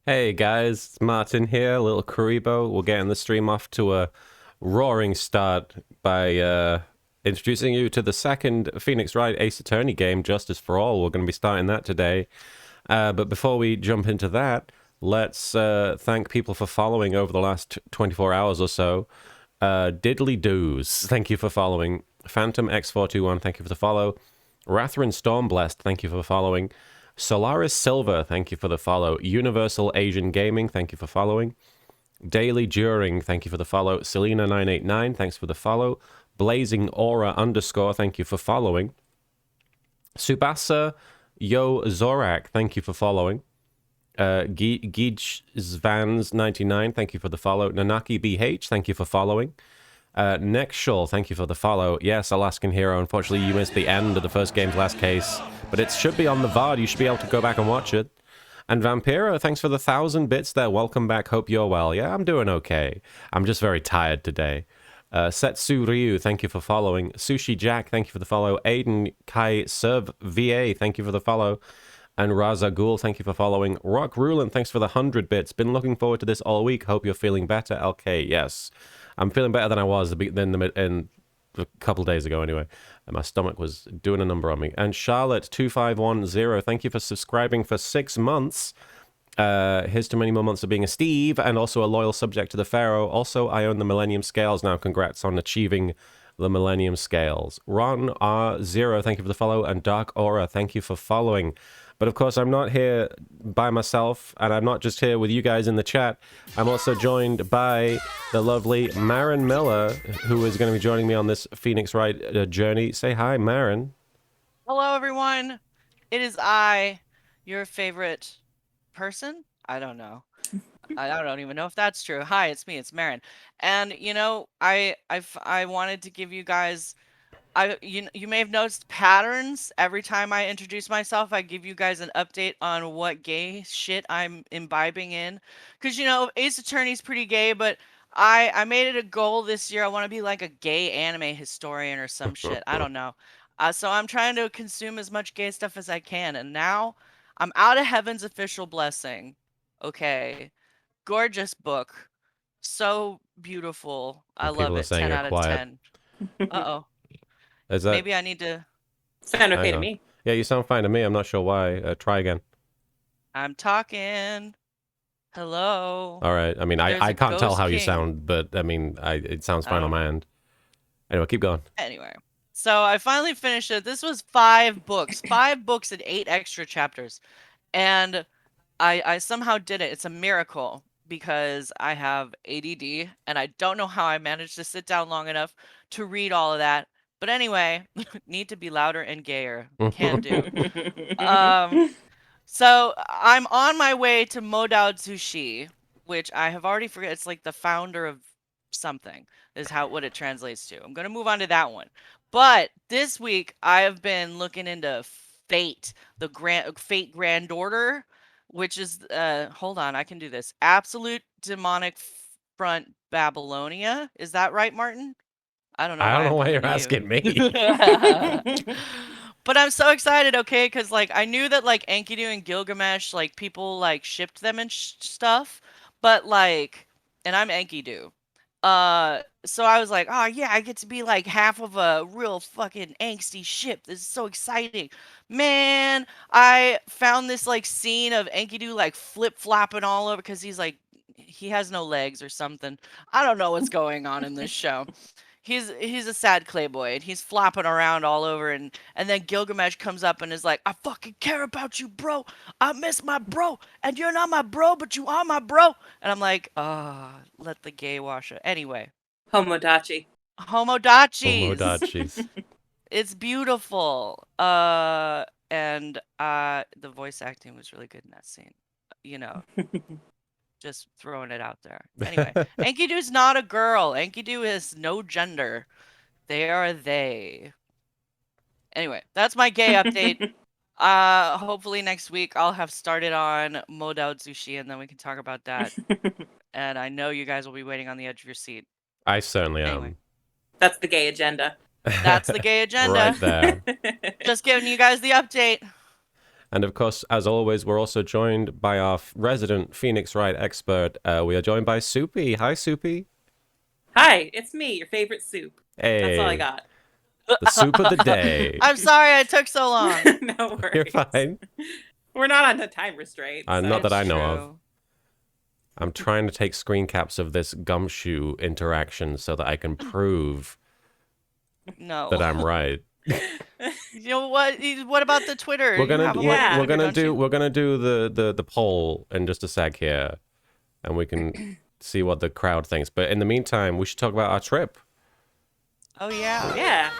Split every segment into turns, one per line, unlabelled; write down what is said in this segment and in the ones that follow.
Hey guys, it's Martin here, a little Karibo. We're getting the stream off to a roaring start by introducing you to the second Phoenix Wright Ace Attorney game, Justice for All. We're going to be starting that today. But before we jump into that, let's thank people for following over the last 24 hours or so. Diddly Doos, thank you for following. Phantom X421, thank you for the follow. Rathrin Stormblessed, thank you for following. Solaris Silver, thank you for the follow. Universal Asian Gaming, thank you for following. Daily During, thank you for the follow. Selena989, thanks for the follow. Blazing Aura _, thank you for following. Subasa Yo Zorak, thank you for following. Gij Zvans99, thank you for the follow. Nanaki BH, thank you for following. Nexshul, thank you for the follow. Yes, Alaskan Hero, unfortunately you missed the end of the first game's last case, but it should be on the VOD. You should be able to go back and watch it. And Vampiro, thanks for the 1,000 bits there. Welcome back. Hope you're well. Yeah, I'm doing okay. I'm just very tired today. Setsu Ryu, thank you for following. Sushi Jack, thank you for the follow. Aiden Kai Serv VA, thank you for the follow. And Raza Ghul, thank you for following. Rock Rulin, thanks for the 100 bits. Been looking forward to this all week. Hope you're feeling better. LK, yes. I'm feeling better than I was in a couple days ago anyway. And my stomach was doing a number on me. And Charlotte2510, thank you for subscribing for 6 months. Here's to many more months of being a Steve and also a loyal subject to the Pharaoh. Also, I own the Millennium Scales now. Congrats on achieving the Millennium Scales. Ron R0, thank you for the follow. And Dark Aura, thank you for following. But of course, I'm not here by myself, and I'm not just here with you guys in the chat. I'm also joined by the lovely Marin Miller, who is going to be joining me on this Phoenix Wright journey. Say hi, Marin.
Hello, everyone. It is I, your favorite person? I don't know. I don't even know if that's true. Hi, it's me. It's Marin. And I wanted to give you guys. You may have noticed patterns every time I introduce myself. I give you guys an update on what gay shit I'm imbibing in, because Ace Attorney's pretty gay, but I made it a goal this year. I want to be like a gay anime historian or some shit. I don't know. So I'm trying to consume as much gay stuff as I can, and now I'm out of Heaven's official blessing. Okay, gorgeous book, so beautiful. I love
People are
it.
saying
10
you're
out of
quiet.
10. Uh-oh.
Is that...
Maybe I need to.
Sound okay
Hang
to
on.
me.
Yeah, you sound fine to me. I'm not sure why. Try again.
I'm talking. Hello.
All right. I mean,
There's
I
a
can't tell
ghost
how you
king.
sound, but I mean, it sounds
I
fine on
don't
my
know.
end. Anyway, keep going.
Anyway, so I finally finished it. This was 5 books and 8 extra chapters, and I somehow did it. It's a miracle because I have ADD and I don't know how I managed to sit down long enough to read all of that. But anyway, need to be louder and gayer. Can do. Um, So I'm on my way to Modao Tsushi, which I have already forget. It's like the founder of something is how what it translates to. I'm gonna move on to that one. But this week I have been looking into Fate, the Fate Grand Order, which is hold on, I can do this. Absolute Demonic Front Babylonia. Is that right, Martin? I don't know
I don't
why
know
I'm
why
coming
you're
to you.
asking me.
But I'm so excited, okay? Because, like, I knew that, like, Enkidu and Gilgamesh, like, people, like, shipped them and stuff. But, like, and I'm Enkidu. So I was like, oh, yeah, I get to be, like, half of a real fucking angsty ship. This is so exciting. Man, I found this, like, scene of Enkidu, like, flip-flopping all over because he's, like, he has no legs or something. I don't know what's going on in this show. He's a sad playboy and he's flopping around all over, and then Gilgamesh comes up and is like, I fucking care about you, bro. I miss my bro, and you're not my bro, but you are my bro. And I'm like, ah, let the gay wash it. Anyway,
Homodachi.
Homodachis.
Omodachis.
It's beautiful. And the voice acting was really good in that scene. You know, just throwing it out there. Anyway, Enkidu's not a girl. Enkidu is no gender. They are they. Anyway, that's my gay update. Hopefully next week I'll have started on Modao Zushi and then we can talk about that. And I know you guys will be waiting on the edge of your seat.
I certainly
Anyway,
am.
That's the gay agenda.
that's the gay agenda.
Right there.
Just giving you guys the update.
And of course, as always, we're also joined by our resident Phoenix Wright expert. We are joined by Soupy. Hi, Soupy.
Hi, it's me, your favorite soup. That's all I
Hey,
got.
the soup of the day.
I'm sorry I took so long.
No worries.
You're fine.
We're not on the time restraint. So.
Not that I
It's
know of.
true.
I'm trying to take screen caps of this gumshoe interaction so that I can prove
No.
that I'm right.
You know what? What about the Twitter?
We're
You
gonna
have a
we're,
lot of
Yeah.
we're
Twitter,
gonna
don't
do
you?
we're gonna do the poll in just a sec here, and we can see what the crowd thinks. But in the meantime, we should talk about our trip.
Oh yeah.
Yeah.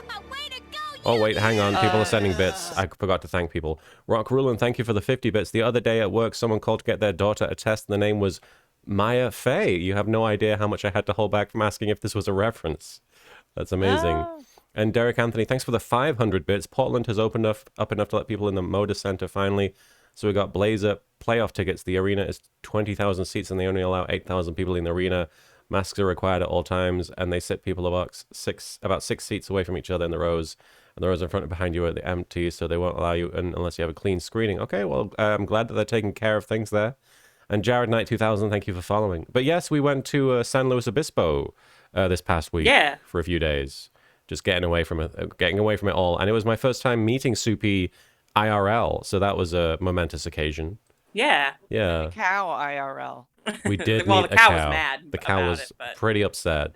Oh wait, hang on. People are sending bits. I forgot to thank people. Rock Rulin, thank you for the 50 bits. The other day at work, someone called to get their daughter a test, and the name was Maya Fey. You have no idea how much I had to hold back from asking if this was a reference. That's amazing.
Ah.
And Derek Anthony, thanks for the 500 bits. Portland has opened up enough to let people in the Moda Center finally. So we got Blazer playoff tickets. The arena is 20,000 seats, and they only allow 8,000 people in the arena. Masks are required at all times, and they sit people about six seats away from each other in the rows. And the rows in front and behind you are empty, so they won't allow you in unless you have a clean screening. Okay, well, I'm glad that they're taking care of things there. And Jared Knight 2000, thank you for following. But yes, we went to San Luis Obispo this past week
Yeah.
for a few days, just getting away from it all. And it was my first time meeting Soupy IRL, so that was a momentous occasion.
Yeah.
Yeah,
Cow IRL.
we did
Well,
meet
the
a
cow
cow.
was mad
The cow
about
was
it, but-
pretty upset.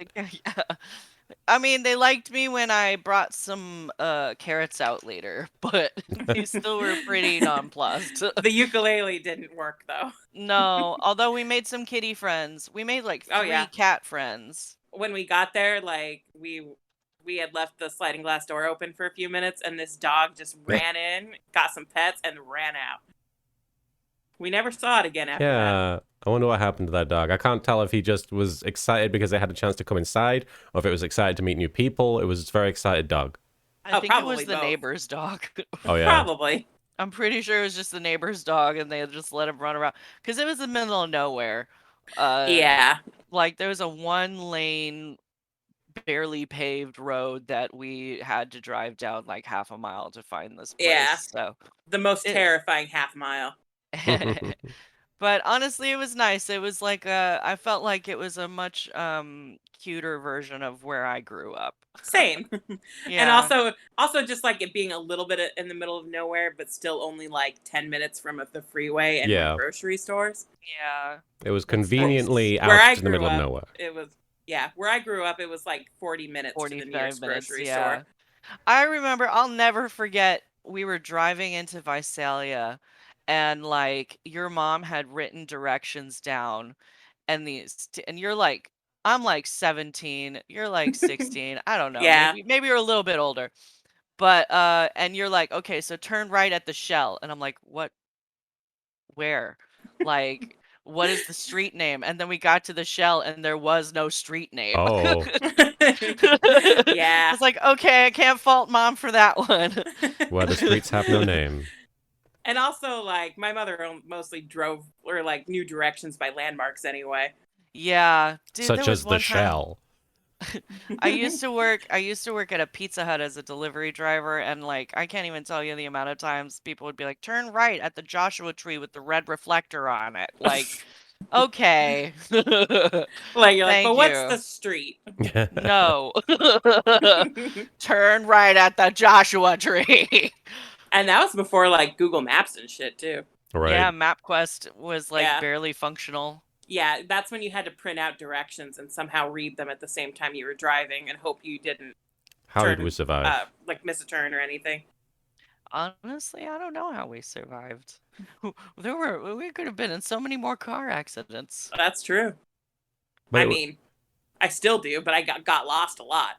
I mean, they liked me when I brought some carrots out later, but they still were pretty nonplussed.
The ukulele didn't work though.
No, although we made some kitty friends. We made like 3
Oh, yeah.
cat friends.
When we got there, like we had left the sliding glass door open for a few minutes, and this dog just ran in, got some pets, and ran out. We never saw it again after that.
Yeah, I wonder what happened to that dog. I can't tell if he just was excited because they had a chance to come inside, or if it was excited to meet new people. It was a very excited dog.
I
Oh,
think it was
probably
the
both.
neighbor's dog.
Oh yeah.
Probably.
I'm pretty sure it was just the neighbor's dog, and they just let him run around because it was the middle of nowhere.
Yeah.
Like there was a 1-lane, barely paved road that we had to drive down like half a mile to find this place.
Yeah.
So,
The most
It-
terrifying half mile.
but honestly, it was nice. It was like I felt like it was a much cuter version of where I grew up.
Same.
Yeah.
And also just like it being a little bit in the middle of nowhere, but still only like 10 minutes from the freeway and
Yeah.
grocery stores.
yeah.
It was
That's nice.
conveniently
Where I
out in the
grew
middle of
up,
nowhere.
It was, yeah, where I grew up, it was like 40 minutes to the
45
nearest
minutes.
grocery
Yeah.
store.
I remember, I'll never forget, we were driving into Visalia and like your mom had written directions down and and you're like, I'm like 17, you're like 16, I don't know,
Yeah.
maybe you're a little bit older. But and you're like, okay, so turn right at the Shell. And I'm like, where? Like, what is the street name? And then we got to the Shell and there was no street name.
Oh,
I
Yeah.
was like, okay, I can't fault mom for that one.
where the streets have no name.
And also, like, my mother mostly drove or like knew directions by landmarks anyway.
Yeah. Dude,
Such
there was
as the
one time-
shell.
I used to work at a Pizza Hut as a delivery driver, and like I can't even tell you the amount of times people would be like, turn right at the Joshua tree with the red reflector on it. Like, okay.
Like, you're like,
Thank
but what's
you.
the street?
No. Turn right at the Joshua tree.
And that was before like Google Maps and shit too.
Right.
Yeah, MapQuest was like
Yeah.
barely functional.
Yeah, that's when you had to print out directions and somehow read them at the same time you were driving and hope you didn't
How did
turn,
we survive?
like miss a turn or anything.
Honestly, I don't know how we survived. We could have been in so many more car accidents.
That's true.
But
I
it-
mean, I still do, but I got lost a lot.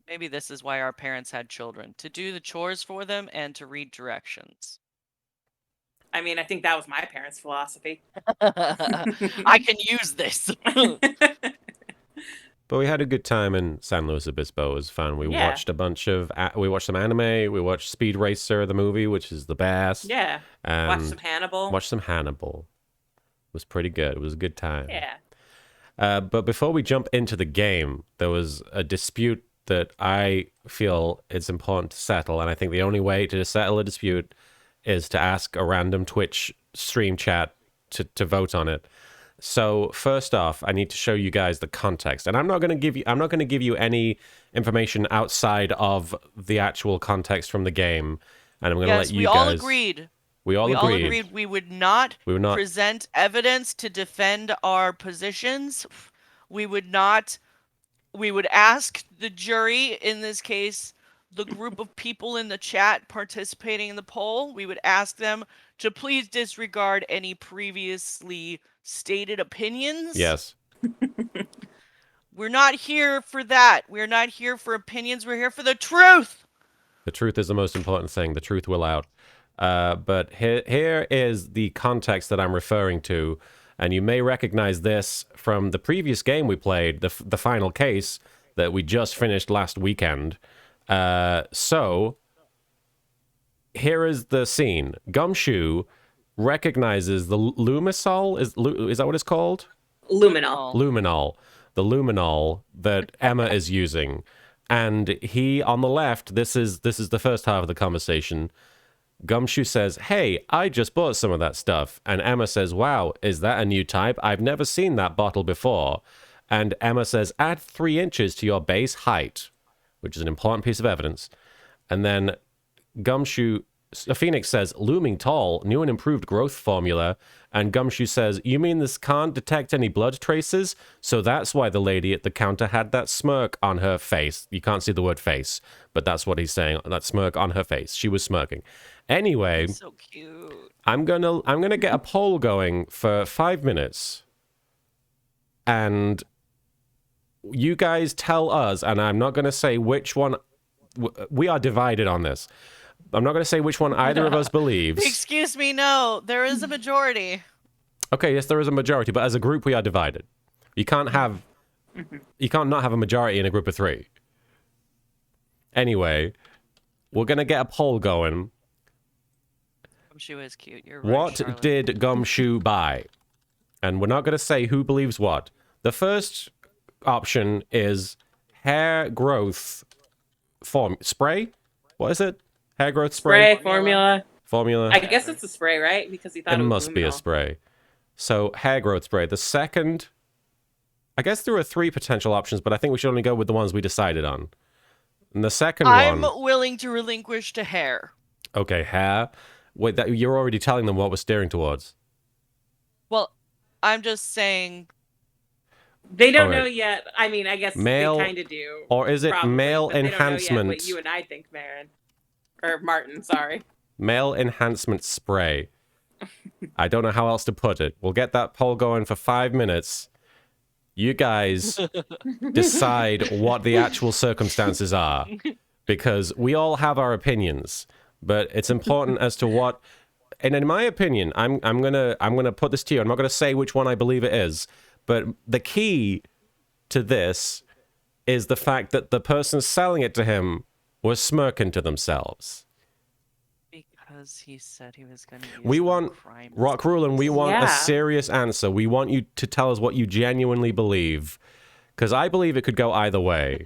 Maybe this is why our parents had children, to do the chores for them and to read directions.
I mean, I think that was my parents' philosophy.
I can use this.
But we had a good time in San Luis Obispo. It was fun. We
Yeah.
watched a bunch of... we watched some anime. We watched Speed Racer, the movie, which is the best.
Yeah.
And
Watch some Hannibal.
watched some Hannibal. It was pretty good. It was a good time.
Yeah.
But before we jump into the game, there was a dispute that I feel it's important to settle. And I think the only way to settle a dispute is to ask a random Twitch stream chat to vote on it. So first off, I need to show you guys the context, and I'm not going to give you any information outside of the actual context from the game, and I'm going to let you
we
guys.
all agreed.
We all
agreed we would not
not
present evidence to defend our positions. We would ask the jury, in this case, the group of people in the chat participating in the poll, we would ask them to please disregard any previously stated opinions.
Yes.
We're not here for that. We're not here for opinions. We're here for the truth.
The truth is the most important thing. The truth will out. But here is the context that I'm referring to, and you may recognize this from the previous game we played, the final case that we just finished last weekend. So here is the scene. Gumshoe recognizes the lumisol. Is that what it's called?
Luminol.
Luminol. The luminol that Emma is using. And he, on the left, this is the first half of the conversation. Gumshoe says, "Hey, I just bought some of that stuff." And Emma says, "Wow, is that a new type? I've never seen that bottle before." And Emma says, "Add 3 inches to your base height," which is an important piece of evidence. And then Phoenix says, "Looming tall, new and improved growth formula." And Gumshoe says, "You mean this can't detect any blood traces? So that's why the lady at the counter had that smirk on her face." You can't see the word face, but that's what he's saying. That smirk on her face. She was smirking. Anyway,
so cute.
I'm gonna get a poll going for 5 minutes. And you guys tell us, and I'm not gonna say which one. We are divided on this. I'm not going to say which one either of us believes.
Excuse me, no. There is a majority.
Okay, yes, there is a majority, but as a group, we are divided. You can't not have a majority in a group of 3. Anyway, we're going to get a poll going.
Gumshoe is cute. You're right,
What
Charlotte.
did Gumshoe buy? And we're not going to say who believes what. The first option is hair growth spray. What is it? Hair growth spray?
Formula. I
Formula.
guess it's a spray, right? Because he thought
It
it was
must be a
luminol.
spray. So, hair growth spray. The second, I guess there are 3 potential options, but I think we should only go with the ones we decided on. And the second
I'm
one...
willing to relinquish to hair.
Okay, hair. Wait, you're already telling them what we're steering towards.
Well, I'm just saying...
They don't
Alright.
know yet. I mean, I guess
Male-
they kind of do.
Or is it
probably,
male
but they don't know yet
enhancement?
what you and I think, Marin. Or Martin, sorry.
Male enhancement spray. I don't know how else to put it. We'll get that poll going for 5 minutes. You guys decide what the actual circumstances are, because we all have our opinions, but it's important as to what. And in my opinion, I'm gonna put this to you. I'm not gonna say which one I believe it is, but the key to this is the fact that the person selling it to him was smirking to themselves.
Because he said he was going to use
We want
crime.
Rock Rulin, we want a
Yeah.
serious answer. We want you to tell us what you genuinely believe, because I believe it could go either way.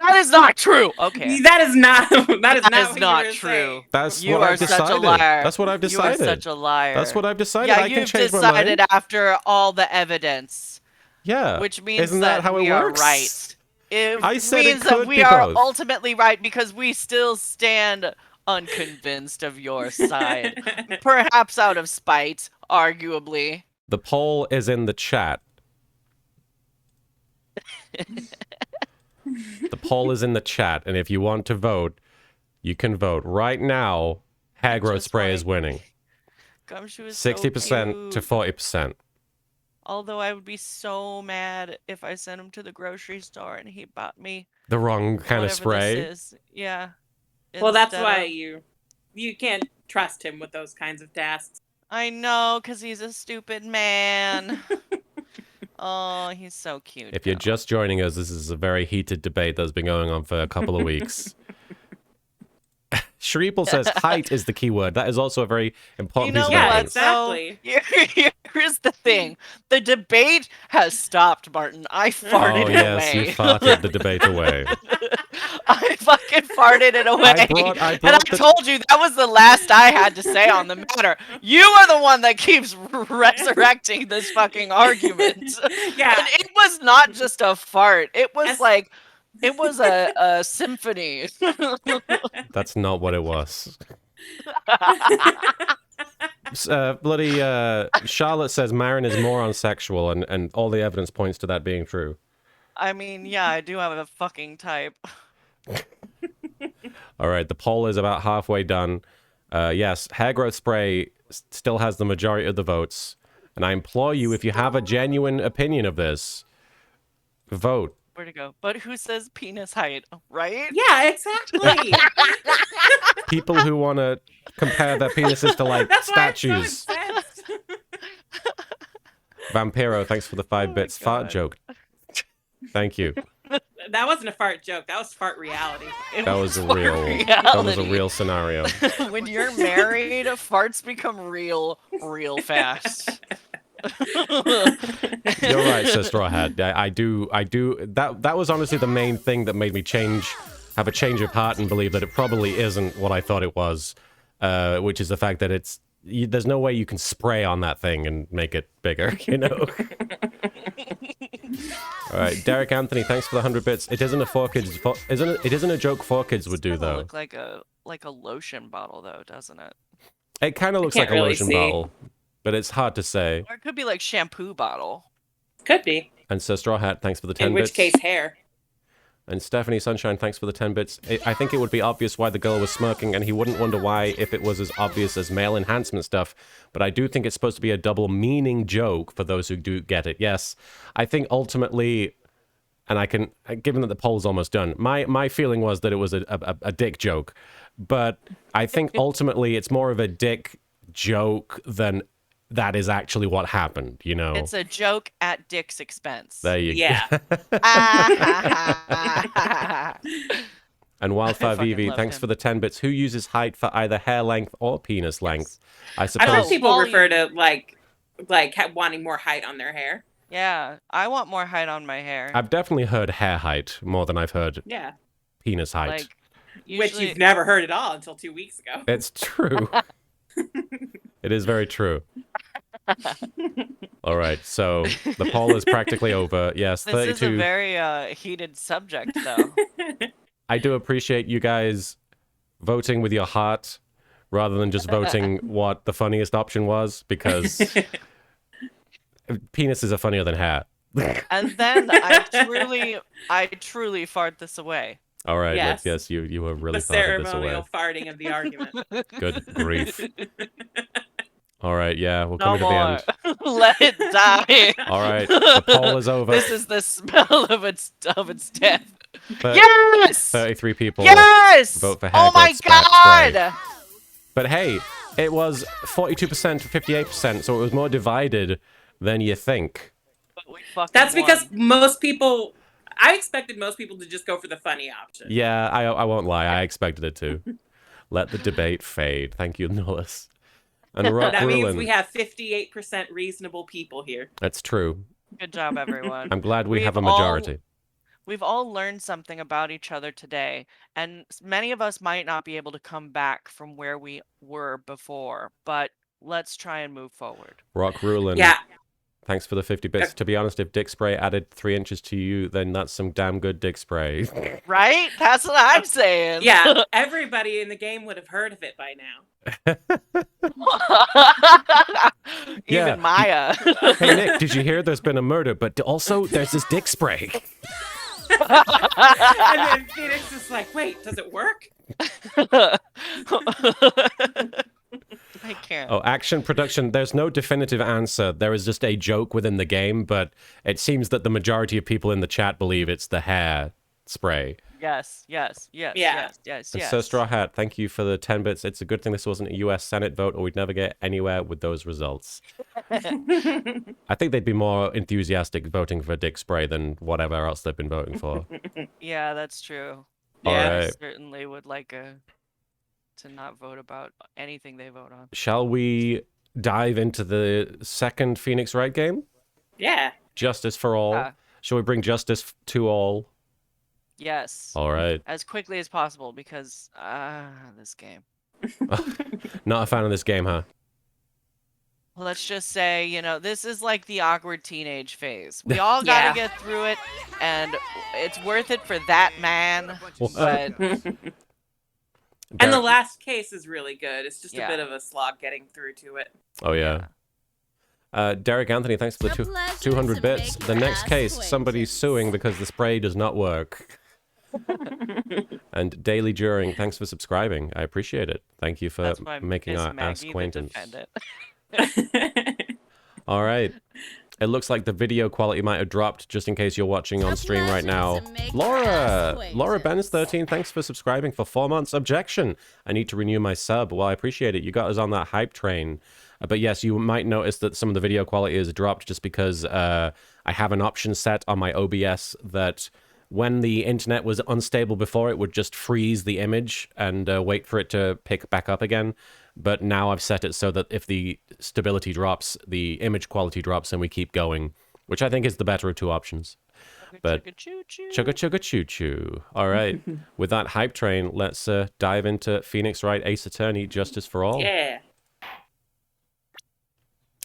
That is not true. Okay.
That is not. That is
That
not,
is
what you
not
were
true.
saying.
That's
You
what
are
I've
such
decided.
a liar.
That's what I've
You
decided.
are such a liar.
That's what I've decided.
Yeah,
I can
you've
change my
decided
mind.
after all the evidence,
Yeah.
which means
Isn't that how it
we
works?
are right. It
I said it
means that
could
we
be
are
both.
ultimately right because we still stand unconvinced of your side. Perhaps out of spite, arguably.
The poll is in the chat. The poll is in the chat, and if you want to vote, you can vote. Right now, hair growth
Just
spray is
like-
winning.
Gumshoe is so
60% to
cute.
40%.
Although I would be so mad if I sent him to the grocery store and he bought me
The wrong kind of
whatever
spray.
this is. Yeah.
Well, that's
Instead
why
of-
you can't trust him with those kinds of tasks.
I know, because he's a stupid man. Oh, he's so cute.
If you're
though.
just joining us, this is a very heated debate that's been going on for a couple of weeks. Shreeple says height is the key word. That is also a very important
You
piece
know
of
Yeah,
what?
evidence.
exactly.
So here's the thing: the debate has stopped, Martin. I farted
Oh, yes,
away.
you farted the debate away.
I fucking farted it away.
I
And I told you that was the last I had to say on the matter. You are the one that keeps resurrecting this fucking argument.
Yeah.
And it was not just a fart. It was
As-
like, it was a symphony.
That's not what it was. Bloody Charlotte says Marin is more sexual, and all the evidence points to that being true.
I mean, yeah, I do have a fucking type.
All right, the poll is about halfway done. Yes, hair growth spray still has the majority of the votes. And I implore you, if you have a genuine opinion of this, vote.
Where to go? But who says penis height, right?
Yeah, exactly.
People who want to compare their penises to, like,
That's
statues.
why it's so intense.
Vampiro, thanks for the 5 bits. Fart
God.
joke. Thank you.
That wasn't a fart joke. That was fart reality.
That was a
fart
real. That was a
reality.
real scenario.
When you're married, farts become real fast.
You're right, Sister Rawhead. I do. That was honestly the main thing that made me have a change of heart and believe that it probably isn't what I thought it was, which is the fact that there's no way you can spray on that thing and make it bigger, you know? All right, Derek Anthony, thanks for the 100 bits. It isn't a 4Kids. It isn't a joke 4Kids would do,
Kinda
though.
Look like a lotion bottle, though, doesn't it?
It kind of looks
can't
like a
really
lotion
see.
bottle, but it's hard to say.
Or it could be like shampoo bottle.
Could be.
And so Straw Hat, thanks for the 10
In
bits.
which case, hair.
And Stephanie Sunshine, thanks for the 10 bits. I think it would be obvious why the girl was smirking, and he wouldn't wonder why if it was as obvious as male enhancement stuff. But I do think it's supposed to be a double meaning joke for those who do get it. Yes, I think ultimately, and given that the poll's almost done, my feeling was that it was a dick joke. But I think ultimately it's more of a dick joke than that is actually what happened, you know?
It's a joke at Dick's expense.
There you
Yeah.
And Wildfire
fucking
VV,
love
thanks
him.
for the 10 bits. Who uses height for either hair length or penis length? I
I
suppose.
know people
Volume.
refer to wanting more height on their hair.
Yeah, I want more height on my hair.
I've definitely heard hair height more than I've heard
Yeah.
penis height.
Like,
Which
usually,
you've never heard at all until 2 weeks ago.
It's true. It is very true. All right, so the poll is practically over. Yes,
this is a
32.
very heated subject, though.
I do appreciate you guys voting with your heart rather than just voting what the funniest option was, because penises are funnier than hair.
And then I truly fart this away.
All right,
Yes.
you have really
The
farted this away.
ceremonial farting of the argument.
Good grief. All right, yeah, we're
No
coming to the
more.
end.
Let it die.
All right, the poll is over.
This is the smell of its death.
But
Yes!
33 people
Yes!
vote for hair
Oh my
growth spray.
god!
But hey, it was 42% to 58%, so it was more divided than you think.
But we fucking
That's because
won.
most people... I expected most people to just go for the funny option.
Yeah, I won't lie, I expected it to. Let the debate fade. Thank you, Nullis. And Rock
That means
Ruin.
we have 58% reasonable people here.
That's true.
Good job, everyone.
I'm glad we have a
We've all-
majority.
We've all learned something about each other today, and many of us might not be able to come back from where we were before, but let's try and move forward.
Rock Ruin.
Yeah.
Thanks for the 50 bits. To be honest, if Dick Spray added 3 inches to you, then that's some damn good Dick Spray.
Right? That's what I'm saying.
Yeah, everybody in the game would have heard of it by now.
Even
Yeah.
Maya.
Hey, Nick, did you hear there's been a murder? But also, there's this Dick Spray.
And then Phoenix is like, wait, does it work?
I can't.
Oh, action production. There's no definitive answer. There is just a joke within the game, but it seems that the majority of people in the chat believe it's the hair spray.
Yes.
Yeah.
And so Straw Hat, thank you for the 10 bits. It's a good thing this wasn't a US Senate vote, or we'd never get anywhere with those results. I think they'd be more enthusiastic voting for Dick Spray than whatever else they've been voting for.
Yeah, that's true.
All
Yeah.
I
right.
certainly would like to not vote about anything they vote on.
Shall we dive into the second Phoenix Wright game?
Yeah.
Justice for all. Shall we bring justice to all?
Yes.
All right.
As quickly as possible because this game.
Not a fan of this game, huh?
Let's just say, this is like the awkward teenage phase. We all got to
Yeah.
get through it, and it's worth it for that man. But
And the last case is really good. It's just
Yeah.
a bit of a slog getting through to it.
Oh, yeah. Derek Anthony, thanks for the 200 bits. The next case, somebody's suing because the spray does not work. And Daily During, thanks for subscribing. I appreciate it. Thank you for
that's why
making
Miss
our ass
Maggie to
acquaintance.
defend it.
All right. It looks like the video quality might have dropped just in case you're watching on stream right now. Laura Benz 13, thanks for subscribing for 4 months. Objection. I need to renew my sub. Well, I appreciate it. You got us on that hype train. But yes, you might notice that some of the video quality has dropped just because I have an option set on my OBS that when the internet was unstable before, it would just freeze the image and wait for it to pick back up again. But now I've set it so that if the stability drops, the image quality drops and we keep going, which I think is the better of two options. But chugga chugga choo choo. All right. With that hype train, let's dive into Phoenix Wright Ace Attorney Justice for All.
Yeah.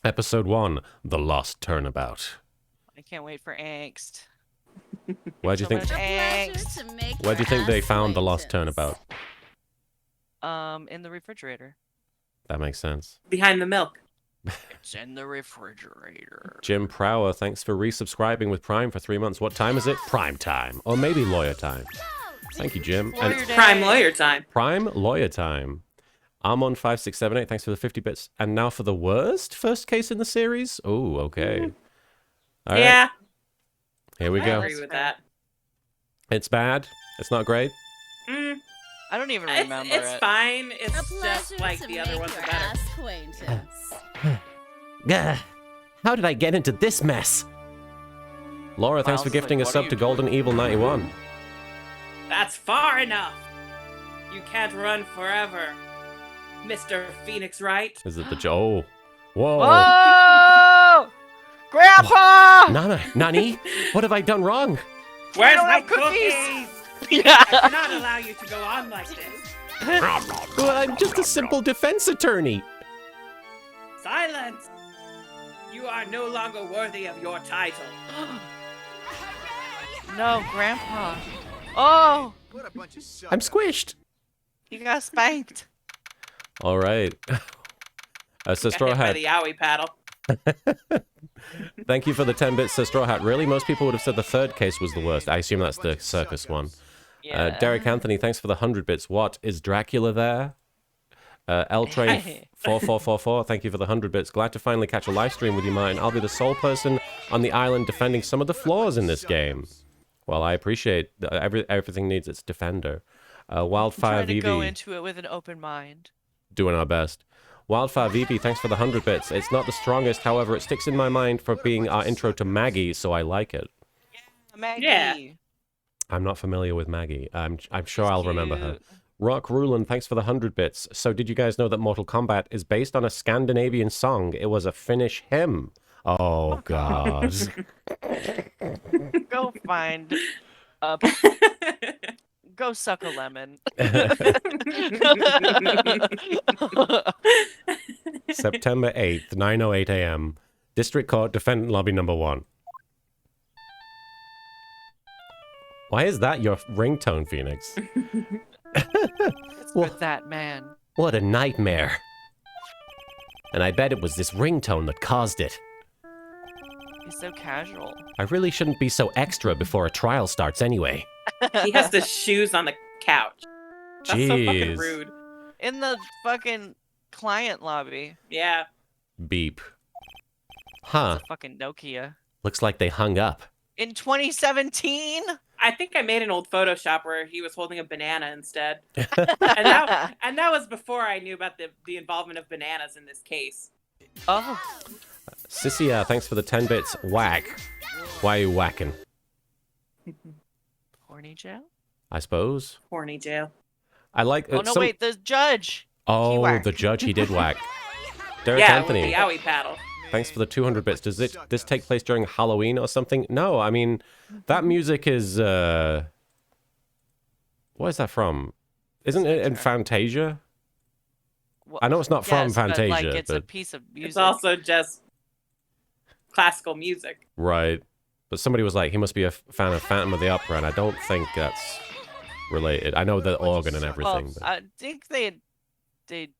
Episode 1, The Lost Turnabout.
I can't wait for angst.
Where do you
So
think?
much angst.
Where do you think they found the lost turnabout?
In the refrigerator.
That makes sense.
Behind the milk.
It's in the refrigerator.
Jim Prower, thanks for resubscribing with Prime for 3 months. What time is it? Prime time, or maybe lawyer time. Thank you, Jim. And
Lawyer day.
Prime lawyer time.
Prime lawyer time. Amon5678, thanks for the 50 bits. And now for the worst first case in the series. Oh, okay. All right.
Yeah.
Here we
I
go.
agree with that.
It's bad. It's not great.
Mm,
I don't even remember
it's
it.
fine. It's just like the other ones are better.
How did I get into this mess? Laura, thanks for
Miles is
gifting
like,
a
"What
sub
are
to
you
Golden Evil 91.
That's far enough. You can't run forever, Mr. Phoenix Wright.
Is it the Joe? Whoa.
Whoa! Grandpa!
Nani? What have I done wrong?
Where's
don't
my
have cookies.
cookies? I cannot allow you to go on like this.
Well, I'm just a simple defense attorney.
Silence! You are no longer worthy of your title.
No, Grandpa. Oh!
What a bunch of suckers.
I'm squished.
You got spanked.
All right. So
Got
Straw
hit by
Hat,
the owie paddle.
thank you for the 10 bits. Straw Hat, really? Most people would have said the third case was the worst. I assume that's the circus one.
Yeah.
Derek Anthony, thanks for the 100 bits. What, is Dracula there? L Train 4444, thank you for the 100 bits. Glad to finally catch a live stream with you, Martin. I'll be the sole person on the island defending some of the flaws in this game. Well, I appreciate that everything needs its defender. Wildfire
Trying to go
VV,
into it with an open mind.
doing our best. Wildfire VV, thanks for the 100 bits. It's not the strongest, however, it sticks in my mind for being our intro to Maggie, so I like it.
Maggie.
Yeah.
I'm not familiar with Maggie. I'm sure I'll remember her.
Cute.
Rock Rulin, thanks for the 100 bits. So did you guys know that Mortal Kombat is based on a Scandinavian song? It was a Finnish hymn. Oh, God.
Go find a... Go suck a lemon.
September 8th, 9:08 a.m. District Court, Defendant Lobby number 1. Why is that your ringtone, Phoenix?
It's for that man.
What a nightmare. And I bet it was this ringtone that caused it.
He's so casual.
I really shouldn't be so extra before a trial starts anyway.
He has the shoes on the couch. That's so fucking
Jeez.
rude.
In the fucking client lobby.
Yeah.
Beep. Huh.
Fucking Nokia.
Looks like they hung up.
In 2017?
I think I made an old Photoshop where he was holding a banana instead. and that was before I knew about the involvement of bananas in this case.
Oh.
Sissy, thanks for the 10 bits. Whack. Why are you whacking?
Horny jail?
I suppose.
Horny jail.
I like.
Oh, no, wait, the judge.
Oh,
whacked.
the judge, he did whack. Derek
Yeah,
Anthony,
with the owie paddle.
thanks for the 200 bits. Does this take place during Halloween or something? No, I mean, that music is What is that from? Isn't it in Fantasia?
Well,
I know it's not from
yes, but,
Fantasia,
like, it's a
but
piece of music.
It's also just classical music.
right. But somebody was like, he must be a fan of Phantom of the Opera, and I don't think that's related. I know the organ and everything.
Well,
But...
I think they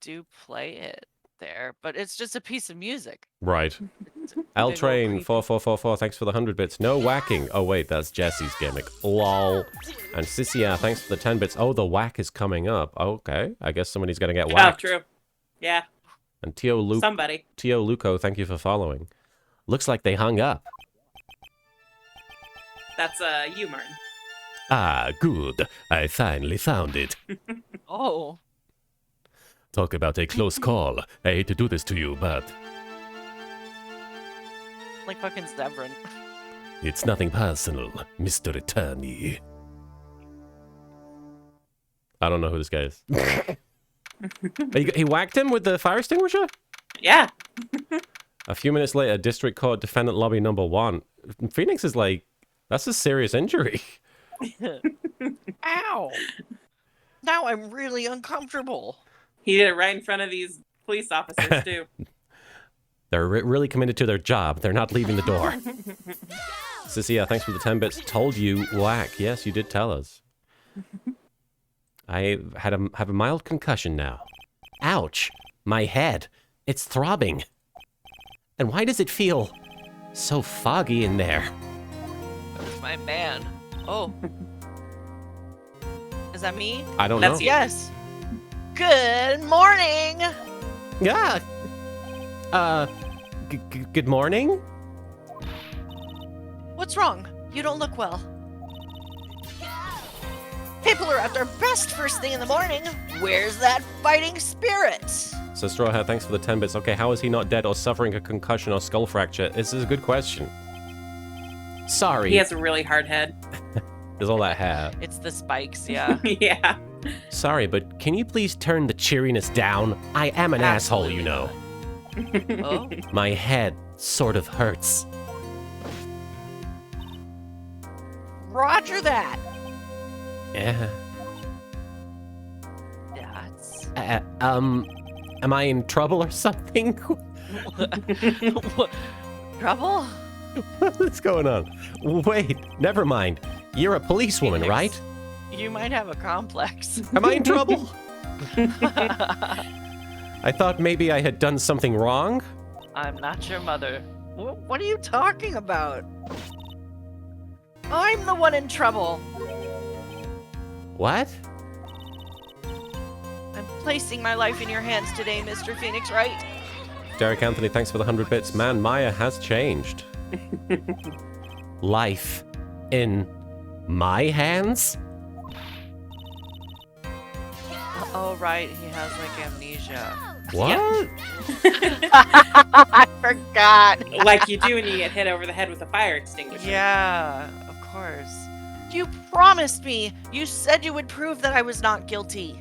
do play it there, but it's just a piece of music.
Right.
It's
L
big old
Train
creepy-
4444, thanks for the 100 bits. No whacking. Oh wait, that's Jesse's gimmick. Lol. And Sissia, thanks for the 10 bits. Oh, the whack is coming up. Okay, I guess somebody's gonna get whacked.
Oh, true. Yeah.
And Tio Luco, thank you for following. Looks like they hung up.
That's you, Martin.
Ah, good. I finally found it.
Oh,
Talk about a close call. I hate to do this to you, but
like fucking Zevran.
it's nothing personal, Mr. Attorney. I don't know who this guy is. He whacked him with the fire extinguisher?
Yeah.
A few minutes later, District Court Defendant Lobby number 1. Phoenix is like, that's a serious injury.
Ow! Now I'm really uncomfortable.
He did it right in front of these police officers, too.
They're really committed to their job. They're not leaving the door. Sissia, thanks for the 10 bits. Told you, whack. Yes, you did tell us. I have a mild concussion now. Ouch. My head. It's throbbing. And why does it feel so foggy in there?
That's my man. Oh. Is that me?
I don't know.
That's you.
Yes. Good morning.
Yeah. Good morning?
What's wrong? You don't look well. People are at their best first thing in the morning. Where's that fighting spirit?
So Strawhead, thanks for the 10 bits. Okay, how is he not dead or suffering a concussion or skull fracture? This is a good question. Sorry.
He has a really hard head.
There's all that hair.
It's the spikes, yeah.
Yeah.
Sorry, but can you please turn the cheeriness down? I am an asshole, you know.
Oh?
My head sort of hurts.
Roger that.
Yeah.
That's...
Am I in trouble or something?
Trouble?
What's going on? Wait, never mind. You're a policewoman,
Phoenix.
right?
You might have a complex.
Am I in trouble? I thought maybe I had done something wrong.
I'm not your mother. What are you talking about? I'm the one in trouble.
What?
I'm placing my life in your hands today, Mr. Phoenix Wright.
Derek Anthony, thanks for the 100 bits. Man, Maya has changed. Life in my hands?
Oh, right. He has, like, amnesia.
What?
I forgot.
Like you do when you get hit over the head with a fire extinguisher.
Yeah, of course. You promised me. You said you would prove that I was not guilty.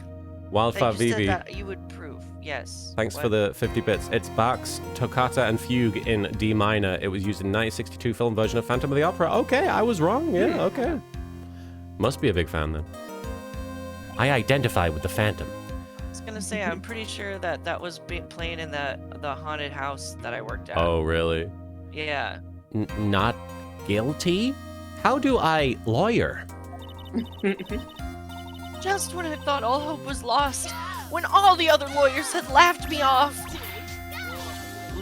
Wildfire
That you said
Vivi,
that you would prove. Yes.
thanks
What?
for the 50 bits. It's Bach's Toccata and Fugue in D minor. It was used in 1962 film version of Phantom of the Opera. Okay, I was wrong. Yeah, okay. Must be a big fan then. I identify with the Phantom.
I was gonna say, I'm pretty sure that was playing in the haunted house that I worked at.
Oh, really?
Yeah.
Not guilty? How do I lawyer?
Just when I thought all hope was lost, when all the other lawyers had laughed me off.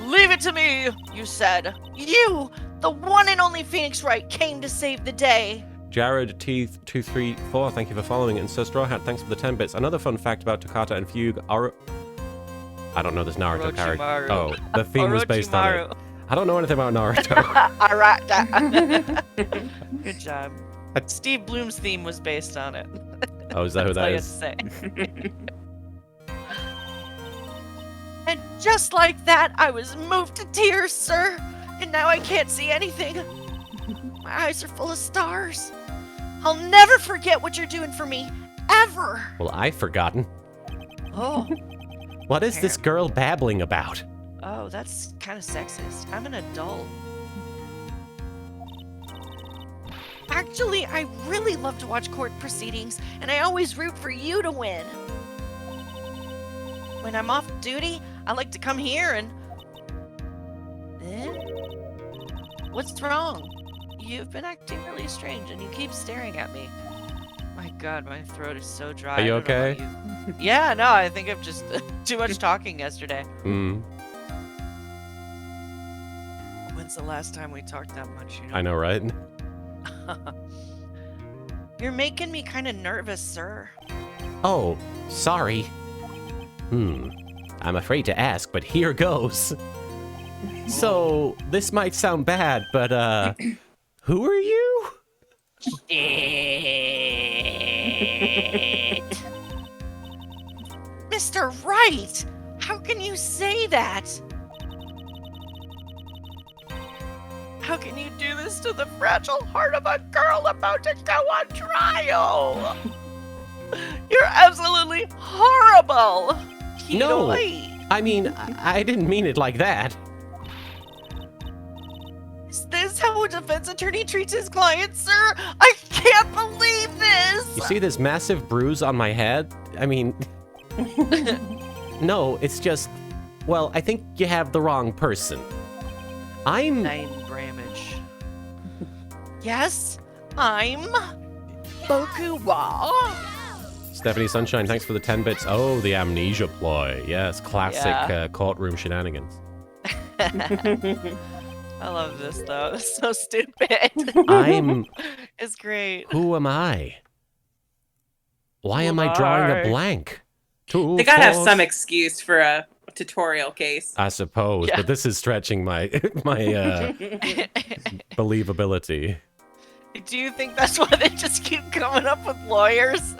Leave it to me, you said. You, the one and only Phoenix Wright, came to save the day.
Jared T234, thank you for following. And Sir Straw Hat, thanks for the 10 bits. Another fun fact about Toccata and Fugue. I don't know this Naruto character.
Orochimaru.
Oh, the theme was based on it.
Orochimaru.
I don't know anything about Naruto.
Alright. Good job. Steve Bloom's theme was based on it.
Oh, is that who that
That's all I
is?
have to say. And just like that, I was moved to tears, sir. And now I can't see anything. My eyes are full of stars. I'll never forget what you're doing for me, ever.
Well, I've forgotten.
Oh,
What is this girl babbling about?
oh, that's kind of sexist. I'm an adult. Actually, I really love to watch court proceedings, and I always root for you to win. When I'm off duty, I like to come here and... What's wrong? You've been acting really strange, and you keep staring at me. My God, my throat is so dry.
Are you
I don't know
okay?
about you. Yeah, no, I think I've just too much talking yesterday. When's the last time we talked that much? You know?
I know, right?
You're making me kind of nervous, sir.
Oh, sorry. I'm afraid to ask, but here goes. So, this might sound bad, but, who are you?
Mr. Wright! How can you say that? How can you do this to the fragile heart of a girl about to go on trial? You're absolutely horrible!
No,
Wait.
I mean, I didn't mean it like that.
Is this how a defense attorney treats his client, sir? I can't believe this!
You see this massive bruise on my head? I mean... No, it's just... Well, I think you have the wrong person. I'm...
9 Bramage. Yes, I'm... Bokuwa.
Stephanie Sunshine, thanks for the 10 bits. Oh, the amnesia ploy. Yes, classic courtroom shenanigans.
I love this, though. It's so stupid.
I'm...
It's great.
Who am I? Why
Who
am I
am
drawing
I?
a blank?
They gotta have some excuse for a tutorial case.
I suppose,
Yeah.
but this is stretching my believability.
Do you think that's why they just keep coming up with lawyers?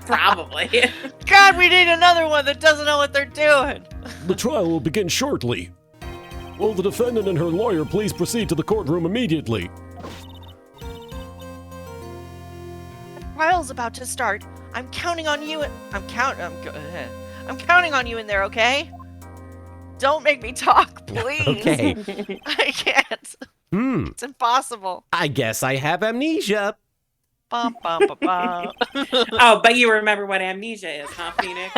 Probably.
God, we need another one that doesn't know what they're doing.
The trial will begin shortly. Will the defendant and her lawyer please proceed to the courtroom immediately?
The trial's about to start. I'm counting on you. I'm counting on you in there, okay? Don't make me talk, please.
Okay.
I can't. It's impossible.
I guess I have amnesia.
Bum, bum, bum, bum.
Oh, but you remember what amnesia is, huh, Phoenix?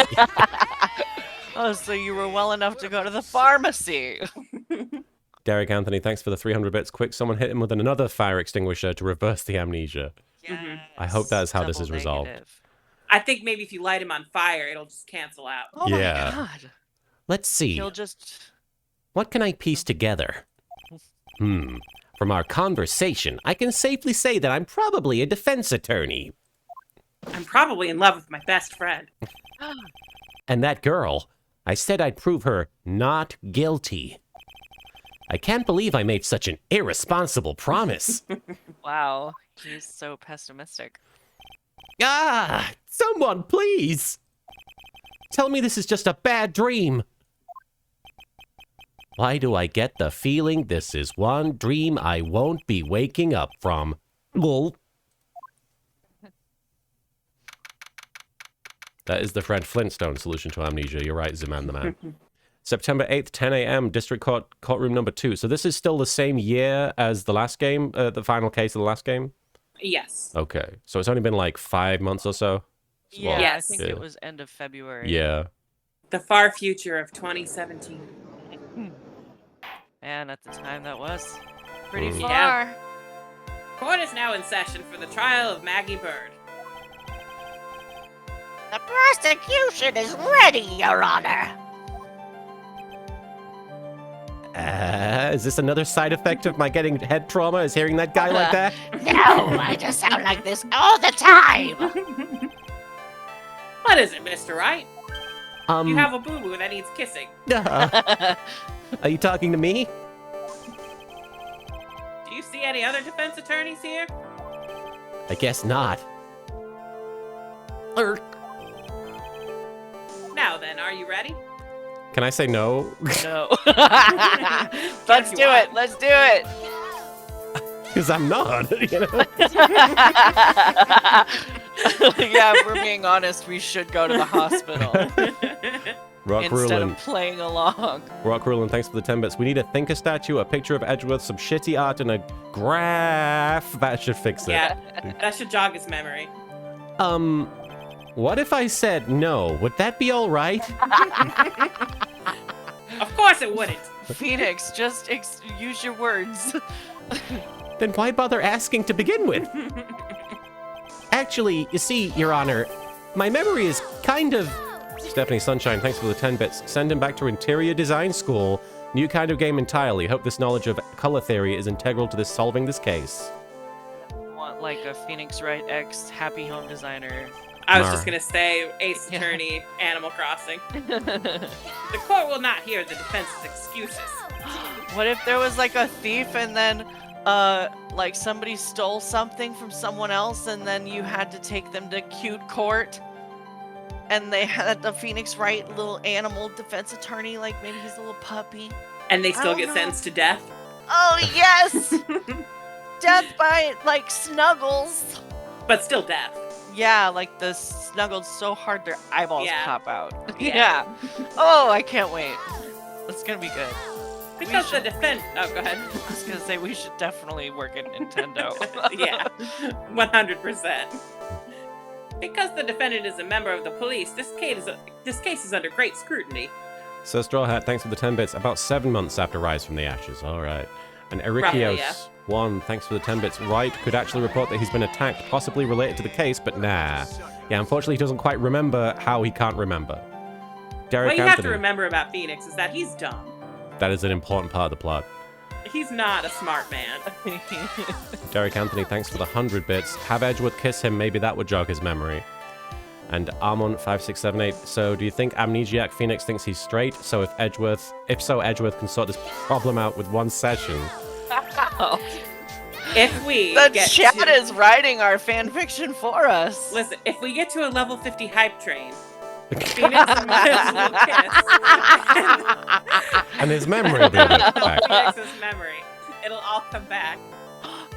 Oh, so you were well enough to go to the pharmacy.
Derek Anthony, thanks for the 300 bits. Quick, someone hit him with another fire extinguisher to reverse the amnesia.
Yes.
I hope that is how this is resolved.
Negative.
I think maybe if you light him on fire, it'll just cancel out.
Oh
Yeah.
my God.
Let's see.
He'll just...
What can I piece together? From our conversation, I can safely say that I'm probably a defense attorney.
I'm probably in love with my best friend.
And that girl, I said I'd prove her not guilty. I can't believe I made such an irresponsible promise.
Wow. He's so pessimistic.
Ah, someone please. Tell me this is just a bad dream. Why do I get the feeling this is one dream I won't be waking up from? Lol. That is the Fred Flintstone solution to amnesia. You're right, Zaman the Man. September 8th, 10 a.m., District Court, Courtroom number 2. So this is still the same year as the last game, the final case of the last game?
Yes.
Okay. So it's only been like 5 months or so?
Yeah,
Yes.
I think
Yeah.
it was end of February.
Yeah.
The far future of 2017.
And at the time, that was pretty
Mm.
far.
Yeah. Court is now in session for the trial of Maggie Bird.
The prosecution is ready, Your Honor.
Is this another side effect of my getting head trauma? Is hearing that guy like that?
No, I just sound like this all the time.
What is it, Mr. Wright?
Um,
You have a boo-boo that needs kissing.
Are you talking to me?
Do you see any other defense attorneys here?
I guess not.
Now then, are you ready?
Can I say no?
No. Let's do it. Let's do it.
Because I'm not, you know?
Yeah, if we're being honest, we should go to the hospital.
Rock
instead
Rulin.
of playing along.
Rock Rulin, thanks for the 10 bits. We need a thinker statue, a picture of Edgeworth, some shitty art, and a graph. That should fix it.
Yeah, that should jog his memory.
What if I said no? Would that be all right?
Of course it wouldn't.
Phoenix, just use your words.
Then why bother asking to begin with? Actually, you see, Your Honor, my memory is kind of... Stephanie Sunshine, thanks for the 10 bits. Send him back to interior design school. New kind of game entirely. Hope this knowledge of color theory is integral to solving this case.
Want like a Phoenix Wright X Happy Home Designer.
I was
Marin.
just gonna say Ace Attorney, Animal Crossing. The court will not hear the defense's excuses.
What if there was like a thief and then like somebody stole something from someone else and then you had to take them to cute court and they had the Phoenix Wright little animal defense attorney, like maybe he's a little puppy.
And they
I
still
don't
get
know.
sentenced to death.
Oh yes! Death by like snuggles.
But still death.
Yeah, like the snuggled so hard their eyeballs
Yeah.
pop out.
Yeah.
Yeah. Oh, I can't wait. It's gonna be good.
Because the
should-
defense... Oh, go ahead.
I was gonna say we should definitely work at Nintendo.
Yeah, 100%. Because the defendant is a member of the police, this case is under great scrutiny.
So Straw Hat, thanks for the 10 bits. About 7 months after Rise from the Ashes. All right. And
Roughly,
Erikios,
yeah.
1, thanks for the 10 bits. Wright could actually report that he's been attacked, possibly related to the case, but nah. Yeah, unfortunately, he doesn't quite remember how he can't remember. Derek
What you
Anthony,
have to remember about Phoenix is that he's dumb.
that is an important part of the plot.
He's not a smart man.
Derek Anthony, thanks for the 100 bits. Have Edgeworth kiss him, maybe that would jog his memory. And Armon5678, so do you think Amnesiac Phoenix thinks he's straight? So if so, Edgeworth can sort this problem out with one session.
If we
The
get
chat
to,
is writing our fan fiction for us.
Listen, if we get to a level 50 hype train, Phoenix and Miles will kiss.
And his memory will be back.
Phoenix's memory. It'll all come back.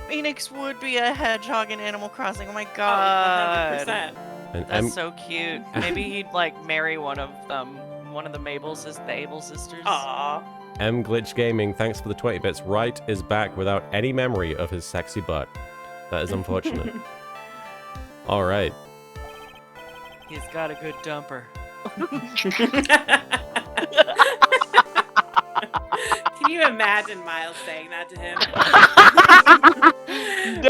Phoenix would be a hedgehog in Animal Crossing. Oh my
Oh,
god.
100%.
And
That's so cute. Maybe he'd like marry one of the Mabels, the Able sisters.
Aww.
M Glitch Gaming, thanks for the 20 bits. Wright is back without any memory of his sexy butt. That is unfortunate. All right.
He's got a good dumper.
Can you imagine Miles saying that to him?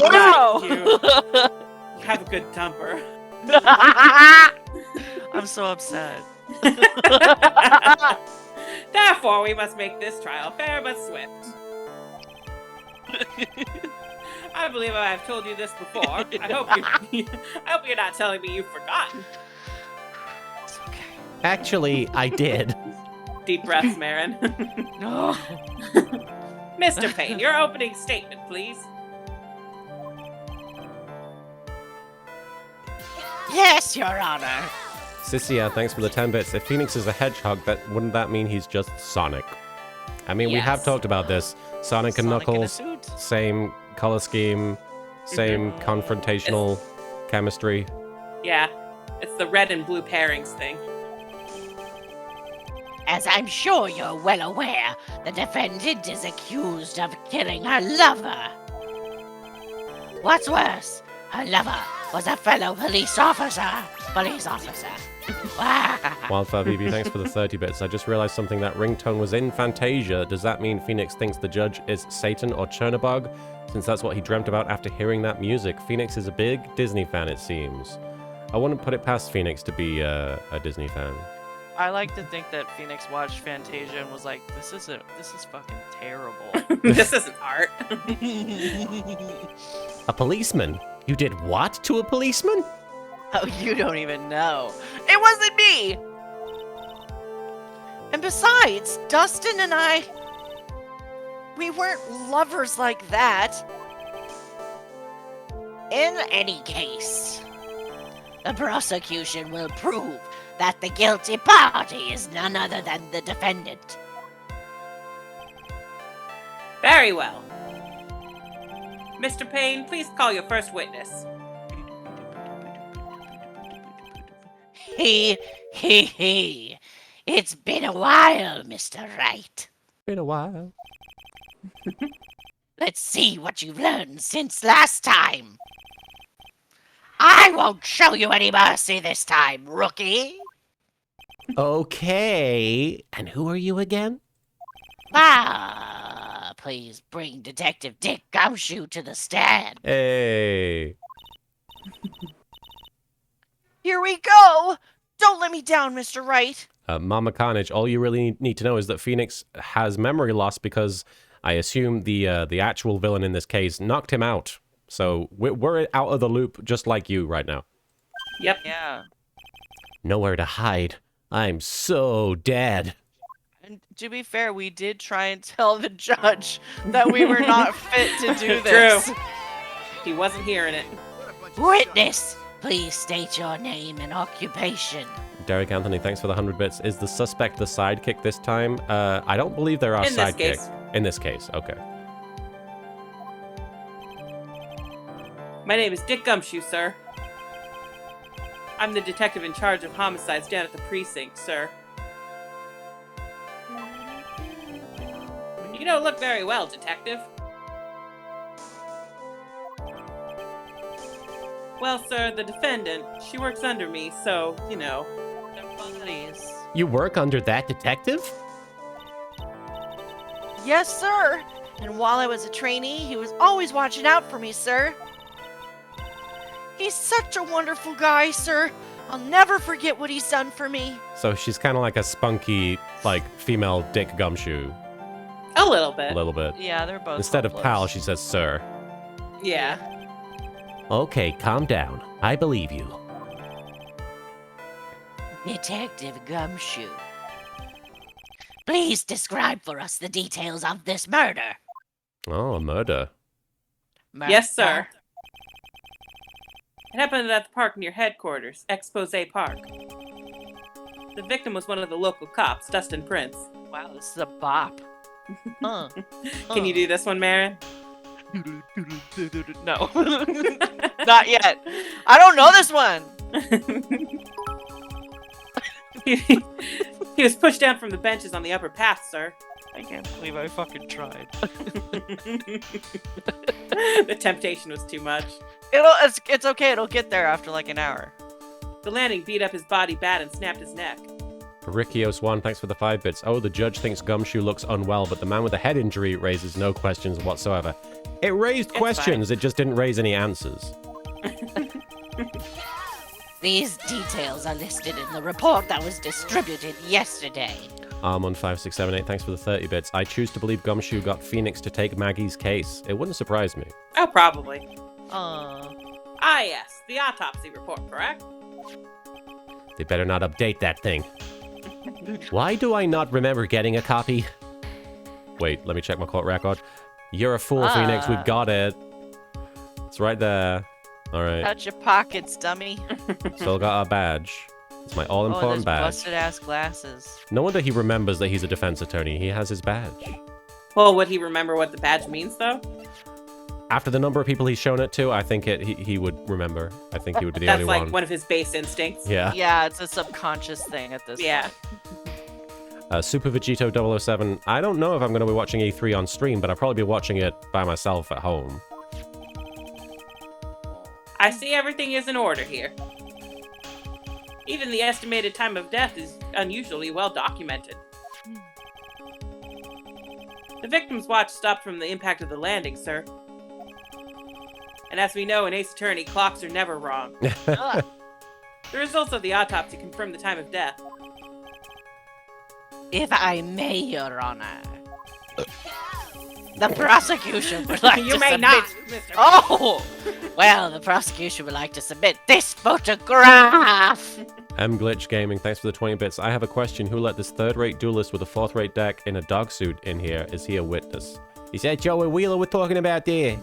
No!
You have a good dumper.
I'm so upset.
Therefore, we must make this trial fair but swift. I believe I have told you this before. I hope you're not telling me you've forgotten.
It's okay.
Actually, I did.
Deep breaths, Marin.
No.
Mr. Payne, your opening statement, please.
Yes, Your Honor.
Sissia, thanks for the 10 bits. If Phoenix is a hedgehog, wouldn't that mean he's just Sonic? I mean, we have
Yes.
talked about this. Sonic and
Sonic in a
Knuckles,
suit.
same color scheme, same confrontational chemistry.
Yeah, it's the red and blue pairings thing.
As I'm sure you're well aware, the defendant is accused of killing her lover. What's worse, her lover was a fellow police officer.
Wildfire BB, thanks for the 30 bits. I just realized something. That ringtone was in Fantasia. Does that mean Phoenix thinks the judge is Satan or Chernobog? Since that's what he dreamt about after hearing that music. Phoenix is a big Disney fan, it seems. I wouldn't put it past Phoenix to be a Disney fan.
I like to think that Phoenix watched Fantasia and was like, this is fucking terrible.
This isn't art.
A policeman? You did what to a policeman?
Oh, you don't even know. It wasn't me! And besides, Dustin and I, we weren't lovers like that.
In any case, the prosecution will prove that the guilty party is none other than the defendant.
Very well. Mr. Payne, please call your first witness.
He. It's been a while, Mr. Wright.
Been a while.
Let's see what you've learned since last time. I won't show you any mercy this time, rookie.
Okay. And who are you again?
Please bring Detective Dick Gumshoe to the stand.
Hey.
Here we go! Don't let me down, Mr. Wright.
Mama Carnage, all you really need to know is that Phoenix has memory loss because I assume the actual villain in this case knocked him out. So we're out of the loop just like you right now.
Yep.
Yeah.
Nowhere to hide. I'm so dead.
And to be fair, we did try and tell the judge that we were not fit to do
True.
this.
He wasn't hearing it.
Witness, please state your name and occupation.
Derek Anthony, thanks for the 100 bits. Is the suspect the sidekick this time? I don't believe there are
In this
sidekicks.
case.
In this case, okay.
My name is Dick Gumshoe, sir. I'm the detective in charge of homicides down at the precinct, sir. You don't look very well, detective. Well, sir, the defendant, she works under me, so, you know.
They're buddies.
You work under that detective?
Yes, sir. And while I was a trainee, he was always watching out for me, sir. He's such a wonderful guy, sir. I'll never forget what he's done for me.
So she's kind of like a spunky, like, female Dick Gumshoe.
A little bit.
A little bit.
Yeah, they're both.
Instead of
hopeless.
pal, she says sir.
Yeah.
Okay, calm down. I believe you.
Detective Gumshoe, please describe for us the details of this murder.
Oh, a murder.
Yes, sir. It happened at the park near headquarters, Expose Park. The victim was one of the local cops, Dustin Prince.
Wow, this is a bop. Huh.
Can you do this one, Marin?
No. Not yet. I don't know this one.
He was pushed down from the benches on the upper path, sir.
I can't believe I fucking tried.
The temptation was too much.
It's okay. It'll get there after like an hour.
The landing beat up his body bad and snapped his neck.
Rikios1, thanks for the 5 bits. Oh, the judge thinks Gumshoe looks unwell, but the man with the head injury raises no questions whatsoever. It raised
It's
questions,
fine.
it just didn't raise any answers.
These details are listed in the report that was distributed yesterday.
Armon5678, thanks for the 30 bits. I choose to believe Gumshoe got Phoenix to take Maggie's case. It wouldn't surprise me.
Oh, probably.
Uh,
Ah, yes. The autopsy report, correct?
They better not update that thing. Why do I not remember getting a copy? Wait, let me check my court record. You're a fool, Phoenix. We've got it. It's right there. All right.
touch your pockets, dummy.
Still got our badge. It's my
Oh,
all-important
those
badge.
busted ass glasses.
No wonder he remembers that he's a defense attorney. He has his badge.
Well, would he remember what the badge means, though?
After the number of people he's shown it to, I think he would remember. I think he would be the
That's
only
like
one.
one of his base instincts.
Yeah.
Yeah, it's a subconscious thing at this
Yeah.
point.
Super Vegito 007. I don't know if I'm going to be watching E3 on stream, but I'll probably be watching it by myself at home.
I see everything is in order here. Even the estimated time of death is unusually well documented. The victim's watch stopped from the impact of the landing, sir. And as we know in Ace Attorney, clocks are never wrong.
Ugh.
The results of the autopsy confirm the time of death.
If I may, Your Honor, the prosecution would like
You
to
may
submit...
not, Mr.
Oh!
Well, the prosecution would like to submit this photograph.
Glitch Gaming, thanks for the 20 bits. I have a question. Who let this third-rate duelist with a fourth-rate deck in a dog suit in here? Is he a witness? Is that Joey Wheeler we're talking about there?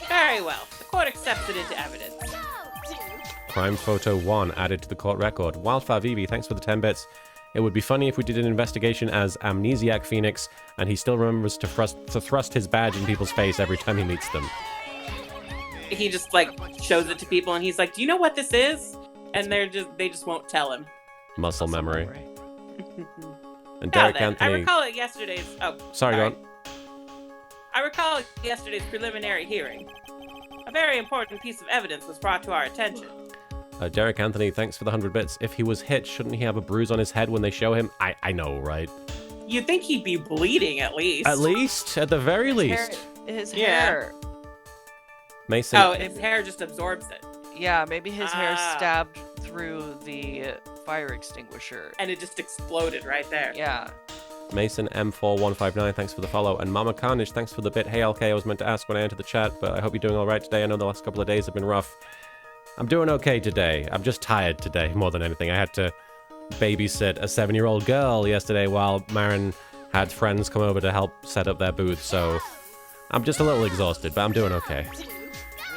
Very well. The court accepts it into evidence.
Crime Photo 1 added to the court record. Wildfire Vivi, thanks for the 10 bits. It would be funny if we did an investigation as Amnesiac Phoenix, and he still remembers to thrust his badge in people's face every time he meets them.
He just like shows it to people and he's like, "Do you know what this is?" And they just won't tell him.
Muscle memory. And
Now
Derek
then, I
Anthony.
recall at yesterday's. Oh,
Sorry, go on.
I recall yesterday's preliminary hearing. A very important piece of evidence was brought to our attention.
Derek Anthony, thanks for the 100 bits. If he was hit, shouldn't he have a bruise on his head when they show him? I know, right?
You'd think he'd be bleeding at least.
At least, at the very least.
His
Yeah.
hair.
Mason.
Oh, his hair just absorbs it.
Yeah, maybe his hair
Ah.
stabbed through the fire extinguisher.
And it just exploded right there.
Yeah.
Mason M4159, thanks for the follow. And Mama Carnage, thanks for the bit. Hey, LK, I was meant to ask when I entered the chat, but I hope you're doing all right today. I know the last couple of days have been rough. I'm doing okay today. I'm just tired today more than anything. I had to babysit a 7-year-old girl yesterday while Marin had friends come over to help set up their booth, so I'm just a little exhausted, but I'm doing okay.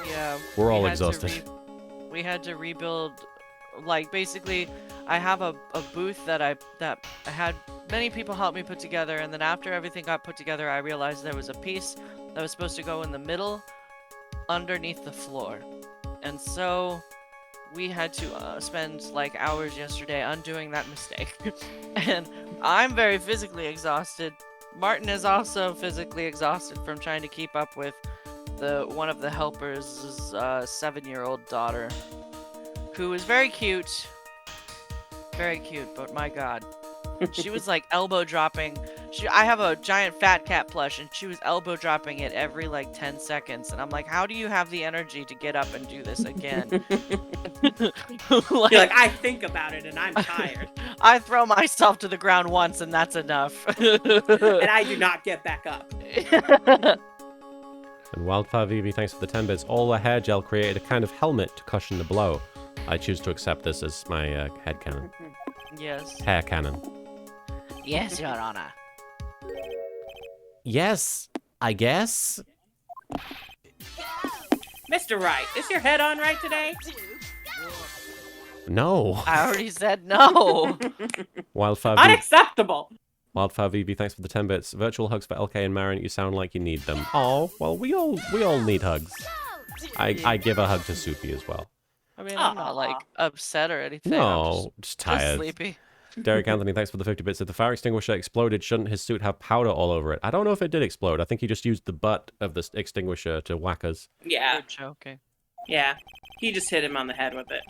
Yeah.
We're
we
all
had to
exhausted.
we had to rebuild, like, basically, I have a booth that I had many people help me put together, and then after everything got put together, I realized there was a piece that was supposed to go in the middle, underneath the floor. And so we had to spend like hours yesterday undoing that mistake. And I'm very physically exhausted. Martin is also physically exhausted from trying to keep up with one of the helpers' 7-year-old daughter, who is very cute. Very cute, but my god. She was like elbow dropping. I have a giant fat cat plush, and she was elbow dropping it every like 10 seconds. And I'm like, how do you have the energy to get up and do this again?
You're like, I think about it and I'm tired.
I throw myself to the ground once, and that's enough.
And I do not get back up.
And Wildfire VB, thanks for the 10 bits. All the hair gel created a kind of helmet to cushion the blow. I choose to accept this as my head cannon.
Yes.
Hair cannon.
Yes, Your Honor.
Yes, I guess.
Mr. Wright, is your head on right today?
No.
I already said no.
Wildfire VB.
Unacceptable!
Wildfire VB, thanks for the 10 bits. Virtual hugs for LK and Marin. You sound like you need them. Oh, well, we all need hugs. I give a hug to Soupy as well.
I mean, I'm not like upset or anything. I'm
No, just
just
tired.
sleepy.
Derek Anthony, thanks for the 50 bits. If the fire extinguisher exploded, shouldn't his suit have powder all over it? I don't know if it did explode. I think he just used the butt of the extinguisher to whack us.
Yeah,
You're joking.
yeah. He just hit him on the head with it.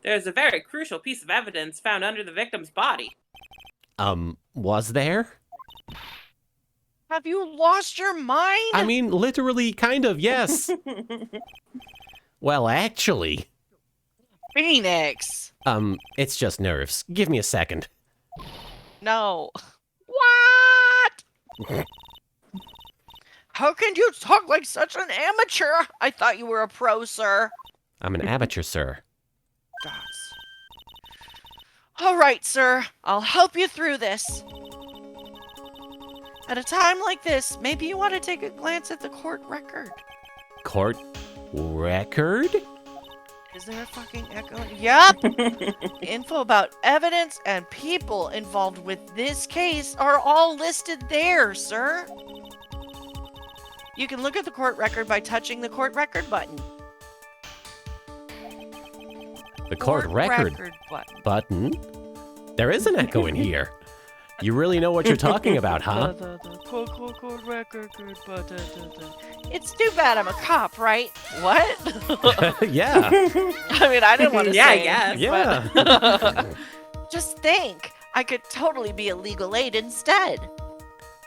There's a very crucial piece of evidence found under the victim's body.
Was there?
Have you lost your mind?
I mean, literally, kind of, yes. Well, actually,
Phoenix.
it's just nerves. Give me a second.
No. What? How can you talk like such an amateur? I thought you were a pro, sir.
I'm an amateur, sir.
Gods. All right, sir. I'll help you through this. At a time like this, maybe you want to take a glance at the court record.
Court record?
Is there a fucking echo? Yup! Info about evidence and people involved with this case are all listed there, sir. You can look at the court record by touching the court record button.
The court record button? There is an echo in here. You really know what you're talking about, huh?
Court record button. It's too bad I'm a cop, right? What?
Yeah.
I mean, I didn't want to
Yeah,
say
I guess.
Yeah.
but- Just think, I could totally be a legal aid instead.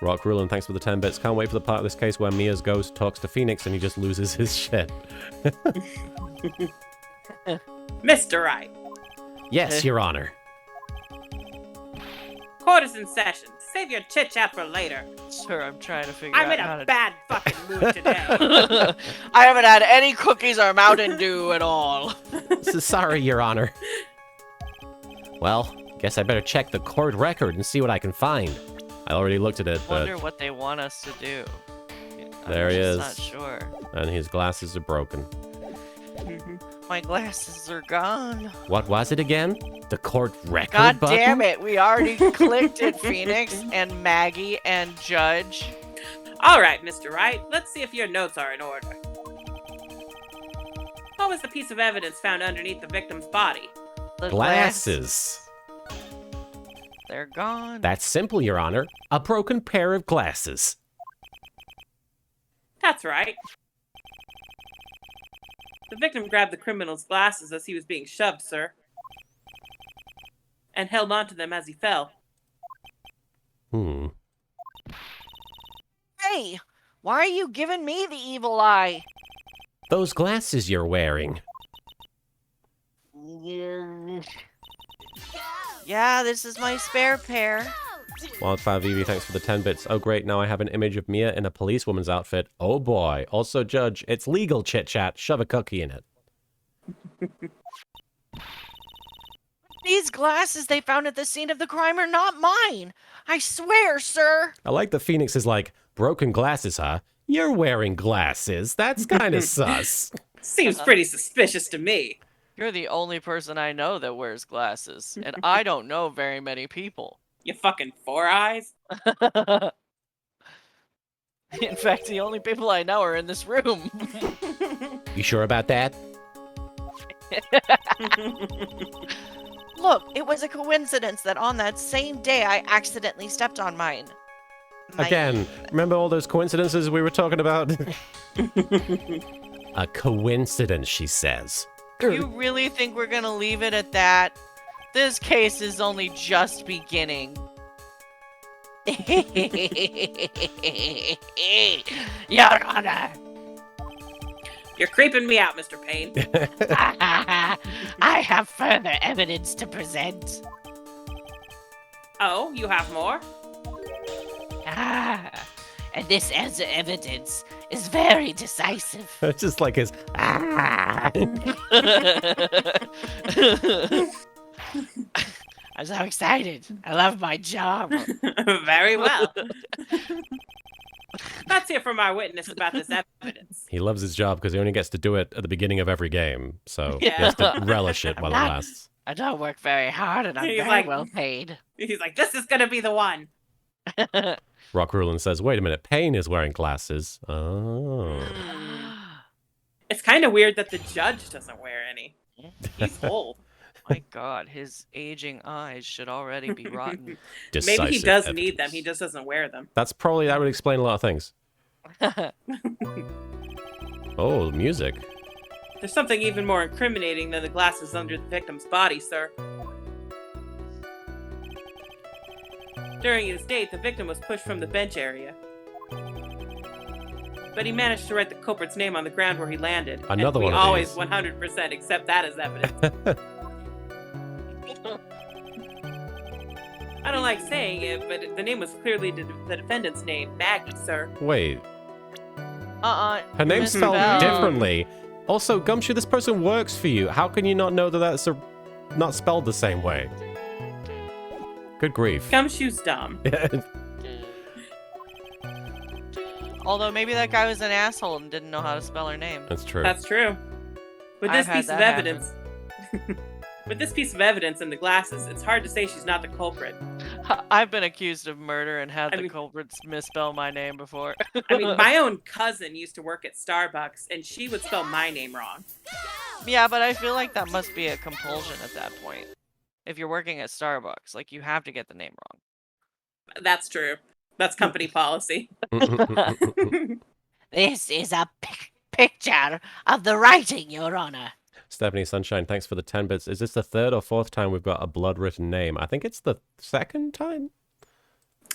Rock Rulin, thanks for the 10 bits. Can't wait for the part of this case where Mia's ghost talks to Phoenix and he just loses his shit.
Mr. Wright,
Yes, Your Honor.
court is in session. Save your chit-chat for later.
Sir, I'm trying to figure
I'm
out
in
how
a
to...
bad fucking mood today.
I haven't had any cookies or Mountain Dew at all.
Sorry, Your Honor. Well, guess I better check the court record and see what I can find. I already looked at it,
I wonder
but...
what they want us to do.
There he
I'm
is.
just not sure.
And his glasses are broken.
My glasses are gone.
What was it again? The court record
God
button?
damn it, we already clicked it, Phoenix and Maggie and Judge.
All right, Mr. Wright, let's see if your notes are in order. What was the piece of evidence found underneath the victim's body?
The
Glasses.
They're gone.
That's simple, Your Honor. A broken pair of glasses.
That's right. The victim grabbed the criminal's glasses as he was being shoved, sir, and held onto them as he fell.
Hey, why are you giving me the evil eye?
Those glasses you're wearing.
Yeah, this is my spare pair.
Wildfire VV, thanks for the 10 bits. Oh, great. Now I have an image of Mia in a policewoman's outfit. Oh, boy. Also, Judge, it's legal chit-chat. Shove a cookie in it.
These glasses they found at the scene of the crime are not mine. I swear, sir.
I like the Phoenix is like, broken glasses, huh? You're wearing glasses. That's kind of sus.
Seems pretty suspicious to me.
You're the only person I know that wears glasses, and I don't know very many people.
You fucking four eyes.
In fact, the only people I know are in this room.
You sure about that?
Look, it was a coincidence that on that same day I accidentally stepped on mine.
Again, remember all those coincidences we were talking about? A coincidence, she says.
You really think we're gonna leave it at that? This case is only just beginning.
Your Honor,
You're creeping me out, Mr. Payne.
I have further evidence to present.
Oh, you have more?
And this as evidence is very decisive.
It's just like his,
I'm so excited. I love my job.
Very well. Let's hear from our witness about this evidence.
He loves his job because he only gets to do it at the beginning of every game. So he
Yeah.
has to relish it while it lasts.
I don't work very hard and I'm
He's
very
like-
well paid.
He's like, this is gonna be the one.
Rock Rulin says, wait a minute, Payne is wearing glasses. Oh.
It's kind of weird that the judge doesn't wear any. He's old.
My God, his aging eyes should already be rotten.
Maybe he
Decisive
does
evidence.
need them. He just doesn't wear them.
That would explain a lot of things. Oh, music.
There's something even more incriminating than the glasses under the victim's body, sir. During his date, the victim was pushed from the bench area. But he managed to write the culprit's name on the ground where he landed.
Another
and
one
we
of
always
these.
100% accept that as evidence. I don't like saying it, but the name was clearly the defendant's name, Maggie, sir.
Wait,
Her
her name's spelled
misspelled.
differently. Also, Gumshoe, this person works for you. How can you not know that that's not spelled the same way? Good grief.
Gumshoe's dumb.
Although maybe that guy was an asshole and didn't know how to spell her name.
That's true.
That's true. With
I've
this
had
piece of
that happen.
evidence, with this piece of evidence and the glasses, it's hard to say she's not the culprit.
I've been accused of murder and had
I
the
mean-
culprits misspell my name before.
I mean, my own cousin used to work at Starbucks, and she would spell my name wrong.
Yeah, but I feel like that must be a compulsion at that point. If you're working at Starbucks, like you have to get the name wrong.
That's true. That's company policy.
This is a picture of the writing, Your Honor.
Stephanie Sunshine, thanks for the 10 bits. Is this the third or fourth time we've got a blood-written name? I think it's the second time?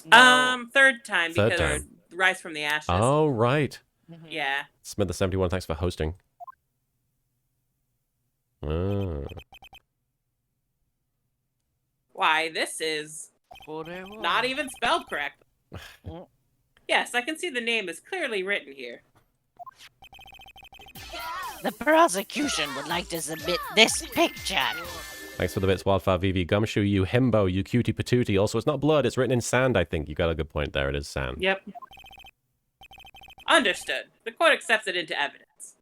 No.
Third time
Third
because
time.
Rise from the Ashes.
Oh, right.
Mhm.
Yeah.
Smith71, thanks for hosting. Ah.
Why, this is not even spelled correct. Yes, I can see the name is clearly written here.
The prosecution would like to submit this picture.
Thanks for the bits, Wildfire VV. Gumshoe, you himbo, you cutie patootie. Also, it's not blood, it's written in sand, I think. You got a good point there. It is sand.
Yep. Understood. The court accepts it into evidence.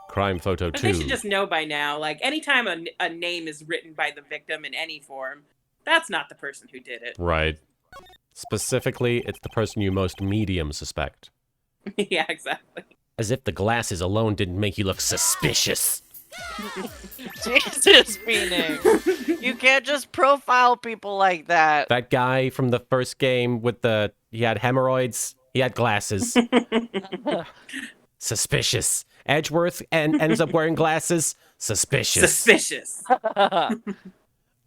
Crime photo
But
2.
they should just know by now, like, anytime a name is written by the victim in any form, that's not the person who did it.
Right. Specifically, it's the person you most medium suspect.
Yeah, exactly.
As if the glasses alone didn't make you look suspicious.
Jesus, Phoenix. You can't just profile people like that.
That guy from the first game with he had hemorrhoids, he had glasses. Suspicious. Edgeworth ends up wearing glasses. Suspicious.
Suspicious.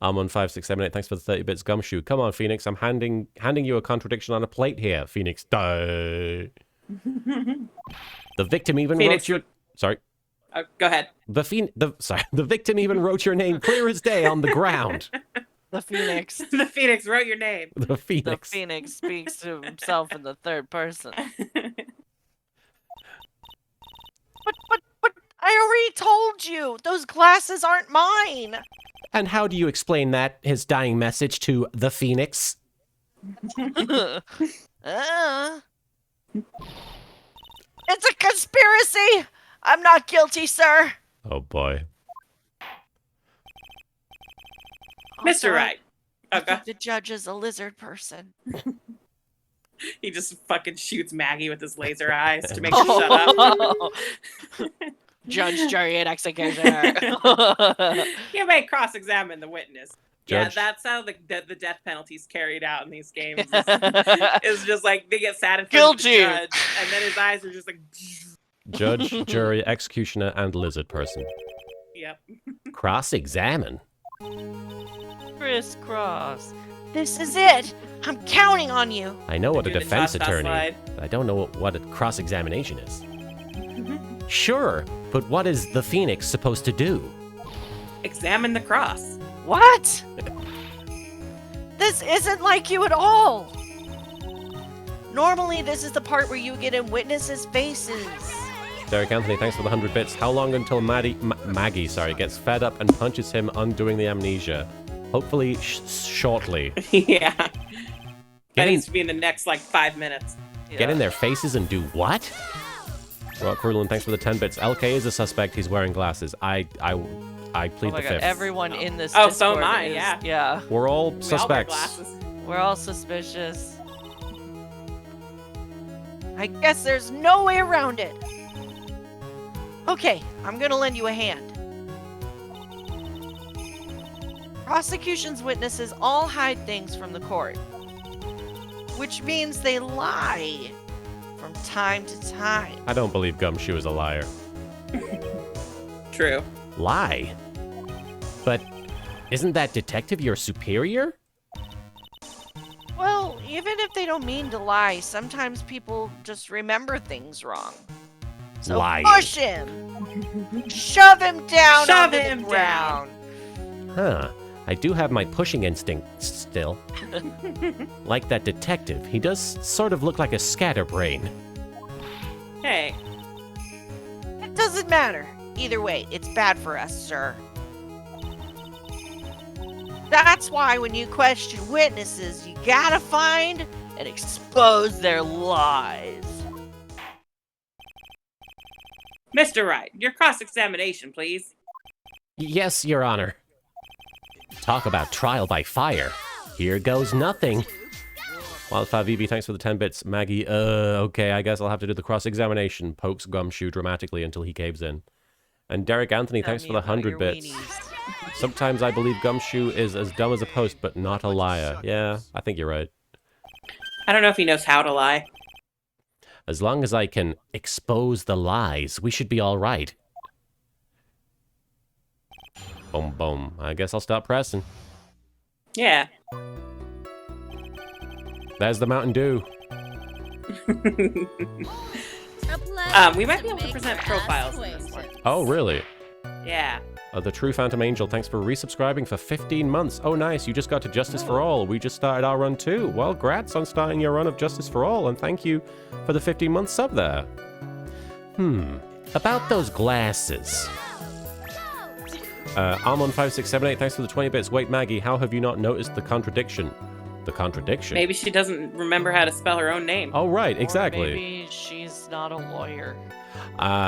I'm on 5678. Thanks for the 30 bits, Gumshoe. Come on, Phoenix. I'm handing you a contradiction on a plate here. Phoenix, die. The victim even
Phoenix,
wrote your. Sorry.
Go ahead.
The victim even wrote your name clear as day on the ground.
The Phoenix.
The Phoenix wrote your name.
The
The
Phoenix.
Phoenix speaks to himself in the third person. But I already told you, those glasses aren't mine.
And how do you explain that? His dying message to the Phoenix.
It's a conspiracy. I'm not guilty, sir.
Oh boy.
Mr. Wright.
I
Oh, go.
think the judge is a lizard person.
He just fucking shoots Maggie with his laser eyes to make her shut up.
Judge, jury, and executioner.
You may cross-examine the witness. Yeah,
Judge.
that's how the death penalty's carried out in these games. It's just like they get sad in front of the
Guilty.
judge, and then his eyes are just like.
Judge, jury, executioner, and lizard person.
Yep.
Cross-examine.
Crisscross. This is it. I'm counting on you.
I know what a
Doing the
defense
toss-toss
attorney.
slide.
I don't know what a cross-examination is. Sure, but what is the Phoenix supposed to do?
Examine the cross.
What? This isn't like you at all. Normally, this is the part where you get in witnesses' faces.
Derek Anthony, thanks for the 100 bits. How long until Maggie gets fed up and punches him, undoing the amnesia? Hopefully shortly.
Yeah. That
Get in,
needs to be in the next, 5 minutes.
get in their faces and do what? Rock Ruland, thanks for the 10 bits. LK is a suspect. He's wearing glasses. I plead
Oh my
the
god,
fifth.
everyone in this
Oh, so am
Discord
I,
is-
yeah.
Yeah,
We're all
We all wear
suspects.
glasses.
we're all suspicious. I guess there's no way around it. Okay, I'm gonna lend you a hand. Prosecution's witnesses all hide things from the court, which means they lie from time to time.
I don't believe Gumshoe is a liar.
True.
Lie? But isn't that detective your superior?
Well, even if they don't mean to lie, sometimes people just remember things wrong. So
Lying.
push him! Shove him down
Shove
onto
him
the ground!
Huh. I do have my pushing instinct still. Like that detective, he does sort of look like a scatterbrain.
Hey.
It doesn't matter. Either way, it's bad for us, sir. That's why when you question witnesses, you gotta find and expose their lies.
Mr. Wright, your cross-examination, please.
Yes, Your Honor. Talk about trial by fire. Here goes nothing. Wildfire VB, thanks for the 10 bits. Maggie, okay, I guess I'll have to do the cross-examination. Pokes Gumshoe dramatically until he caves in. And Derek Anthony, thanks for the 100 bits. Sometimes I believe Gumshoe is as dumb as a post, but not a liar. Yeah, I think you're right.
I don't know if he knows how to lie.
As long as I can expose the lies, we should be all right. Boom, boom. I guess I'll stop pressing.
Yeah.
There's the Mountain Dew.
We might be able to present profiles in this one.
Oh, really?
Yeah.
The True Phantom Angel, thanks for resubscribing for 15 months. Oh, nice. You just got to Justice for All. We just started our run too. Well, grats on starting your run of Justice for All, and thank you for the 15-month sub there. About those glasses. Almon5678, thanks for the 20 bits. Wait, Maggie, how have you not noticed the contradiction? The contradiction?
Maybe she doesn't remember how to spell her own name.
Oh, right,
Or
exactly.
maybe she's not a lawyer.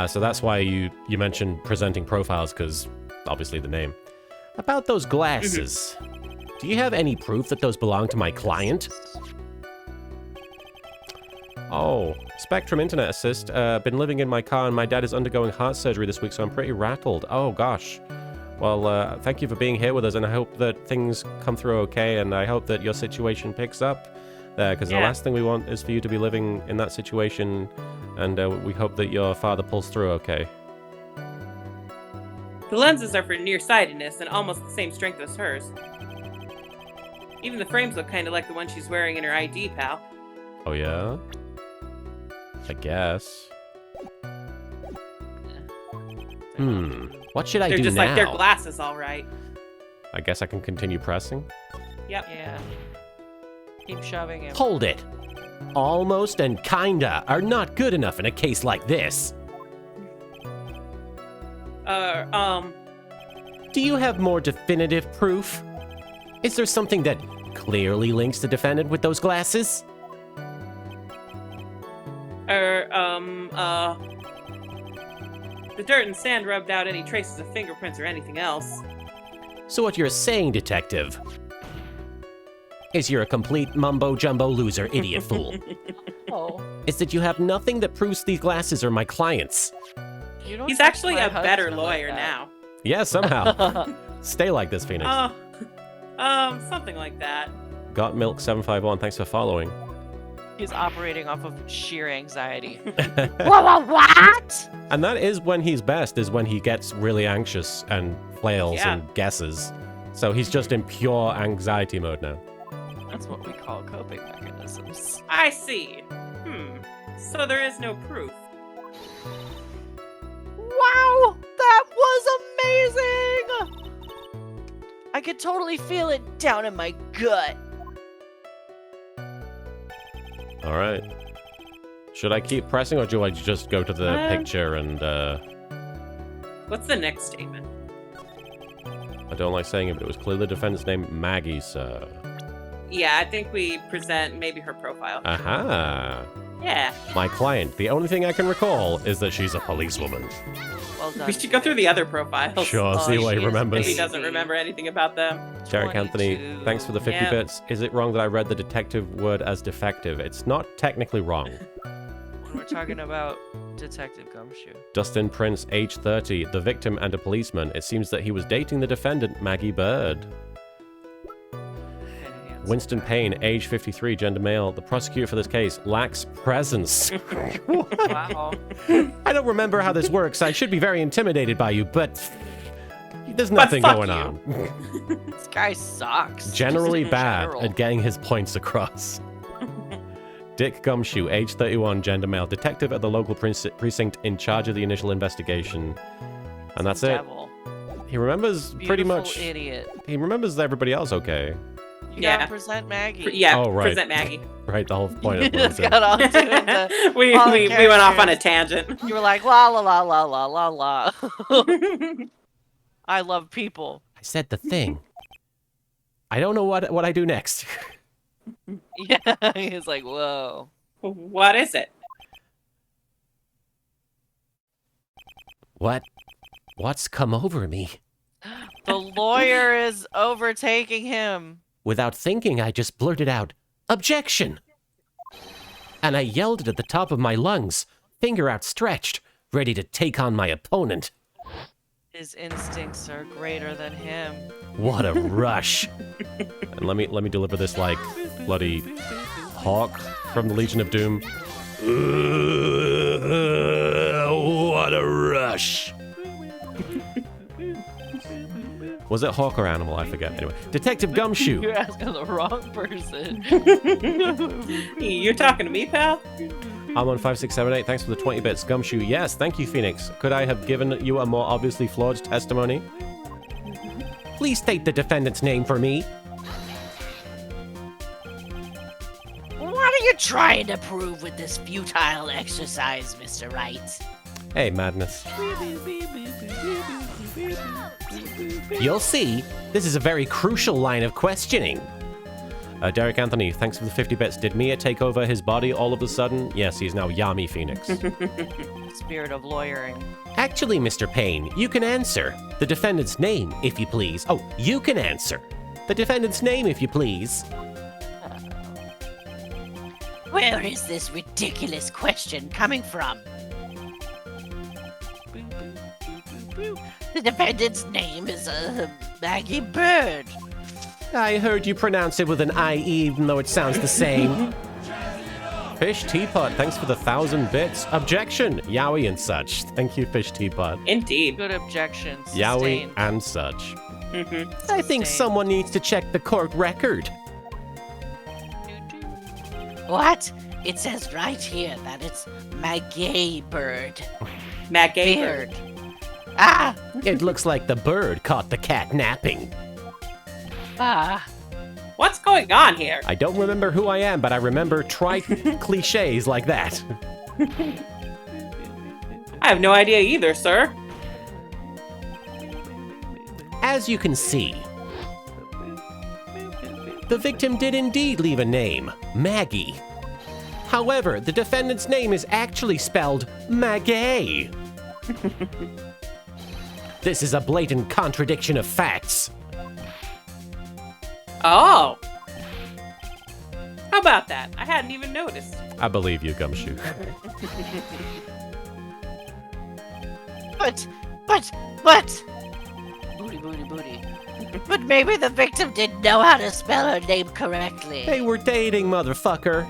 So that's why you mentioned presenting profiles, because obviously the name. About those glasses. Do you have any proof that those belong to my client? Oh, Spectrum Internet Assist. Been living in my car and my dad is undergoing heart surgery this week, so I'm pretty rattled. Oh, gosh. Well, thank you for being here with us, and I hope that things come through okay, and I hope that your situation picks up there, because the last thing we want is for you to be living in that situation, and we hope that your father pulls through okay.
The lenses are for nearsightedness and almost the same strength as hers. Even the frames look kind of like the one she's wearing in her ID, pal.
Oh, yeah? I guess. What should I do now?
They're just like their glasses, all right.
I guess I can continue pressing.
Yep.
Yeah. Keep shoving him.
Hold it. Almost and kinda are not good enough in a case like this. Do you have more definitive proof? Is there something that clearly links the defendant with those glasses?
The dirt and sand rubbed out any traces of fingerprints or anything else.
So what you're saying, detective, is you're a complete mumbo-jumbo loser, idiot fool.
Oh.
Is that you have nothing that proves these glasses are my clients.
You don't
He's
touch
actually
my
a better
husband like
lawyer
that.
now.
Yeah, somehow. Stay like this, Phoenix.
Something like that.
Got Milk 751, thanks for following.
He's operating off of sheer anxiety.
What?
And that is when he's best, is when he gets really anxious and flails and guesses. So he's just in pure anxiety mode now.
That's what we call coping mechanisms.
I see. So there is no proof.
Wow! That was amazing! I could totally feel it down in my gut.
All right. Should I keep pressing, or do I just go to the picture and,
What's the next statement?
I don't like saying it, but it was clearly the defendant's name, Maggie, sir.
Yeah, I think we present maybe her profile.
Aha.
Yeah.
My client. The only thing I can recall is that she's a policewoman.
Well done.
We should go through the other profiles.
Sure, see what he
she is
remembers.
If he doesn't remember anything about them.
Derek Anthony,
22.
thanks for the 50
Yep.
bits. Is it wrong that I read the detective word as defective? It's not technically wrong.
When we're talking about Detective Gumshoe.
Dustin Prince, age 30, the victim and a policeman. It seems that he was dating the defendant, Maggie Bird. Winston Payne, age 53, gender male. The prosecutor for this case lacks presence.
Wow.
I don't remember how this works. I should be very intimidated by you, but there's nothing
fuck
going
you.
on.
This guy sucks.
Generally
Just in
bad
general.
at getting his points across. Dick Gumshoe, age 31, gender male. Detective at the local precinct in charge of the initial investigation. And that's it.
Devil.
He remembers pretty
Beautiful
much.
idiot.
He remembers everybody else okay.
You
Yeah.
gotta present Maggie.
Yeah,
Oh, right.
present Maggie.
Right, the whole point
You
of
just
it.
got on doing the...
we
all the
we went off on a
characters.
tangent.
You were like, la la la la la la la. I love people.
I said the thing. I don't know what I do next.
Yeah, he's like, whoa.
What is it?
What's come over me?
The lawyer is overtaking him.
Without thinking, I just blurted out, "Objection!" And I yelled it at the top of my lungs, finger outstretched, ready to take on my opponent.
His instincts are greater than him.
What a rush.
And let me deliver this like bloody hawk from the Legion of Doom.
What a rush.
Was it hawk or animal? I forget. Anyway, Detective Gumshoe.
You're asking the wrong person.
You're talking to me, pal?
I'm on 5678. Thanks for the 20 bits. Gumshoe. Yes, thank you, Phoenix. Could I have given you a more obviously flawed testimony?
Please state the defendant's name for me.
What are you trying to prove with this futile exercise, Mr. Wright?
Hey, madness.
You'll see, this is a very crucial line of questioning.
Derek Anthony, thanks for the 50 bits. Did Mia take over his body all of a sudden? Yes, he's now Yami Phoenix.
Spirit of lawyering.
Actually, Mr. Payne, you can answer. The defendant's name, if you please. Oh, you can answer. The defendant's name, if you please.
Where is this ridiculous question coming from? The defendant's name is Maggie Bird.
I heard you pronounce it with an I, even though it sounds the same. Fish Teapot, thanks for the 1,000 bits. Objection, Yowie and such. Thank you, Fish Teapot.
Indeed.
Good objection.
Yowie
Sustained.
and such.
Mm-hmm.
I think someone needs to check the court record.
What? It says right here that it's Maggie Bird.
Matt Gaber.
Beard. Ah!
It looks like the bird caught the cat napping.
Ah!
What's going on here?
I don't remember who I am, but I remember trite cliches like that.
I have no idea either, sir.
As you can see, the victim did indeed leave a name, Maggie. However, the defendant's name is actually spelled Maggie. This is a blatant contradiction of facts.
Oh. How about that? I hadn't even noticed.
I believe you, Gumshoe.
But... Booty, booty, booty. But maybe the victim didn't know how to spell her name correctly.
They were dating, motherfucker.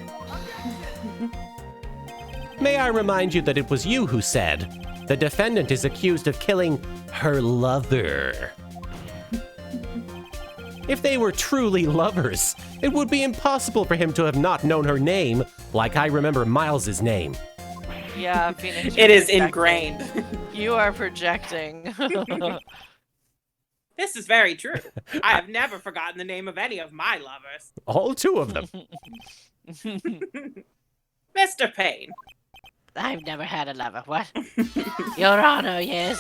May I remind you that it was you who said, the defendant is accused of killing her lover. If they were truly lovers, it would be impossible for him to have not known her name, like I remember Miles's name.
Yeah, Phoenix.
It
you're
is
projecting.
ingrained.
You are projecting.
This is very true. I have never forgotten the name of any of my lovers.
All two of them.
Mr. Payne.
I've never had a lover. What? Your Honor, yes.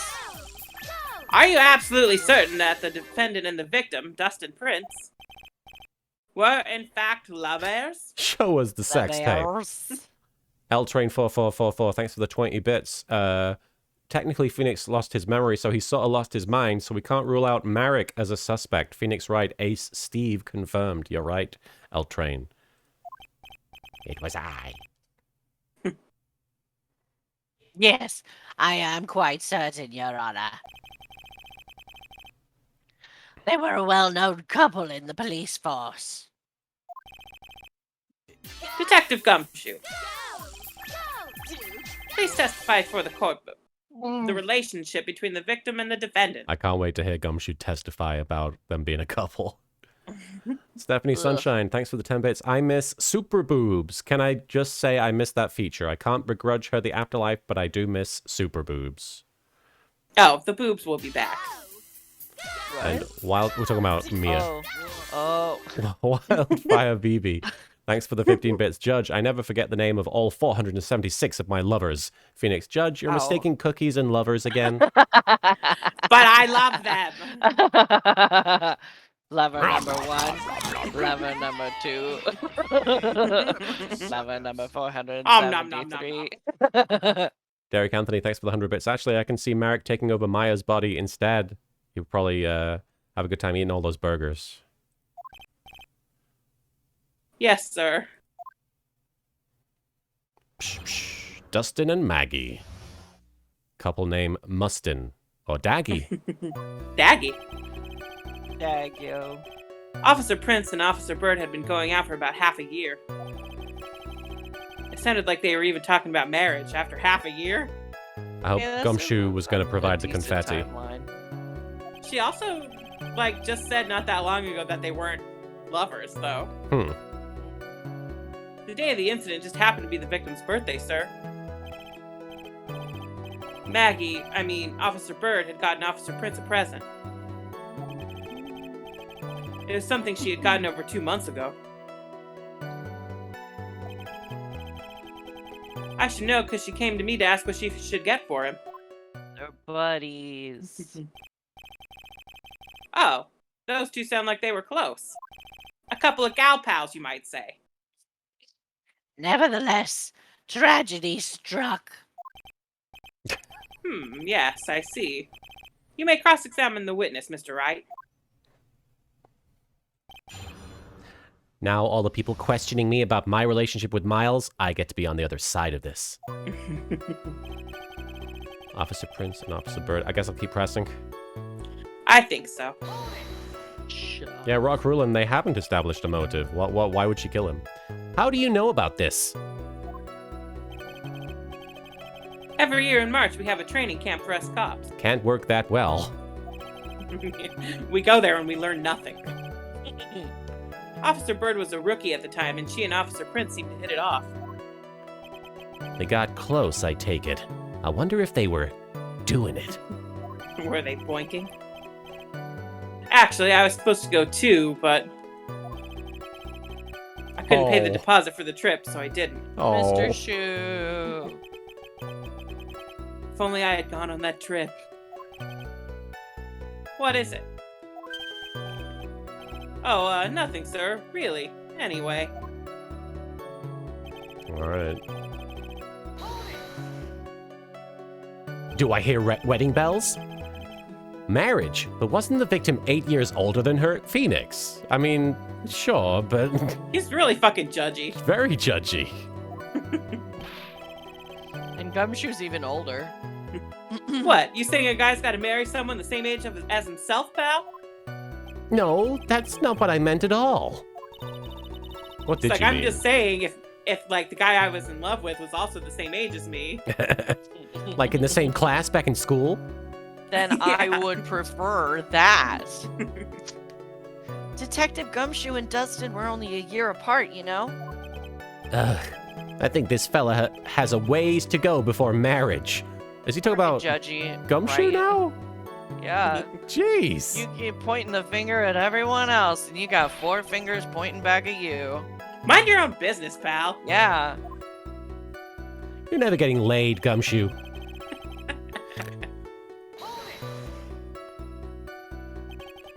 Are you absolutely certain that the defendant and the victim, Dustin Prince, were in fact lovers?
Show us the sex tape. LTrain4444, thanks for the 20 bits. Technically, Phoenix lost his memory, so he sort of lost his mind, so we can't rule out Marek as a suspect. Phoenix Wright, Ace, Steve, confirmed. You're right, LTrain.
It was I.
Yes, I am quite certain, Your Honor. They were a well-known couple in the police force.
Detective Gumshoe, please testify for the court the relationship between the victim and the defendant.
I can't wait to hear Gumshoe testify about them being a couple. Stephanie Sunshine, thanks for the 10 bits. I miss super boobs. Can I just say I miss that feature? I can't begrudge her the afterlife, but I do miss super boobs.
Oh, the boobs will be back.
And while we're talking about Mia,
Oh.
Wildfire BB, thanks for the 15 bits. Judge, I never forget the name of all 476 of my lovers. Phoenix, Judge, you're
Ow.
mistaking cookies and lovers again.
But I love them.
Lover number 1. Lover number 2. Lover number 473.
Derek Anthony, thanks for the 100 bits. Actually, I can see Marek taking over Maya's body instead. He'll probably have a good time eating all those burgers.
Yes, sir.
Psh, psh. Dustin and Maggie. Couple name Mustin or Daggy.
Daggy.
Dag yo.
Officer Prince and Officer Bird had been going out for about half a year. It sounded like they were even talking about marriage after half a year.
I hope
Yeah, that's
Gumshoe was going to
a
provide the
decent
confetti.
timeline.
She also, just said not that long ago that they weren't lovers, though. The day of the incident just happened to be the victim's birthday, sir. Officer Bird had gotten Officer Prince a present. It was something she had gotten over 2 months ago. I should know because she came to me to ask what she should get for him.
They're buddies.
Oh, those two sound like they were close. A couple of gal pals, you might say.
Nevertheless, tragedy struck.
Yes, I see. You may cross-examine the witness, Mr. Wright.
Now all the people questioning me about my relationship with Miles, I get to be on the other side of this. Officer Prince and Officer Bird. I guess I'll keep pressing.
I think so.
Yeah, Rock Rulin, they haven't established a motive. Why would she kill him? How do you know about this?
Every year in March, we have a training camp for us cops.
Can't work that well.
We go there and we learn nothing. Officer Bird was a rookie at the time, and she and Officer Prince seemed to hit it off.
They got close, I take it. I wonder if they were doing it.
Were they boinking? Actually, I was supposed to go too, but I couldn't pay the deposit for the trip, so I didn't.
Oh.
Mr. Shoe.
If only I had gone on that trip. What is it? Oh, nothing, sir. Really. Anyway.
Alright. Do I hear wedding bells? Marriage, but wasn't the victim 8 years older than her? Phoenix. I mean, sure, but
He's really fucking judgy.
very judgy.
And Gumshoe's even older.
What? You saying a guy's gotta marry someone the same age as himself, pal?
No, that's not what I meant at all. What did
It's like,
you
I'm
mean?
just saying, if like the guy I was in love with was also the same age as me.
Like in the same class back in school?
Then I
Yeah.
would prefer that. Detective Gumshoe and Dustin were only a year apart, you know?
Ugh. I think this fella has a ways to go before marriage. Is he talking about
Judgy.
Gumshoe
right?
now?
Yeah.
Jeez.
You keep pointing the finger at everyone else, and you got 4 fingers pointing back at you.
Mind your own business, pal.
Yeah.
You're never getting laid, Gumshoe.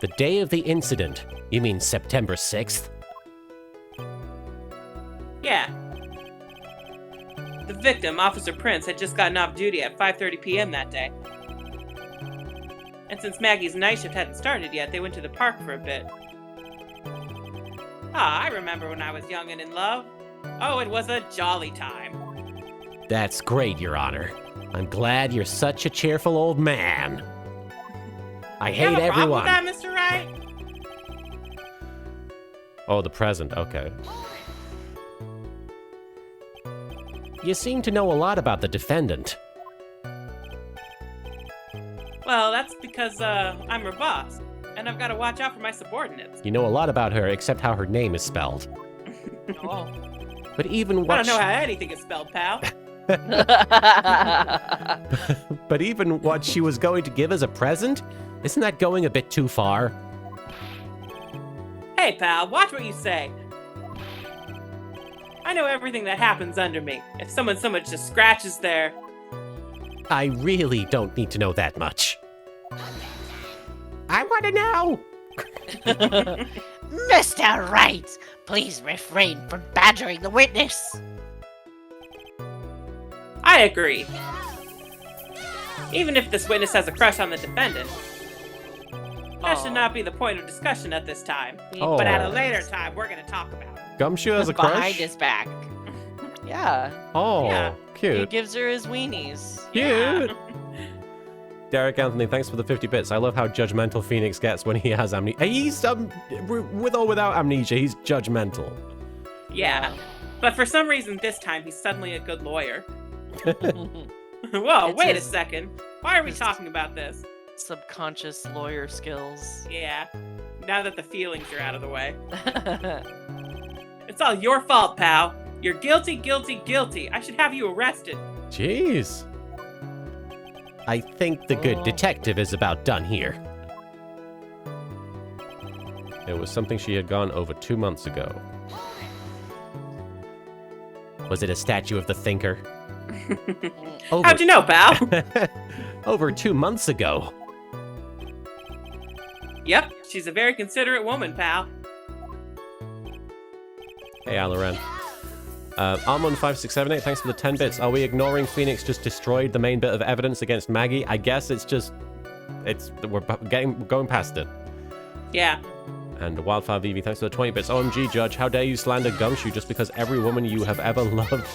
The day of the incident. You mean September 6th?
Yeah. The victim, Officer Prince, had just gotten off duty at 5:30 p.m. that day. And since Maggie's night shift hadn't started yet, they went to the park for a bit. Ah, I remember when I was young and in love. Oh, it was a jolly time.
That's great, Your Honor. I'm glad you're such a cheerful old man. I
You have
hate
a problem
everyone.
with that, Mr. Wright?
Oh, the present. Okay. You seem to know a lot about the defendant.
Well, that's because I'm her boss, and I've got to watch out for my subordinates.
You know a lot about her, except how her name is spelled.
Oh.
But even
I
what
don't know how anything is spelled, pal.
but even what she was going to give as a present, isn't that going a bit too far?
Hey, pal, watch what you say. I know everything that happens under me. If someone so much just scratches their...
I really don't need to know that much. I want to know.
Mr. Wright, please refrain from badgering the witness.
I agree. Even if this witness has a crush on the defendant, that should not be the point of discussion at this time.
Oh.
But at a later time, we're going to talk about it.
Gumshoe has a
Behind
crush?
his back. Yeah.
Oh,
Yeah.
He
cute.
gives her his weenies.
Cute. Derek Anthony, thanks for the 50 bits. I love how judgmental Phoenix gets when he has amnesia. He's, with or without amnesia, he's judgmental.
Yeah. But for some reason, this time, he's suddenly a good lawyer. Whoa,
It's
wait a
his-
second. Why are we
his-
talking about this?
Subconscious lawyer skills.
Yeah. Now that the feelings are out of the way. It's all your fault, pal. You're guilty, guilty, guilty. I should have you arrested.
Jeez. I think the good
Oh.
detective is about done here. It was something she had gone over 2 months ago. Was it a statue of the thinker? Over,
How'd you know, pal?
over 2 months ago.
Yep, she's a very considerate woman, pal.
Hey, Alaran. Armon5678, thanks for the 10 bits. Are we ignoring Phoenix just destroyed the main bit of evidence against Maggie? I guess it's just... we're going past it.
Yeah.
And Wildfire Vivi, thanks for the 20 bits. OMG, Judge, how dare you slander Gumshoe just because every woman you have ever loved,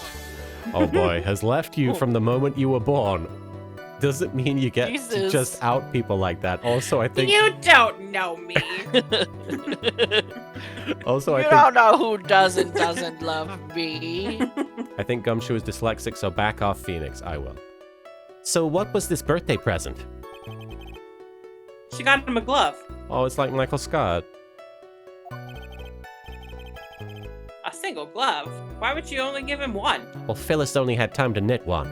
oh boy, has left you from the moment you were born. Doesn't mean you get to
Jesus.
just out people like that. Also, I think...
You don't know me.
Also,
You don't know who doesn't love me.
I think Gumshoe is dyslexic, so back off, Phoenix. I will.
So what was this birthday present?
She got him a glove.
Oh, it's like Michael Scott.
A single glove? Why would you only give him one?
Well, Phyllis only had time to knit one.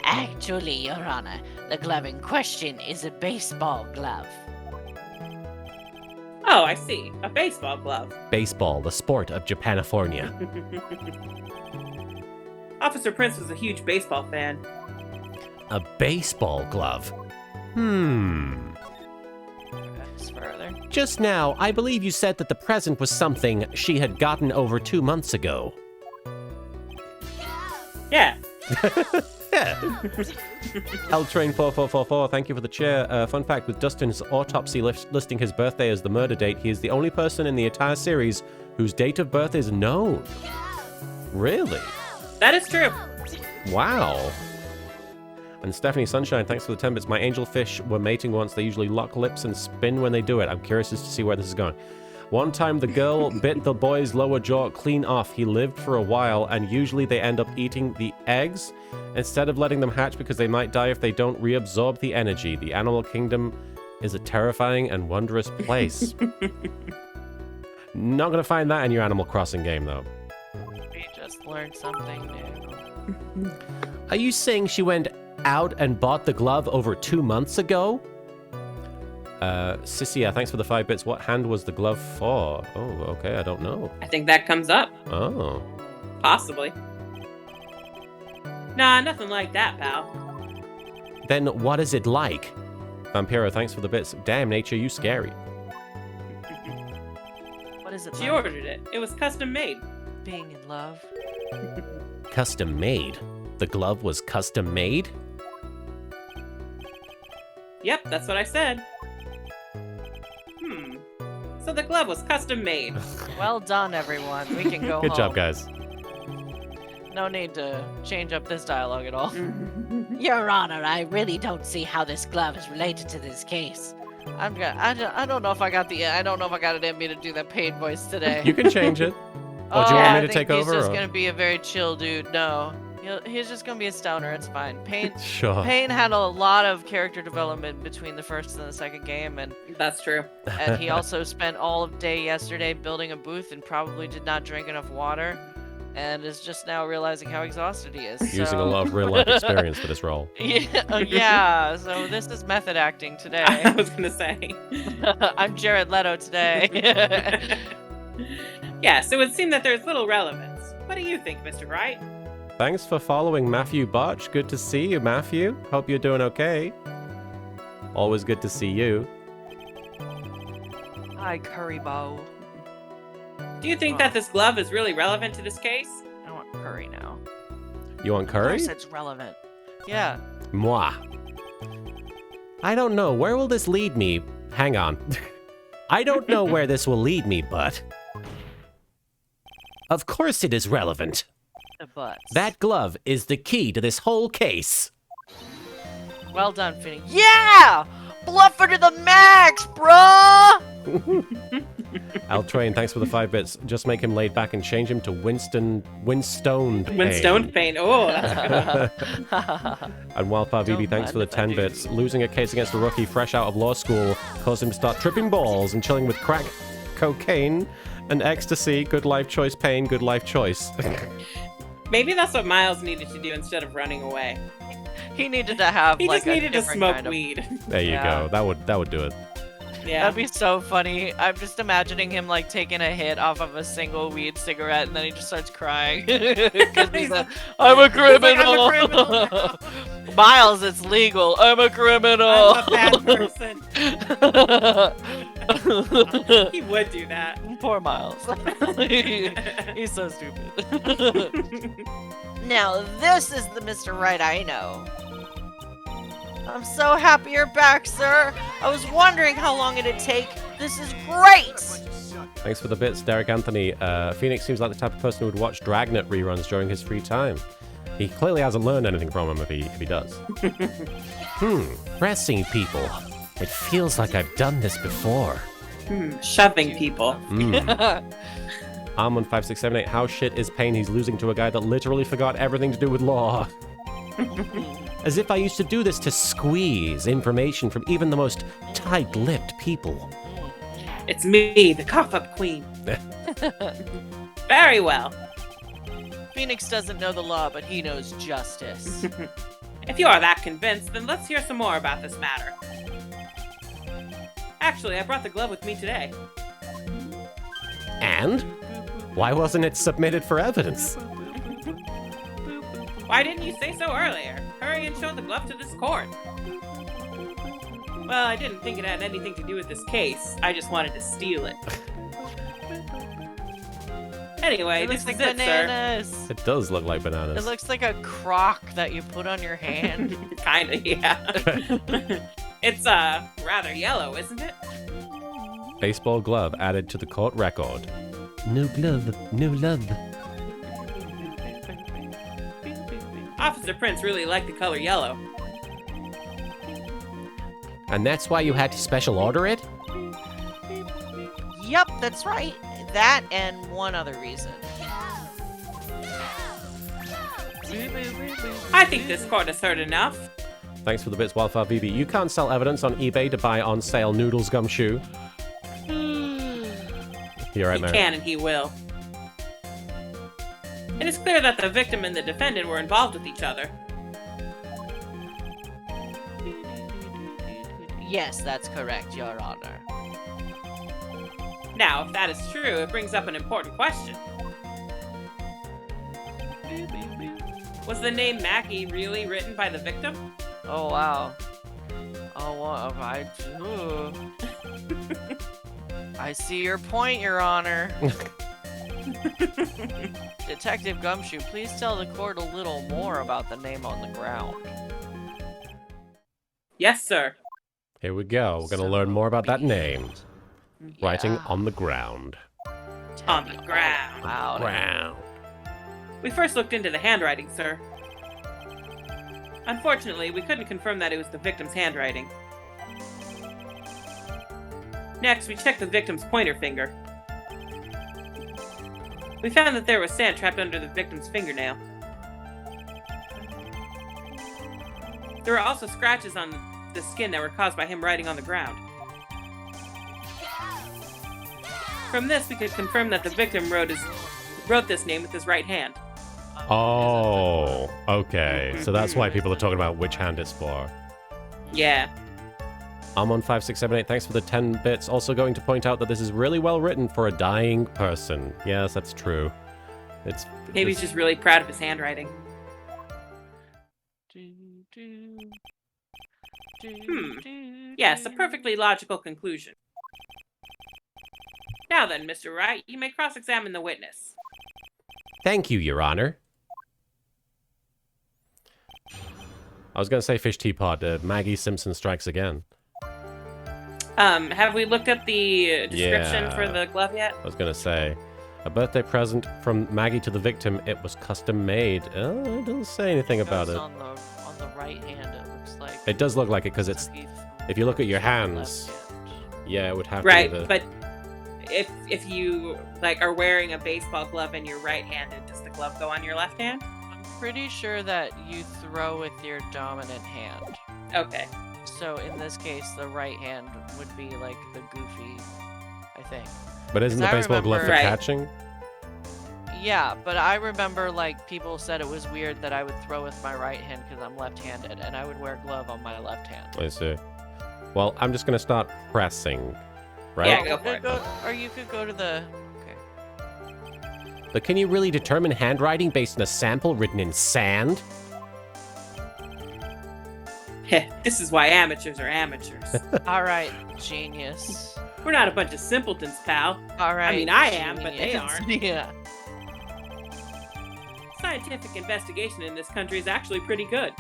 Actually, Your Honor, the glove in question is a baseball glove.
Oh, I see. A baseball glove.
Baseball, the sport of Japanifornia.
Officer Prince was a huge baseball fan.
A baseball glove?
That's further.
Just now, I believe you said that the present was something she had gotten over 2 months ago.
Yeah.
Yeah.
Ltrain4444, thank you for the chair. Fun fact, with Dustin's autopsy listing his birthday as the murder date, he is the only person in the entire series whose date of birth is known. Really?
That is true.
Wow. And Stephanie Sunshine, thanks for the 10 bits. My angelfish were mating once. They usually lock lips and spin when they do it. I'm curious as to see where this is going. One time the girl bit the boy's lower jaw clean off. He lived for a while, and usually they end up eating the eggs instead of letting them hatch because they might die if they don't reabsorb the energy. The animal kingdom is a terrifying and wondrous place. Not gonna find that in your Animal Crossing game, though.
We just learned something new.
Are you saying she went out and bought the glove over 2 months ago?
Sissia, thanks for the 5 bits. What hand was the glove for? Oh, okay, I don't know.
I think that comes up.
Oh.
Possibly. Nah, nothing like that, pal.
Then what is it like?
Vampiro, thanks for the bits. Damn, Nature, you scary.
What is it
She
like
ordered it. It was custom made.
being in love?
Custom made? The glove was custom made?
Yep, that's what I said. So the glove was custom made.
Well done, everyone. We can go
Good
home.
job, guys.
No need to change up this dialogue at all.
Your Honor, I really don't see how this glove is related to this case.
I don't know if I got it in me to do that paid voice today.
You can change it.
Oh,
do you want me
I
to
think
take over,
He's just
or-
gonna be a very chill dude. No, he's just gonna be a stoner. It's fine.
Sure.
Payne had a lot of character development between the first and the second game, and
That's true.
he also spent all of day yesterday building a booth and probably did not drink enough water, and is just now realizing how exhausted he is.
Using a
so-
lot of real life experience for this role.
Yeah. So this is method acting
I
today.
was gonna say.
I'm Jared Leto today.
Yeah, so it would seem that there's little relevance. What do you think, Mr. Wright?
Thanks for following Matthew Botch. Good to see you, Matthew. Hope you're doing okay. Always good to see you.
Hi, Curry Bow.
Do you think that this glove is really relevant to this case?
I want curry now.
You want
Of
curry?
course it's relevant. Yeah.
Moi. I don't know. Where will this lead me? Hang on. I don't know where this will lead me, but... Of course it is relevant.
The butts.
That glove is the key to this whole case.
Well done, Finny. Yeah! Bluffer to the max, bruh!
Altrain, thanks for the 5 bits. Just make him laid back and change him to Winstoned Payne.
Windstone pain. Oh, that's a good one.
And Wildfire
Don't
BB, thanks for the
mind if I
10
do.
bits. Losing a case against a rookie fresh out of law school caused him to start tripping balls and chilling with crack, cocaine, and ecstasy. Good life choice, Payne. Good life choice.
Maybe that's what Miles needed to do instead of running away.
He needed to have
He
like
just
a
needed to
different
smoke
kind of-
weed.
There you
Yeah.
go. That would do it.
Yeah.
That'd be so funny. I'm just imagining him like taking a hit off of a single weed cigarette and then he just starts crying. 'Cause he's like, I'm a criminal.
criminal.
Miles, it's legal. I'm a criminal.
I'm a bad person. He would do that.
Poor Miles. He's so stupid. Now, this is the Mr. Right I know. I'm so happy you're back, sir. I was wondering how long it'd take. This is great!
Thanks for the bits, Derek Anthony. Phoenix seems like the type of person who would watch Dragnet reruns during his free time. He clearly hasn't learned anything from him if he does.
Pressing people. It feels like I've done this before.
Shoving people.
Almond5678, how shit is Pain? He's losing to a guy that literally forgot everything to do with law.
As if I used to do this to squeeze information from even the most tight-lipped people.
It's me, the cough-up queen. Very well.
Phoenix doesn't know the law, but he knows justice.
If you are that convinced, then let's hear some more about this matter. Actually, I brought the glove with me today.
And? Why wasn't it submitted for evidence?
Why didn't you say so earlier? Hurry and show the glove to this court. Well, I didn't think it had anything to do with this case. I just wanted to steal it. Anyway,
It
this
looks
is
like
it, sir.
bananas.
It does look like
It
bananas.
looks like a crock that you put on your hand.
Kinda, yeah. It's, rather yellow, isn't it?
Baseball glove added to the court record.
New glove, new love.
Officer Prince really liked the color yellow.
And that's why you had to special order it?
Yep, that's right. That and one other reason.
I think this court has heard enough.
Thanks for the bits, Wildfire VB. You can't sell evidence on eBay to buy on sale Noodles Gumshoe. You're right,
He
Marin.
can and he will. It is clear that the victim and the defendant were involved with each other.
Yes, that's correct, Your Honor.
Now, if that is true, it brings up an important question. Was the name Maggie really written by the victim?
Oh, wow. Oh, what I do? I see your point, Your Honor. Detective Gumshoe, please tell the court a little more about the name on the ground.
Yes, sir.
Here we go. We're going to learn more about that name. Writing
Yeah.
on the ground.
On the ground.
Wow.
Ground.
We first looked into the handwriting, sir. Unfortunately, we couldn't confirm that it was the victim's handwriting. Next, we checked the victim's pointer finger. We found that there was sand trapped under the victim's fingernail. There were also scratches on the skin that were caused by him writing on the ground. From this, we could confirm that the victim wrote this name with his right hand.
Oh, okay. So that's why people are talking about which hand it's for.
Yeah.
I'm on 5678. Thanks for the 10 bits. Also going to point out that this is really well written for a dying person. Yes, that's true. It's
Maybe he's just really proud of his handwriting. Yes, a perfectly logical conclusion. Now then, Mr. Wright, you may cross-examine the witness.
Thank you, Your Honor.
I was going to say Fish Teapot. Maggie Simpson strikes again.
Have we looked up the description
Yeah.
for the glove yet?
I was going to say a birthday present from Maggie to the victim. It was custom made. It doesn't say anything about it.
On the right hand, it looks like.
It does look like it because it's. If you look at your hands,
Left hand.
yeah, it would have
Right,
to be the.
but if you like are wearing a baseball glove and you're right-handed, does the glove go on your left hand?
I'm pretty sure that you throw with your dominant hand.
Okay.
So in this case, the right hand would be like the goofy, I think.
But isn't the
I
baseball glove for
remember- Right.
catching?
Yeah, but I remember like people said it was weird that I would throw with my right hand because I'm left-handed, and I would wear a glove on my left hand.
I see. Well, I'm just going to start pressing, right?
Yeah, go for it.
Or you could go to the. Okay.
But can you really determine handwriting based on a sample written in sand?
This is why amateurs are amateurs.
All right, genius.
We're not a bunch of simpletons, pal.
All right.
mean, I am, but they
genius.
aren't.
Yeah.
Scientific investigation in this country is actually pretty good.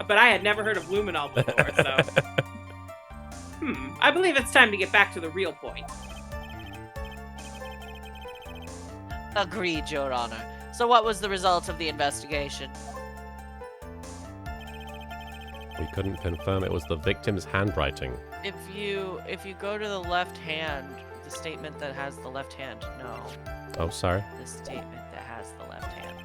but I had never heard of luminol before, so... I believe it's time to get back to the real point.
Agreed, Your Honor. So what was the result of the investigation?
We couldn't confirm it was the victim's handwriting.
If you go to the left hand, the statement that has the left hand, no.
Oh, sorry.
The statement that has the left hand.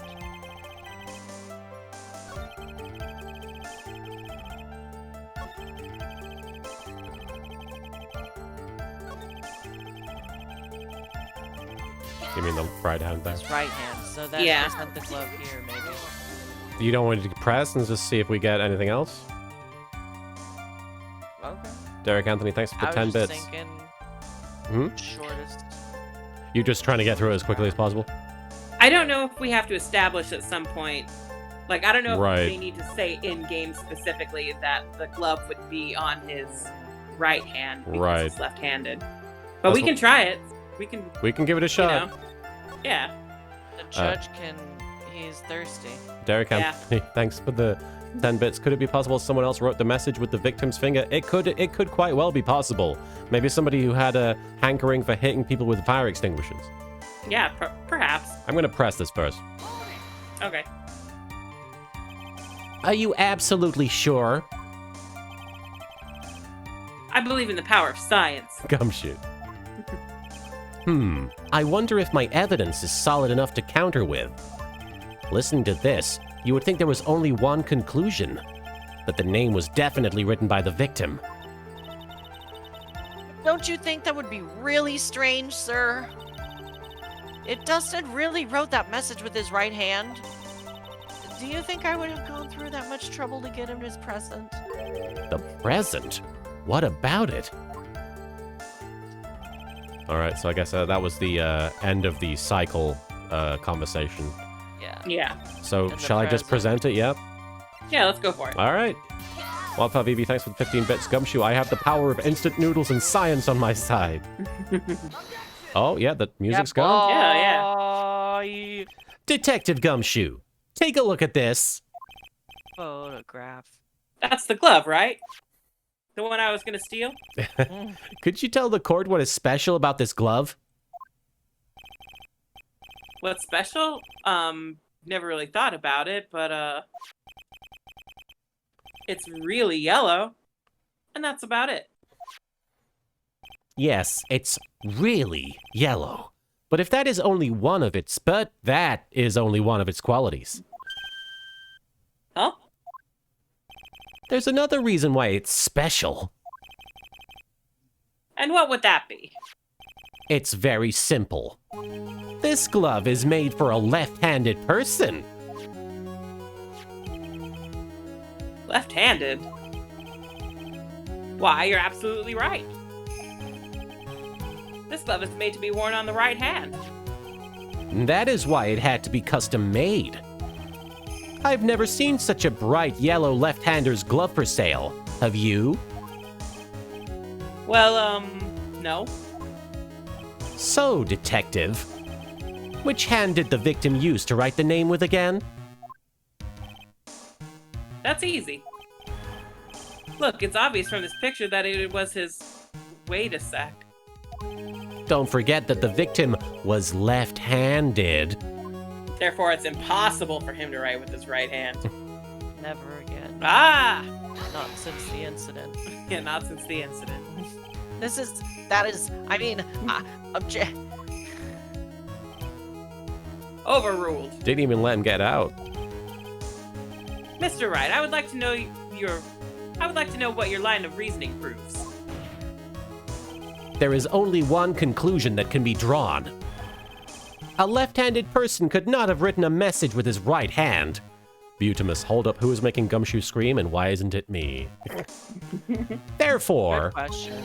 You mean the right hand there?
It's right hand, so that's
Yeah.
present the glove here, maybe.
You don't want to press and just see if we get anything else?
Okay.
Derek Anthony, thanks for the
I
10
was
bits.
just thinking
Hmm?
shortest.
You're just trying to get through it as quickly as possible?
I don't know if we have to establish at some point. Like, I don't know
Right.
if they need to say in-game specifically that the glove would be on his right hand because
Right.
he's left-handed. But
That's
we
what-
can try it. We can,
We can give it a
you
shot.
know. Yeah.
The judge he's thirsty.
Derek
Yeah.
Anthony, thanks for the 10 bits. Could it be possible someone else wrote the message with the victim's finger? It could quite well be possible. Maybe somebody who had a hankering for hitting people with fire extinguishers.
Yeah, perhaps.
I'm going to press this first.
Okay.
Are you absolutely sure?
I believe in the power of science.
Gumshoe.
I wonder if my evidence is solid enough to counter with. Listening to this, you would think there was only one conclusion. That the name was definitely written by the victim.
Don't you think that would be really strange, sir? If Dustin really wrote that message with his right hand, do you think I would have gone through that much trouble to get him his present?
The present? What about it?
All right, so I guess that was the end of the cycle conversation.
Yeah.
Yeah.
So
And the
shall I just
present.
present it? Yep.
Yeah, let's go for it.
All right. Wildfire VB, thanks for the 15 bits. Gumshoe, I have the power of instant noodles and science on my side. Oh, yeah, the music's gone.
Yeah.
Detective Gumshoe, take a look at this.
Photograph.
That's the glove, right? The one I was going to steal?
Could you tell the court what is special about this glove?
What's special? Never really thought about it, but it's really yellow. And that's about it.
Yes, it's really yellow. But if that is only one of its qualities.
Huh?
There's another reason why it's special.
And what would that be?
It's very simple. This glove is made for a left-handed person.
Left-handed? Why, you're absolutely right. This glove is made to be worn on the right hand.
That is why it had to be custom made. I've never seen such a bright yellow left-hander's glove for sale. Have you?
Well, no.
So, detective, which hand did the victim use to write the name with again?
That's easy. Look, it's obvious from this picture that it was his... Wait a sec.
Don't forget that the victim was left-handed.
Therefore, it's impossible for him to write with his right hand.
Never again.
Ah!
Not since the incident.
Yeah, not since the incident. Overruled.
Didn't even let him get out.
Mr. Wright, I would like to know what your line of reasoning proves.
There is only one conclusion that can be drawn. A left-handed person could not have written a message with his right hand.
Butimus, hold up. Who is making Gumshoe scream, and why isn't it me?
Therefore,
Good question.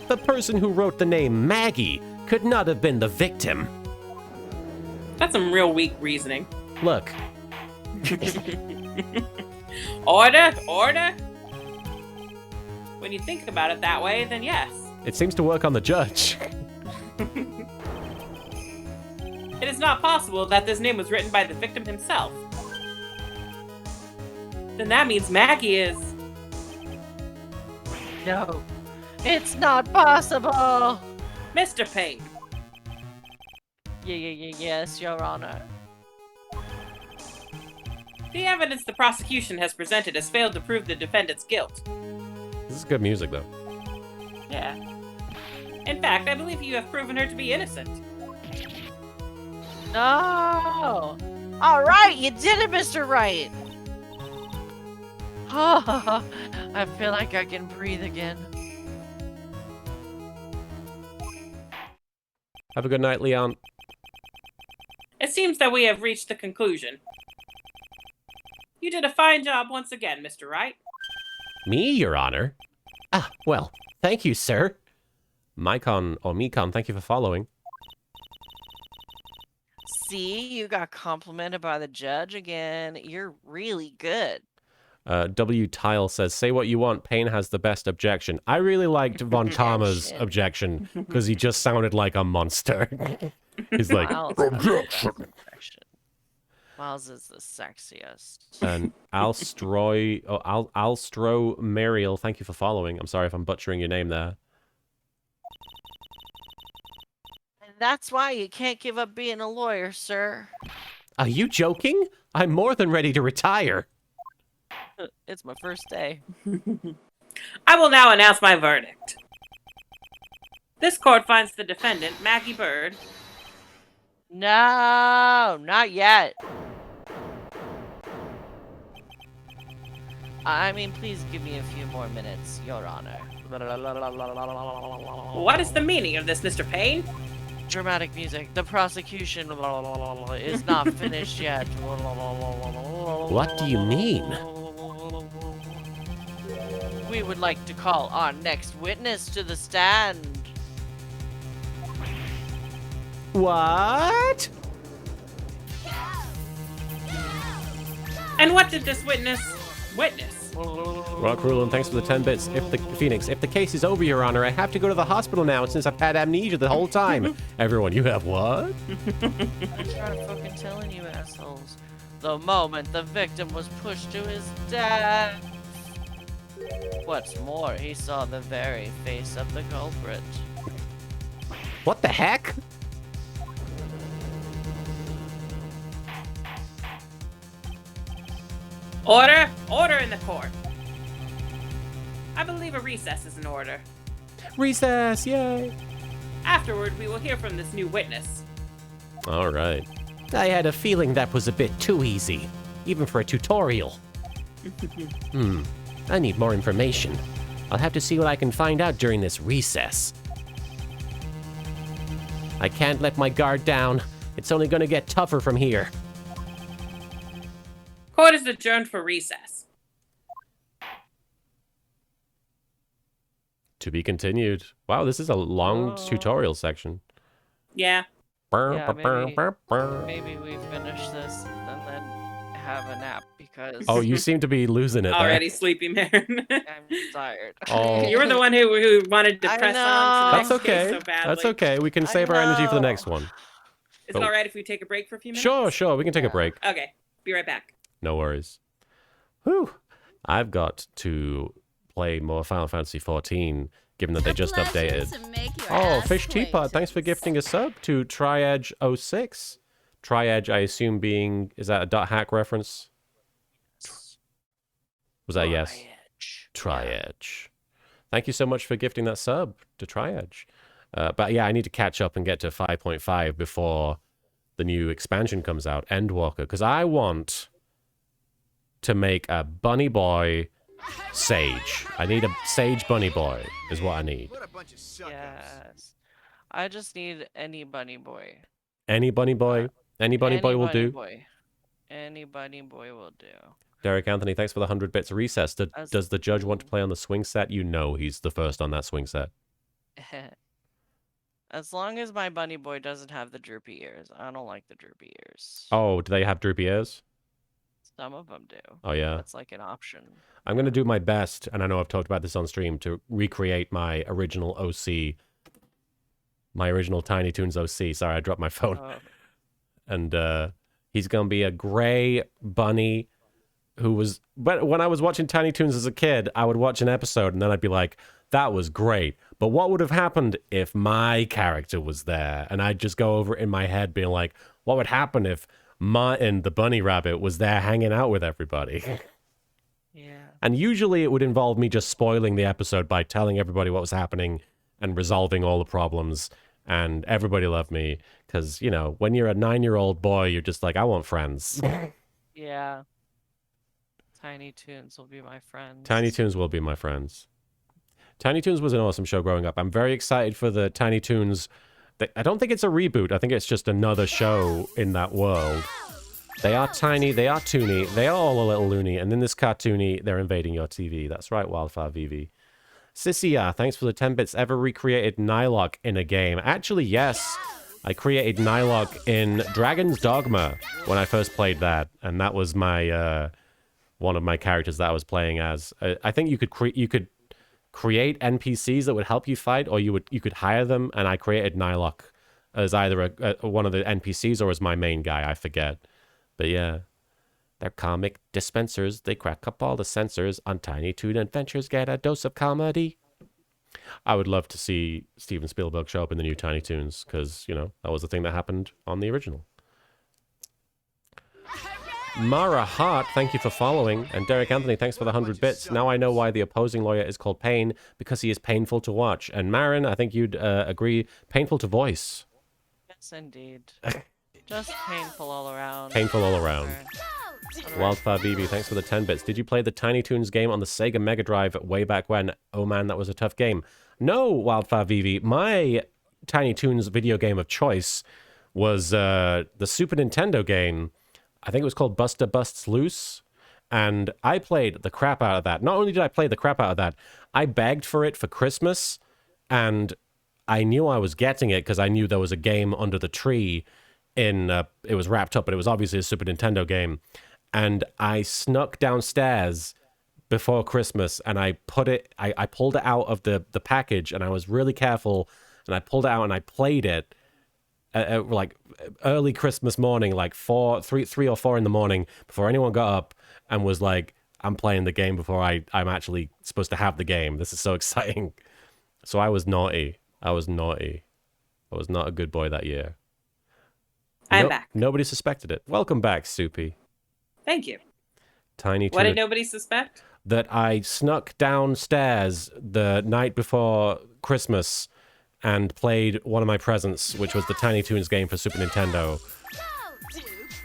the person who wrote the name Maggie could not have been the victim.
That's some real weak reasoning.
Look,
Order? When you think about it that way, then yes.
It seems to work on the judge.
It is not possible that this name was written by the victim himself. Then that means Maggie is...
No, it's not possible.
Mr. Payne.
Yes, Your Honor.
The evidence the prosecution has presented has failed to prove the defendant's guilt.
This is good music, though.
Yeah. In fact, I believe you have proven her to be innocent.
No. All right, you did it, Mr. Wright. Oh, I feel like I can breathe again.
Have a good night, Leon.
It seems that we have reached the conclusion. You did a fine job once again, Mr. Wright.
Me, Your Honor? Ah, well, thank you, sir.
Mycon, or Mecon, thank you for following.
See, you got complimented by the judge again. You're really good.
W. Tile says, say what you want, Payne has the best objection. I really liked Von Karma's objection, because he just sounded like a monster. He's like,
Miles is the sexiest.
and Alstro Mariel, thank you for following. I'm sorry if I'm butchering your name there.
And that's why you can't give up being a lawyer, sir.
Are you joking? I'm more than ready to retire.
It's my first day.
I will now announce my verdict. This court finds the defendant, Maggie Bird.
No, not yet. I mean, please give me a few more minutes, Your Honor.
What is the meaning of this, Mr. Payne?
Dramatic music. The prosecution is not finished yet.
What do you mean?
We would like to call our next witness to the stand.
What?
And what did this witness witness?
Rock Rulin, thanks for the 10 bits. If the case is over, Your Honor, I have to go to the hospital now since I've had amnesia the whole time. Everyone, you have what?
I'm trying to fucking telling you assholes. The moment the victim was pushed to his death. What's more, he saw the very face of the culprit.
What the heck?
Order! Order in the court! I believe a recess is in order.
Recess, yay!
Afterward, we will hear from this new witness.
All right.
I had a feeling that was a bit too easy, even for a tutorial. I need more information. I'll have to see what I can find out during this recess. I can't let my guard down. It's only gonna get tougher from here.
Court is adjourned for recess.
To be continued. Wow, this is a long tutorial section.
Yeah.
Yeah, maybe we finish this and then have a nap because
Oh, you seem to be losing it there.
Already sleepy, Marin.
I'm tired.
Oh.
You were the one who wanted to
I
press
know.
on to
That's
the next case
okay.
so badly.
That's okay. We can
I
save our energy for the
know.
next one.
Is it alright if we take a break for a few minutes?
Sure. We can take a break.
Okay. Be right back.
No worries. Whew. I've got to play more Final Fantasy XIV, given that they just updated. Oh, Fish Teapot, thanks for gifting a sub to Triage06. Triage, I assume being, is that a .hack reference? Was that yes? Triage. Thank you so much for gifting that sub to Triage. But yeah, I need to catch up and get to 5.5 before the new expansion comes out, Endwalker, because I want to make a bunny boy sage. I need a sage bunny boy, is what I need.
Yes. I just need any bunny boy.
Any bunny boy? Any bunny boy will do.
Any bunny boy will do.
Derek Anthony, thanks for the 100 bits of recess. Does the judge want to play on the swing set? You know he's the first on that swing set.
As long as my bunny boy doesn't have the droopy ears. I don't like the droopy ears.
Oh, do they have droopy ears?
Some of them do.
Oh, yeah.
That's like an option.
I'm going to do my best, and I know I've talked about this on stream, to recreate my original OC. My original Tiny Toons OC. Sorry, I dropped my phone.
Oh.
And he's going to be a gray bunny
who was... But when I was watching Tiny Toons as a kid, I would watch an episode and then I'd be like, that was great. But what would have happened if my character was there? And I'd just go over it in my head being like, what would happen if Martin, the bunny rabbit, was there hanging out with everybody?
Yeah.
And usually it would involve me just spoiling the episode by telling everybody what was happening and resolving all the problems. And everybody loved me because, you know, when you're a 9-year-old boy, you're just like, I want friends.
Yeah. Tiny Toons will be my friends.
Tiny Toons will be my friends. Tiny Toons was an awesome show growing up. I'm very excited for the Tiny Toons. I don't think it's a reboot. I think it's just another show in that world. They are tiny, they are toony, they are all a little loony, and in this cartoony, they're invading your TV. That's right, Wildfire VV. Sissy, thanks for the 10 bits. Ever recreated Nylok in a game? Actually, yes. I created Nylok in Dragon's Dogma when I first played that, and that was my one of my characters that I was playing as. I think you could create NPCs that would help you fight, or you could hire them, and I created Nylok as either one of the NPCs or as my main guy. I forget. But yeah, they're comic dispensers. They crack up all the sensors on Tiny Toon Adventures. Get a dose of comedy. I would love to see Steven Spielberg show up in the new Tiny Toons because, you know, that was the thing that happened on the original. Mara Hart, thank you for following. And Derek Anthony, thanks for the 100 bits. Now I know why the opposing lawyer is called Pain, because he is painful to watch. And Marin, I think you'd agree, painful to voice.
Yes, indeed. Just painful all around.
Painful all around. Wildfire BB, thanks for the 10 bits. Did you play the Tiny Toons game on the Sega Mega Drive way back when? Oh man, that was a tough game. No, Wildfire BB. My Tiny Toons video game of choice was the Super Nintendo game. I think it was called Buster Busts Loose. And I played the crap out of that. Not only did I play the crap out of that, I begged for it for Christmas. And I knew I was getting it because I knew there was a game under the tree it was wrapped up, but it was obviously a Super Nintendo game. And I snuck downstairs before Christmas and I pulled it out of the package, and I was really careful, and I pulled it out and I played it like early Christmas morning, like 3 or 4 in the morning, before anyone got up, and was like, I'm playing the game before I'm actually supposed to have the game. This is so exciting. So I was naughty. I was not a good boy that year.
I'm back.
Nobody suspected it. Welcome back, Soupy.
Thank you.
Tiny Toon.
What did nobody suspect?
That I snuck downstairs the night before Christmas and played one of my presents, which was the Tiny Toons game for Super Nintendo.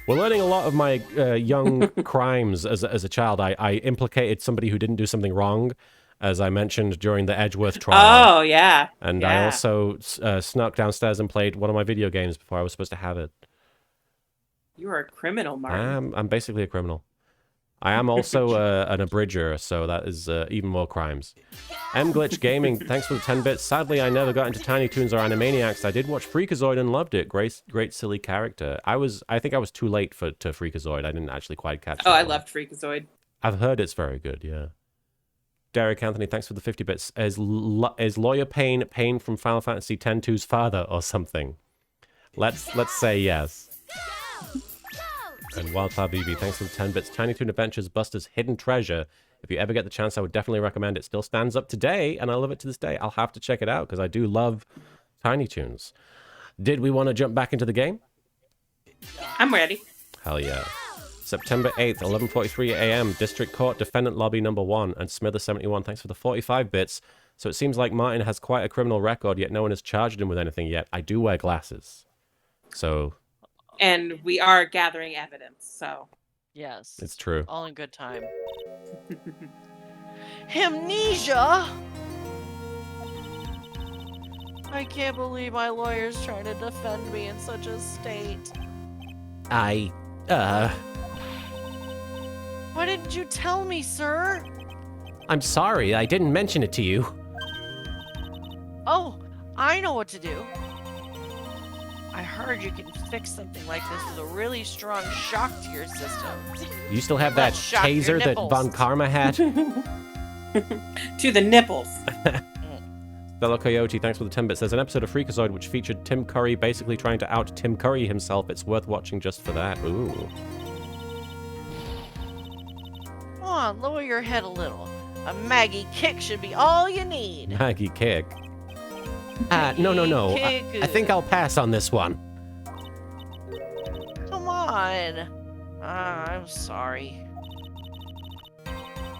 We're learning a lot of my young crimes as a child. I implicated somebody who didn't do something wrong, as I mentioned during the Edgeworth trial.
Oh, yeah.
And
yeah.
I also snuck downstairs and played one of my video games before I was supposed to have it.
You are a criminal, Martin.
I'm basically a criminal. I am also an abridger, so that is even more crimes. Glitch Gaming, thanks for the 10 bits. Sadly, I never got into Tiny Toons or Animaniacs. I did watch Freakazoid and loved it. Great silly character. I think I was too late to Freakazoid. I didn't actually quite catch
Oh,
that
I
one.
loved Freakazoid.
I've heard it's very good, yeah. Derek Anthony, thanks for the 50 bits. Is Lawyer Pain from Final Fantasy X-2's father or something? Let's say yes. And Wildfire BB, thanks for the 10 bits. Tiny Toon Adventures Buster's Hidden Treasure. If you ever get the chance, I would definitely recommend it. Still stands up today, and I love it to this day. I'll have to check it out, because I do love Tiny Toons. Did we want to jump back into the game?
I'm ready.
Hell yeah. September 8th, 11:43 a.m., District Court, Defendant Lobby number 1, and Smither71, thanks for the 45 bits. So it seems like Martin has quite a criminal record, yet no one has charged him with anything yet. I do wear glasses. So...
And we are gathering evidence, so...
Yes.
It's true.
All in good time. Amnesia! I can't believe my lawyer's trying to defend me in such a state.
Why
didn't you tell me, sir?
I'm sorry, I didn't mention it to you.
Oh, I know what to do. I heard you can fix something like this with a really strong shock to your system.
You still have that
Let's shock your
taser that
nipples.
Von Karma had?
To the nipples.
Fellow Coyote, thanks for the 10 bits. There's an episode of Freakazoid which featured Tim Curry basically trying to out Tim Curry himself. It's worth watching just for that. Ooh.
on, lower your head a little. A Maggie kick should be all you need.
Maggie kick. No. I think I'll pass on this one.
Come on. I'm sorry.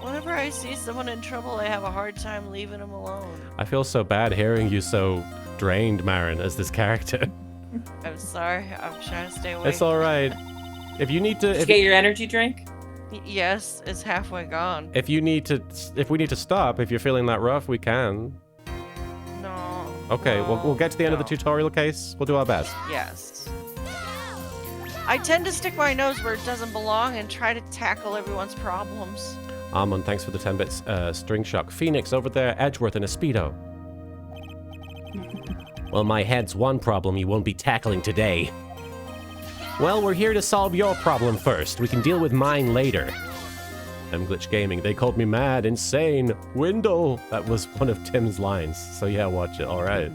Whenever I see someone in trouble, I have a hard time leaving them alone.
I feel so bad hearing you so drained, Marin, as this character.
I'm sorry. I'm trying to stay away.
It's all right. If you need to,
Did you get your energy drink?
Yes, it's halfway gone.
if we need to stop, if you're feeling that rough, we can.
No.
Okay, we'll get to the end of the
no.
tutorial case. We'll do our best.
Yes. I tend to stick my nose where it doesn't belong and try to tackle everyone's problems.
Armand, thanks for the 10 bits string shock. Phoenix over there, Edgeworth in a Speedo. Well, my head's one problem you won't be tackling today. Well, we're here to solve your problem first. We can deal with mine later. Glitch Gaming, they called me mad, insane, Windle. That was one of Tim's lines, so yeah, watch it, alright.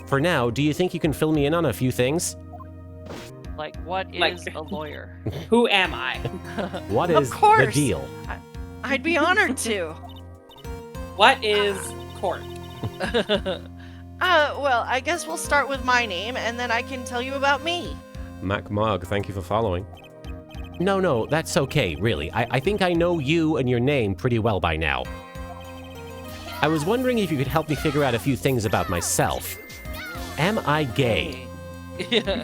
For now, do you think you can fill me in on a few things?
Like, what is
Like-
a lawyer?
Who am I?
What
Of
is the
course.
deal?
I'd be honored to.
What is court?
Well, I guess we'll start with my name, and then I can tell you about me.
Mac Mog, thank you for following. No, that's okay, really. I think I know you and your name pretty well by now. I was wondering if you could help me figure out a few things about myself. Am I gay?
Yeah.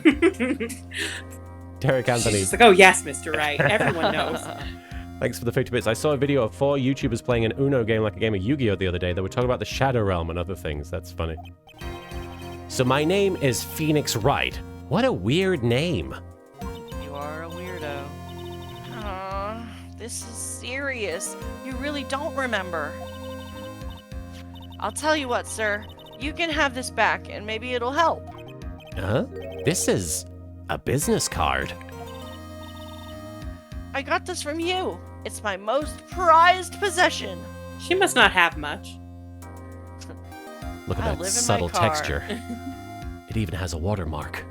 Derek Anthony,
She's like, oh yes, Mr. Wright. Everyone knows.
thanks for the 50 bits. I saw a video of 4 YouTubers playing an Uno game like a game of Yu-Gi-Oh! The other day. They were talking about the Shadow Realm and other things. That's funny. So my name is Phoenix Wright. What a weird name.
You are a weirdo. This is serious. You really don't remember. I'll tell you what, sir. You can have this back, and maybe it'll help.
Huh? This is a business card.
I got this from you. It's my most prized possession.
She must not have much.
Look at
I
that
live in my
subtle
car.
texture. It even has a watermark.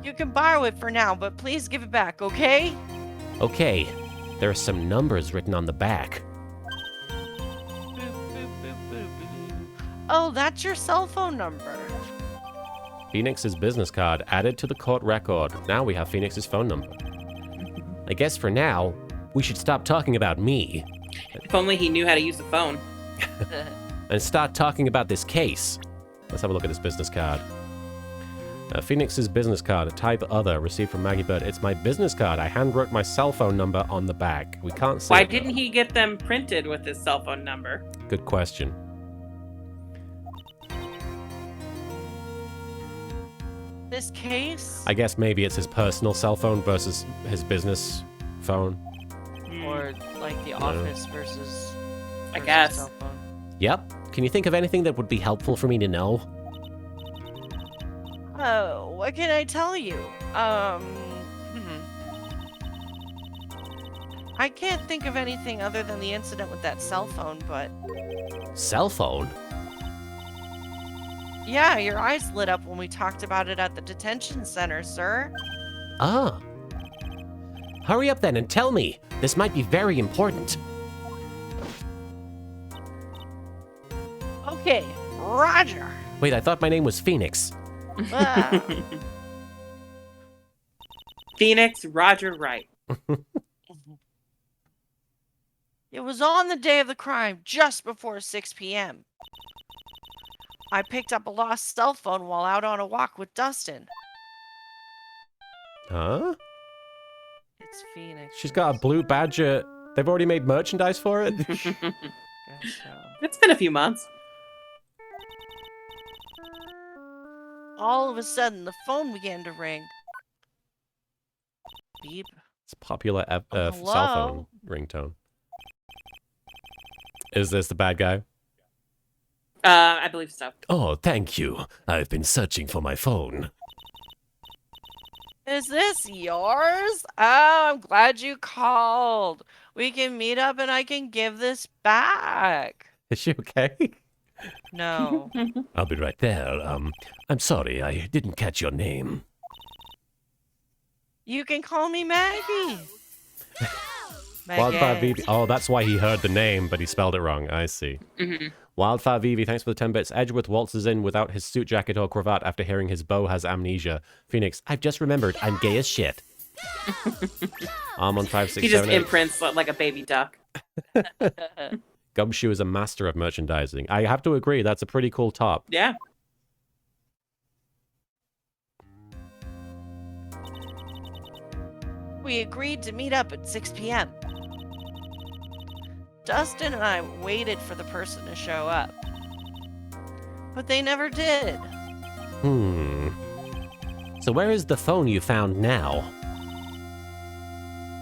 You can borrow it for now, but please give it back, okay?
Okay, there are some numbers written on the back.
Boop, boop, boop, boop, boop. Oh, that's your cell phone number.
Phoenix's business card added to the court record. Now we have Phoenix's phone number. I guess for now, we should stop talking about me
If only he knew how to use the phone.
and start talking about this case. Let's have a look at this business card. Phoenix's business card, type other, received from Maggie Bird. It's my business card. I handwrote my cell phone number on the back. We can't see
Why
it, though.
didn't he get them printed with his cell phone number?
Good question.
This case?
I guess maybe it's his personal cell phone versus his business phone.
Or like the office versus
guess.
cell phone.
Yep. Can you think of anything that would be helpful for me to know?
Oh, what can I tell you? I can't think of anything other than the incident with that cell phone, but
Cell phone?
yeah, your eyes lit up when we talked about it at the detention center, sir.
Ah. Hurry up then and tell me. This might be very important.
Okay, Roger.
Wait, I thought my name was Phoenix.
Ah,
Phoenix Roger Wright.
it was on the day of the crime, just before 6 p.m. I picked up a lost cell phone while out on a walk with Dustin.
Huh?
It's Phoenix.
She's got a blue badger. They've already made merchandise for it?
Guess so.
It's been a few months.
All of a sudden, the phone began to ring. Beep.
It's a popular cell
Hello?
phone ringtone. Is this the bad guy?
I believe so.
Oh, thank you. I've been searching for my phone.
Is this yours? Oh, I'm glad you called. We can meet up and I can give this back.
Is she okay?
No.
I'll be right there. I'm sorry, I didn't catch your name.
You can call me Maggie.
Wildfire Vivi. Oh, that's why he heard the name, but he spelled it wrong. I see.
Mm-hmm.
Wildfire Vivi, thanks for the 10 bits. Edgeworth waltzes in without his suit jacket or cravat after hearing his beau has amnesia. Phoenix, I've just remembered. I'm gay as shit. Armon 567.
He just imprints like a baby duck.
Gumshoe is a master of merchandising. I have to agree, that's a pretty cool top.
Yeah.
We agreed to meet up at 6 p.m. Dustin and I waited for the person to show up. But they never did.
So where is the phone you found now?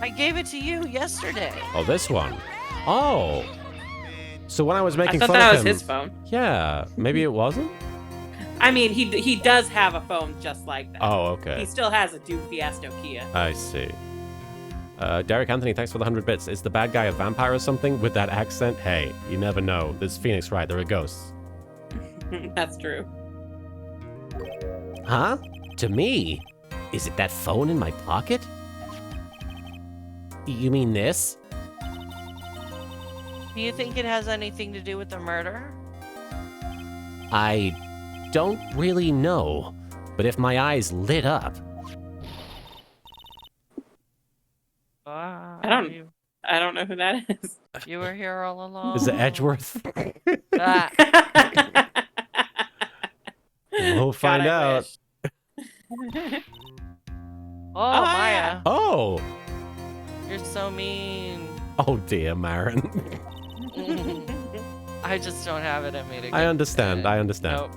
I gave it to you yesterday.
Oh, this one. Oh. So when I was making
I thought
fun
that
of
was
him,
his phone.
Yeah, maybe it wasn't?
I mean, he does have a phone just like that.
Oh,
He
okay.
still has a Duke Fiesta Kia.
I see. Derek Anthony, thanks for the 100 bits. Is the bad guy a vampire or something with that accent? Hey, you never know. There's Phoenix Wright. There are ghosts.
That's true.
Huh? To me? Is it that phone in my pocket? You mean this?
Do you think it has anything to do with the murder?
I don't really know, but if my eyes lit up...
Wow.
I don't know who that is.
You were here all along.
Is it Edgeworth?
Ah,
We'll find
God, I
out.
wish.
oh, Maya.
Oh!
You're so mean.
Oh dear, Marin.
I just don't have it in me to
I
get
understand,
it.
I understand.
Nope.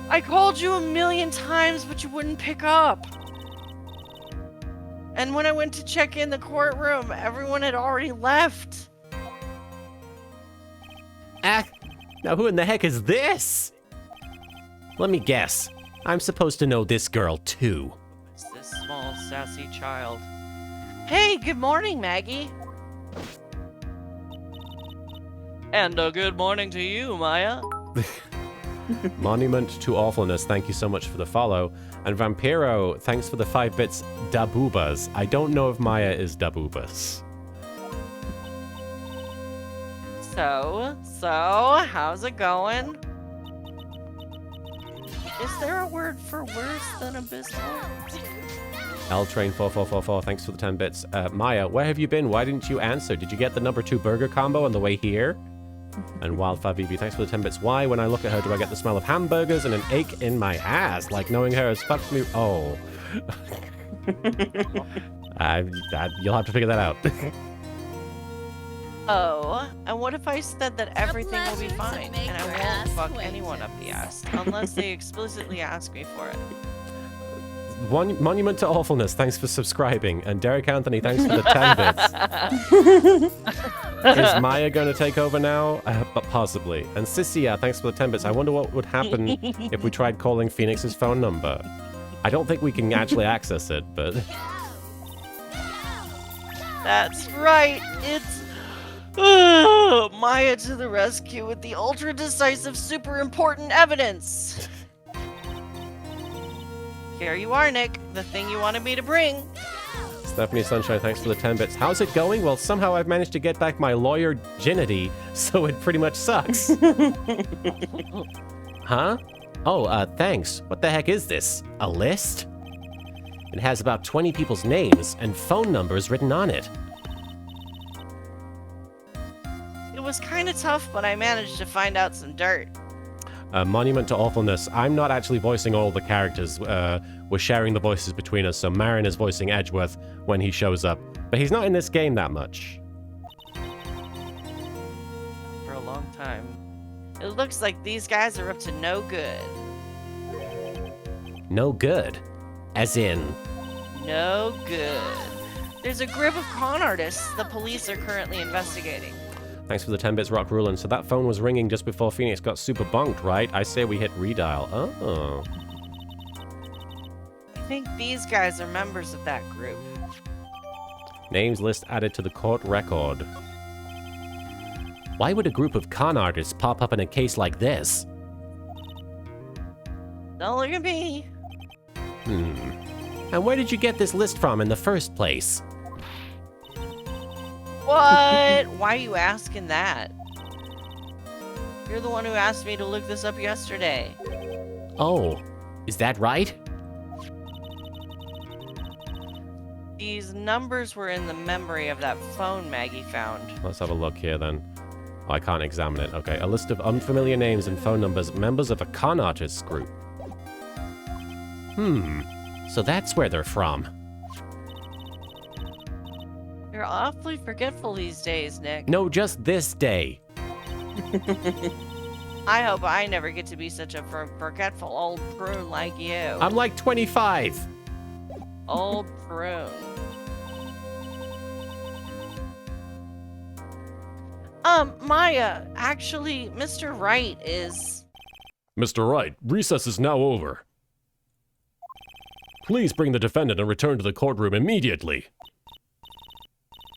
I called you 1,000,000 times, but you wouldn't pick up. And when I went to check in the courtroom, everyone had already left.
Ah, now who in the heck is this? Let me guess. I'm supposed to know this girl too.
It's this small, sassy child. Hey, good morning, Maggie. And a good morning to you, Maya.
Monument to Awfulness, thank you so much for the follow. And Vampiro, thanks for the 5 bits. Daboobas. I don't know if Maya is Daboobas.
So, how's it going? Is there a word for worse than abysmal?
Ltrain4444, thanks for the 10 bits. Maya, where have you been? Why didn't you answer? Did you get the number 2 burger combo on the way here? And Wildfire VV, thanks for the 10 bits. Why, when I look at her, do I get the smell of hamburgers and an ache in my ass? Like knowing her has fucked me. Oh. You'll have to figure that out.
Oh, and what if I said that everything will be fine and I won't fuck anyone up the ass unless they explicitly ask me for it?
Monument to Awfulness, thanks for subscribing. And Derek Anthony, thanks for the 10 bits. Is Maya going to take over now? But possibly. And Sissia, thanks for the 10 bits. I wonder what would happen if we tried calling Phoenix's phone number. I don't think we can actually access it, but...
That's right, it's Maya to the rescue with the ultra decisive, super important evidence. Here you are, Nick, the thing you wanted me to bring.
Stephanie Sunshine, thanks for the 10 bits. How's it going? Well, somehow I've managed to get back my lawyer virginity, so it pretty much sucks. Huh? Oh, thanks. What the heck is this? A list? It has about 20 people's names and phone numbers written on it.
It was kind of tough, but I managed to find out some dirt.
Monument to Awfulness. I'm not actually voicing all the characters. We're sharing the voices between us, so Marin is voicing Edgeworth when he shows up. But he's not in this game that much.
For a long time. It looks like these guys are up to no good.
No good. As in...
No good. There's a group of con artists the police are currently investigating.
Thanks for the 10 bits, Rock Rulin. So that phone was ringing just before Phoenix got super bunked, right? I say we hit redial. Oh.
I think these guys are members of that group.
Names list added to the court record. Why would a group of con artists pop up in a case like this?
Don't look at me.
And where did you get this list from in the first place?
What? Why are you asking that? You're the one who asked me to look this up yesterday.
Oh, is that right?
These numbers were in the memory of that phone Maggie found.
Let's have a look here then. Oh, I can't examine it. Okay, a list of unfamiliar names and phone numbers, members of a con artists group. So that's where they're from.
You're awfully forgetful these days, Nick.
No, just this day.
I hope I never get to be such a forgetful old prune like you.
I'm like 25.
Old prune. Maya, actually, Mr. Wright is...
Mr. Wright, recess is now over. Please bring the defendant and return to the courtroom immediately.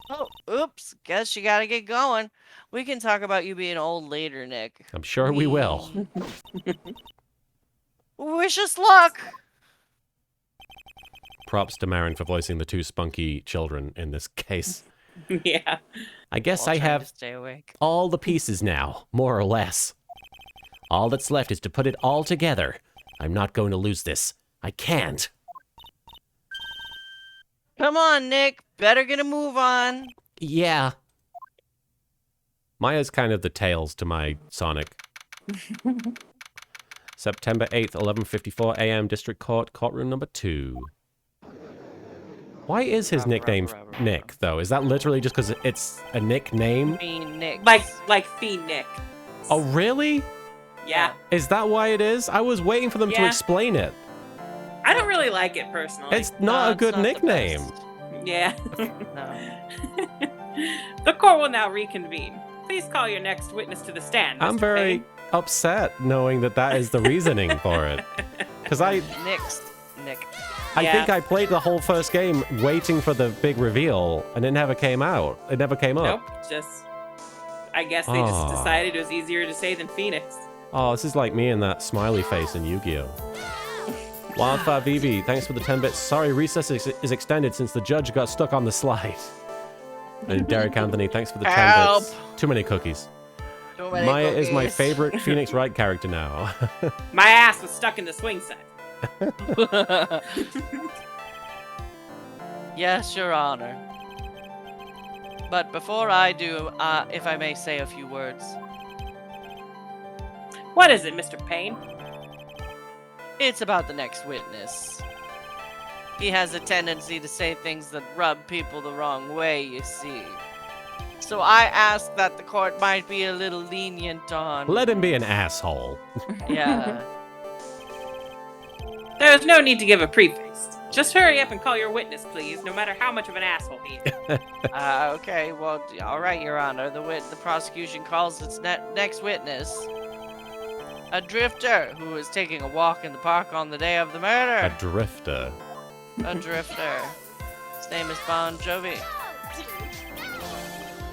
Oh, oops. Guess you gotta get going. We can talk about you being old later, Nick.
I'm sure we will.
Wish us luck!
Props to Marin for voicing the two spunky children in this case.
Yeah.
I guess
While
I
trying to
have
stay awake.
all the pieces now, more or less. All that's left is to put it all together. I'm not going to lose this. I can't.
Come on, Nick. Better get a move on.
Yeah. Maya's kind of the Tails to my Sonic. September 8th, 11:54 a.m. District Court, courtroom number 2. Why is his nickname Nick, though? Is that literally just because it's a nickname?
Phoenix.
Like Phoenix.
Oh, really?
Yeah.
Is that why it is? I was waiting for them to
Yeah.
explain it.
I don't really like it personally.
It's not a
it's
good
not the
nickname.
best.
Yeah.
No.
The court will now reconvene. Please call your next witness to the stand.
I'm
Mr.
very
Payne.
upset knowing that that is the reasoning for it. Because I
Nick.
Yeah.
think I played the whole first game waiting for the big reveal, and it never came out. It never came up.
Nope. I guess they just decided it was easier to say than Phoenix.
Oh, this is like me and that smiley face in Yu-Gi-Oh! Wildfire VV, thanks for the 10 bits. Sorry, recess is extended since the judge got stuck on the slide. And Derek Anthony, thanks for the 10
Help.
bits. Too many cookies.
Too many
Maya is my
cookies.
favorite Phoenix Wright character now.
My ass was stuck in the swing set.
Yes, Your Honor. But before I do, if I may say a few words.
What is it, Mr. Payne?
It's about the next witness. He has a tendency to say things that rub people the wrong way, you see. So I ask that the court might be a little lenient on...
Let him be an asshole.
Yeah.
There's no need to give a preface. Just hurry up and call your witness, please, no matter how much of an asshole he is.
Okay, well, all right, Your Honor. The prosecution calls its next witness a drifter who was taking a walk in the park on the day of the
A
murder.
drifter.
A drifter. His name is Bon Jovi.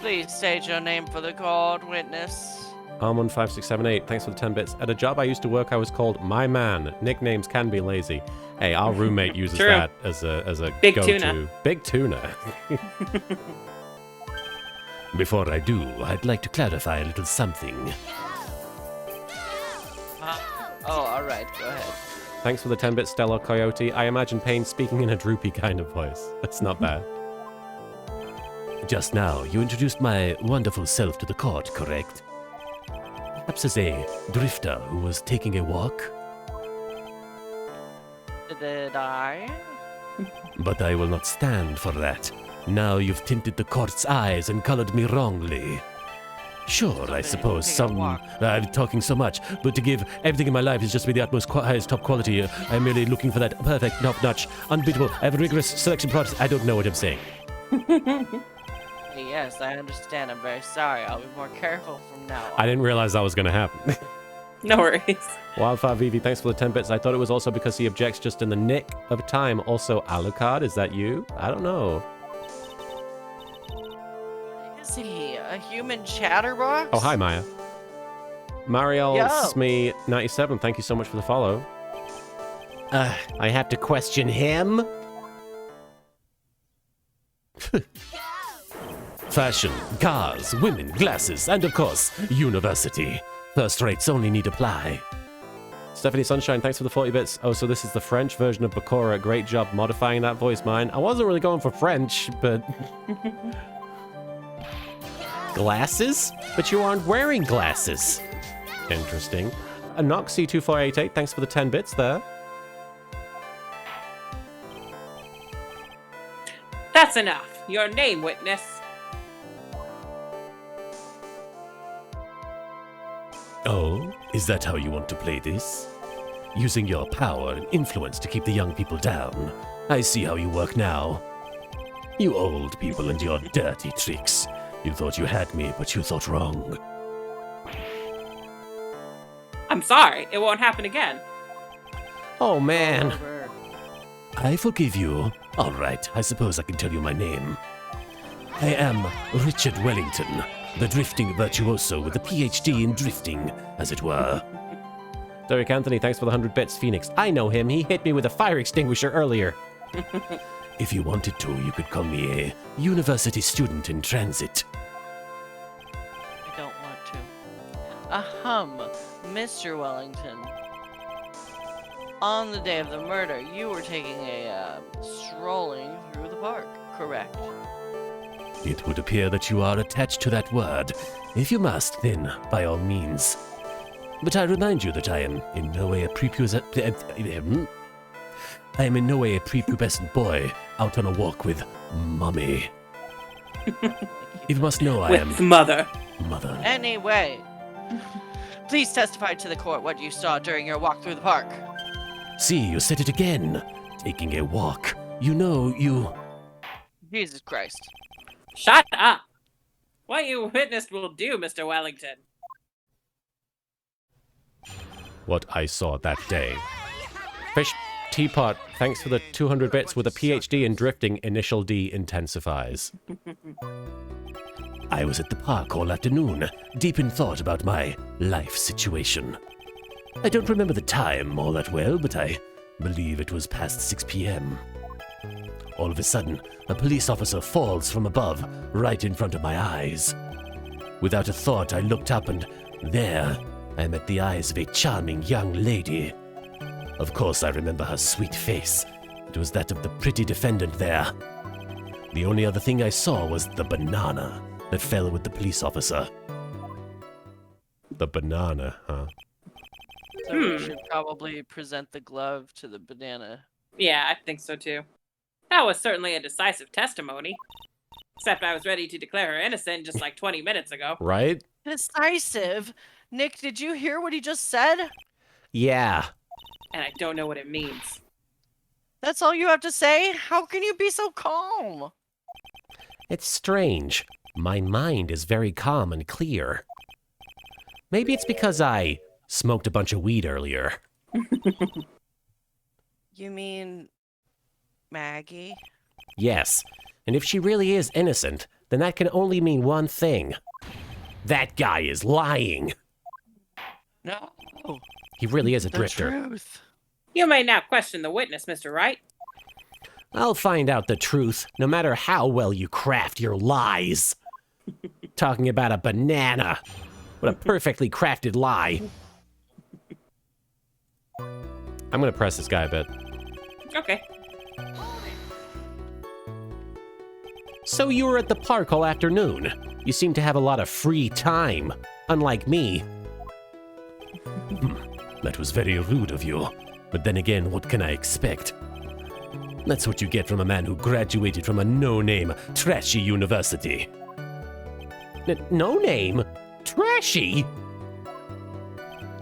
Please state your name for the court, witness.
Armon5678, thanks for the 10 bits. At a job I used to work, I was called My Man. Nicknames can be lazy. Hey, our roommate uses
True.
that as a
Big
go-to.
Tuna.
Big Tuna.
Before I do, I'd like to clarify a little something.
Oh, all right, go ahead.
Thanks for the 10 bits, Stella Coyote. I imagine Payne speaking in a droopy kind of voice. That's not bad.
Just now, you introduced my wonderful self to the court, correct? Perhaps as a drifter who was taking a walk?
Did I?
But I will not stand for that. Now you've tinted the court's eyes and colored me wrongly. Sure, I suppose
taking a walk.
I'm talking so much, but to give everything in my life is just to be the utmost highest top quality. I'm merely looking for that perfect, top-notch, unbeatable, I have a rigorous selection process. I don't know what I'm saying.
Yes, I understand. I'm very sorry. I'll be more careful from now on.
I didn't realize that was going to happen.
No worries.
Wildfire Vivi, thanks for the 10 bits. I thought it was also because he objects just in the nick of time. Also, Alucard, is that you? I don't know.
Is he a human chatterbox?
Oh, hi, Maya. Mariel
Yo.
Smee97, thank you so much for the follow. I have to question him?
Fashion, cars, women, glasses, and of course, university. First rates only need apply.
Stephanie Sunshine, thanks for the 40 bits. Oh, so this is the French version of Bakura. Great job modifying that voice, mine. I wasn't really going for French, but... Glasses? But you aren't wearing glasses. Interesting. Noxy2488, thanks for the 10 bits there.
That's enough. Your name, witness.
Oh, is that how you want to play this? Using your power and influence to keep the young people down. I see how you work now. You old people and your dirty tricks. You thought you had me, but you thought wrong.
I'm sorry. It won't happen again.
Oh, man.
I forgive you. All right, I suppose I can tell you my name. I am Richard Wellington, the drifting virtuoso with a PhD in drifting, as it were.
Derek Anthony, thanks for the 100 bits. Phoenix, I know him. He hit me with a fire extinguisher earlier.
If you wanted to, you could call me a university student in transit.
I don't want to. Ahem, Mr. Wellington. On the day of the murder, you were taking a strolling through the park, correct?
It would appear that you are attached to that word. If you must, then by all means. But I remind you that I am in no way a prepubescent boy out on a walk with mommy. You must know I am
With mother.
mother.
Anyway, please testify to the court what you saw during your walk through the park.
See, you said it again. Taking a walk. You know, you...
Jesus Christ.
Shut up. What you witnessed will do, Mr. Wellington.
What I saw that day. Fish Teapot, thanks for the 200 bits with a PhD in drifting. Initial D intensifies.
I was at the park all afternoon, deep in thought about my life situation. I don't remember the time all that well, but I believe it was past 6 p.m. All of a sudden, a police officer falls from above, right in front of my eyes. Without a thought, I looked up and there, I met the eyes of a charming young lady. Of course, I remember her sweet face. It was that of the pretty defendant there. The only other thing I saw was the banana that fell with the police officer.
The banana, huh?
So we should probably present the glove to the banana.
Yeah, I think so too. That was certainly a decisive testimony. Except I was ready to declare her innocent just like 20 minutes ago.
Right?
Decisive? Nick, did you hear what he just said?
Yeah.
And I don't know what it means.
That's all you have to say? How can you be so calm?
It's strange. My mind is very calm and clear. Maybe it's because I smoked a bunch of weed earlier.
You mean Maggie?
Yes. And if she really is innocent, then that can only mean one thing. That guy is lying.
No.
He really is a
The
drifter.
truth.
You may now question the witness, Mr. Wright.
I'll find out the truth, no matter how well you craft your lies. Talking about a banana. What a perfectly crafted lie. I'm gonna press this guy a bit.
Okay.
So you were at the park all afternoon. You seem to have a lot of free time, unlike me.
That was very rude of you. But then again, what can I expect? That's what you get from a man who graduated from a no-name, trashy university.
No name? Trashy?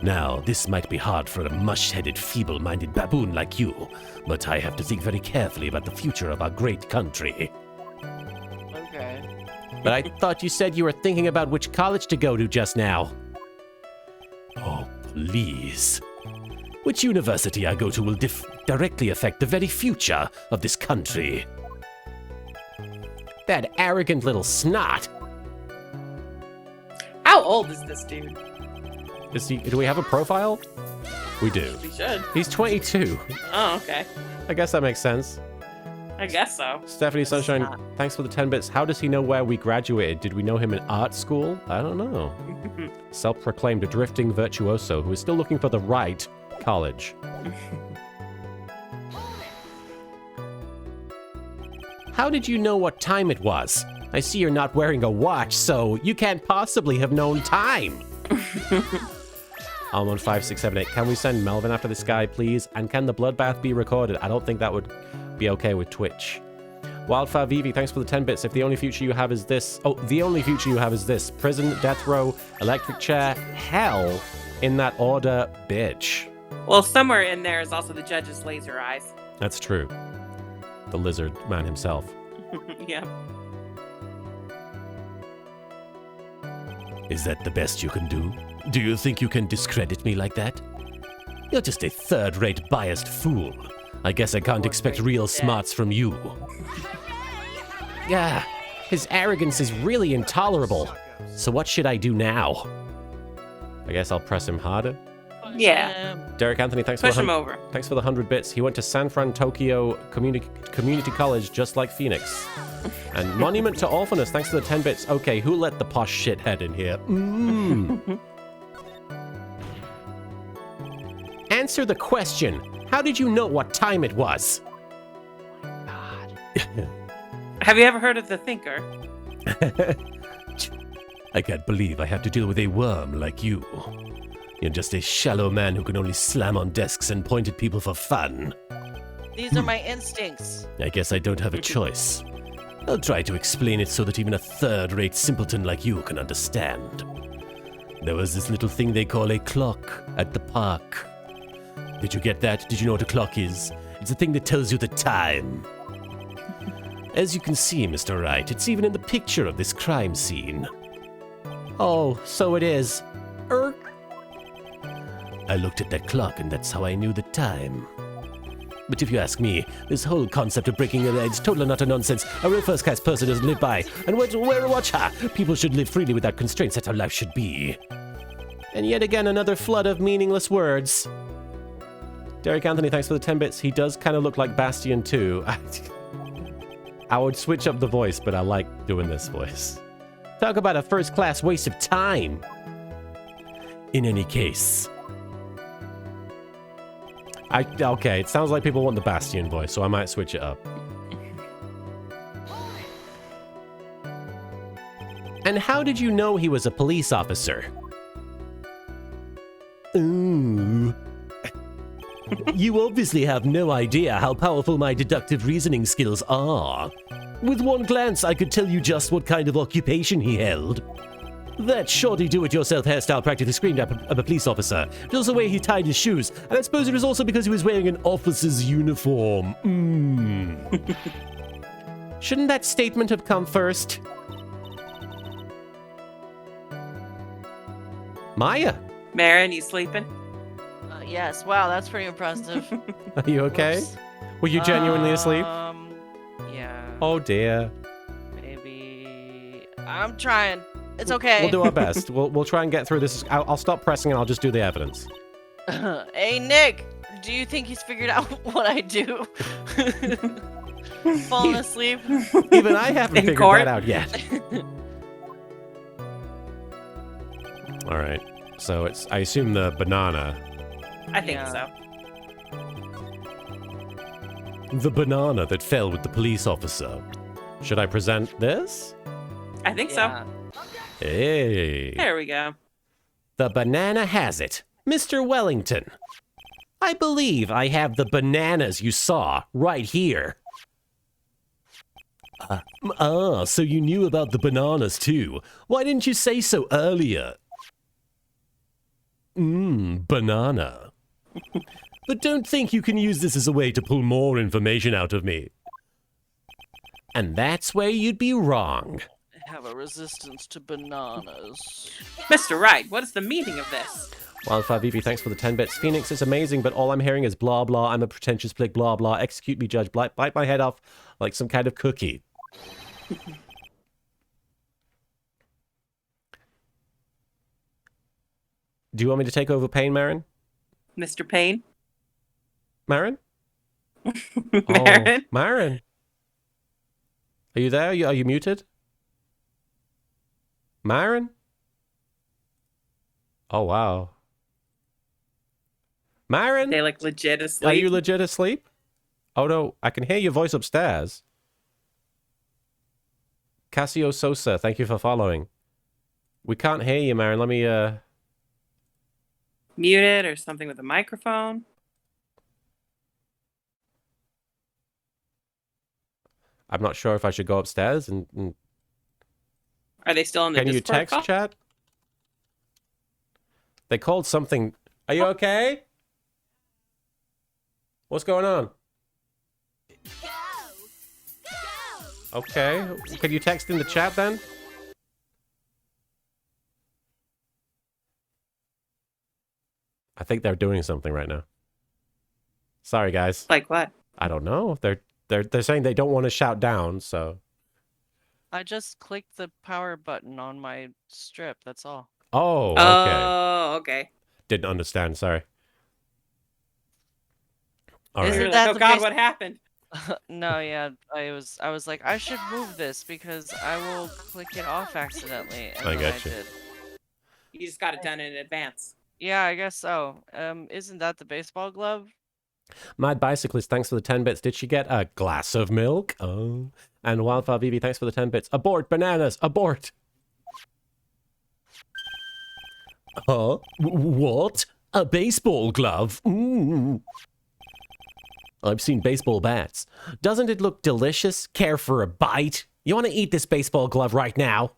Now, this might be hard for a mush-headed, feeble-minded baboon like you, but I have to think very carefully about the future of our great country.
Okay.
But I thought you said you were thinking about which college to go to just now.
Oh, please. Which university I go to will directly affect the very future of this country.
That arrogant little snot.
How old is this dude?
Is he? Do we have a profile? We do.
We should.
He's 22.
Oh, okay.
I guess that makes sense.
I guess so.
Stephanie Sunshine,
not.
thanks for the 10 bits. How does he know where we graduated? Did we know him in art school? I don't know. Self-proclaimed drifting virtuoso who is still looking for the right college. How did you know what time it was? I see you're not wearing a watch, so you can't possibly have known time. Almond 5678. Can we send Melvin after this guy, please? And can the bloodbath be recorded? I don't think that would be okay with Twitch. Wildfire Vivi, thanks for the 10 bits. If the only future you have is this... Oh, the only future you have is this. Prison, death row, electric chair, hell, in that order, bitch.
Well, somewhere in there is also the judge's laser eyes.
That's true. The lizard man himself.
Yeah.
Is that the best you can do? Do you think you can discredit me like that? You're just a third-rate biased fool. I guess I can't expect real smarts from you.
Yeah, his arrogance is really intolerable. So what should I do now? I guess I'll press him harder.
Yeah.
Derek Anthony, thanks
Push
for
him over.
Thanks for the 100 bits. He went to San Fran Tokyo Community College just like Phoenix. And Monument to Orphanus, thanks for the 10 bits. Okay, who let the posh shithead in here? Answer the question. How did you know what time it was?
Have you ever heard of the Thinker?
I can't believe I have to deal with a worm like you. You're just a shallow man who can only slam on desks and point at people for fun.
These are my instincts.
I guess I don't have a choice. I'll try to explain it so that even a third-rate simpleton like you can understand. There was this little thing they call a clock at the park. Did you get that? Did you know what a clock is? It's a thing that tells you the time. As you can see, Mr. Wright, it's even in the picture of this crime scene.
Oh, so it is.
I looked at that clock and that's how I knew the time. But if you ask me, this whole concept of breaking the law is total and utter nonsense. A real first-class person doesn't live by. And watch her. People should live freely without constraints. That's how life should be.
And yet again, another flood of meaningless words. Derek Anthony, thanks for the 10 bits. He does kind of look like Bastion too. I would switch up the voice, but I like doing this voice. Talk about a first-class waste of time.
In any case...
Okay, it sounds like people want the Bastion voice, so I might switch it up. And how did you know he was a police officer?
Ooh. You obviously have no idea how powerful my deductive reasoning skills are. With one glance, I could tell you just what kind of occupation he held. That shoddy do-it-yourself hairstyle practically screamed at a police officer. Just the way he tied his shoes. And I suppose it was also because he was wearing an officer's uniform.
Shouldn't that statement have come first? Maya,
Marin, you sleeping?
Yes. Wow, that's pretty impressive.
are you okay?
Whoops.
Were you genuinely asleep?
Yeah.
Oh dear.
Maybe. I'm trying. It's okay.
We'll do our best. We'll try and get through this. I'll stop pressing and I'll just do the evidence.
Hey, Nick. Do you think he's figured out what I do? Falling asleep.
Even I haven't
In
figured
court?
that out yet. All right. So it's, I assume, the banana.
I think
Yeah.
so.
The banana that fell with the police officer.
Should I present this?
I think
Yeah.
so.
Hey.
There we go.
The banana has it. Mr. Wellington. I believe I have the bananas you saw right here.
So you knew about the bananas too. Why didn't you say so earlier? Banana. But don't think you can use this as a way to pull more information out of me.
And that's where you'd be wrong.
I have a resistance to bananas.
Mr. Wright, what is the meaning of this?
Wildfire VV, thanks for the 10 bits. Phoenix is amazing, but all I'm hearing is blah blah. I'm a pretentious pig, blah blah. Execute me, judge. Bite my head off like some kind of cookie. Do you want me to take over Pain, Marin?
Mr. Payne?
Marin?
Marin?
Oh, Marin. Are you there? Are you muted? Marin? Oh, wow. Marin?
They like legit asleep.
Are you legit asleep? Oh, no. I can hear your voice upstairs. Cassio Sosa, thank you for following. We can't hear you, Marin. Let me,
Muted or something with a microphone?
I'm not sure if I should go upstairs and
Are they still in the
can you
Discord
text
call?
chat? They called something. Are you okay? What's going on? Okay. Can you text in the chat then? I think they're doing something right now. Sorry, guys.
Like what?
I don't know. They're saying they don't want to shout down, so.
I just clicked the power button on my strip. That's all.
Oh, okay.
Oh, okay.
Didn't understand. Sorry. All
Isn't
right.
You're
that
like, oh
the
God,
base-
what happened?
No, yeah, I was like, I should move this because I will click it off accidentally. And
I
then
got you.
did.
You just got it done in advance.
Yeah, I guess so. Isn't that the baseball glove?
Mad Bicyclist, thanks for the 10 bits. Did she get a glass of milk? Oh. And Wildfire VB, thanks for the 10 bits. Abort, bananas, abort. Huh? What? A baseball glove? I've seen baseball bats. Doesn't it look delicious? Care for a bite? You want to eat this baseball glove right now?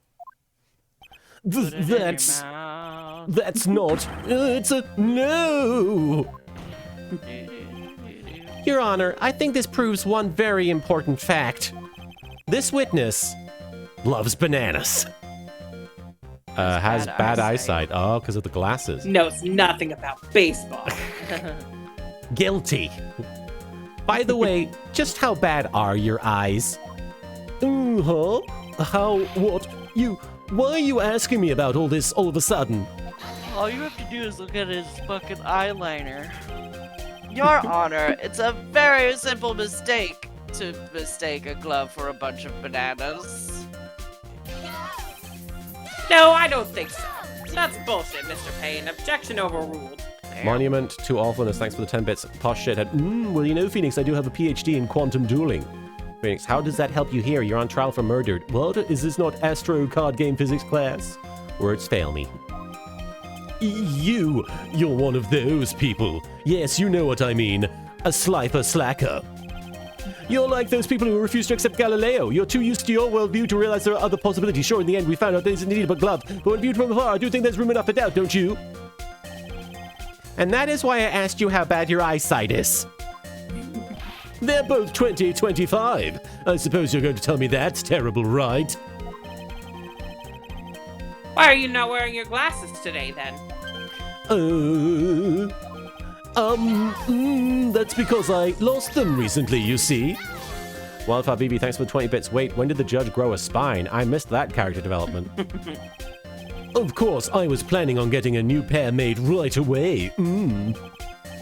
Put it in your
That's
mouth.
not. It's a no. Your Honor, I think this proves one very important fact. This witness loves bananas. Has bad eyesight. Oh, because of the glasses.
Knows nothing about baseball.
Guilty. By the way, just how bad are your eyes? Huh? How? What? Why are you asking me about all this all of a sudden?
All you have to do is look at his fucking eyeliner. Your Honor, it's a very simple mistake to mistake a glove for a bunch of bananas.
No, I don't think so. That's bullshit, Mr. Payne. Objection overruled.
Monument to awfulness, thanks for the 10 bits. Posh shithead. Well, you know, Phoenix, I do have a PhD in quantum dueling. Phoenix, how does that help you here? You're on trial for murder. What? Is this not Astro card game physics class? Words fail me. You're one of those people. Yes, you know what I mean. A slifer slacker. You're like those people who refuse to accept Galileo. You're too used to your worldview to realize there are other possibilities. Sure, in the end, we found out there isn't needed but glove. But when viewed from afar, I do think there's room enough for doubt, don't you? And that is why I asked you how bad your eyesight is. They're both 20/25. I suppose you're going to tell me that's terrible, right?
Why are you not wearing your glasses today, then?
That's because I lost them recently, you see. Wildfire BB, thanks for the 20 bits. Wait, when did the judge grow a spine? I missed that character development. Of course, I was planning on getting a new pair made right away.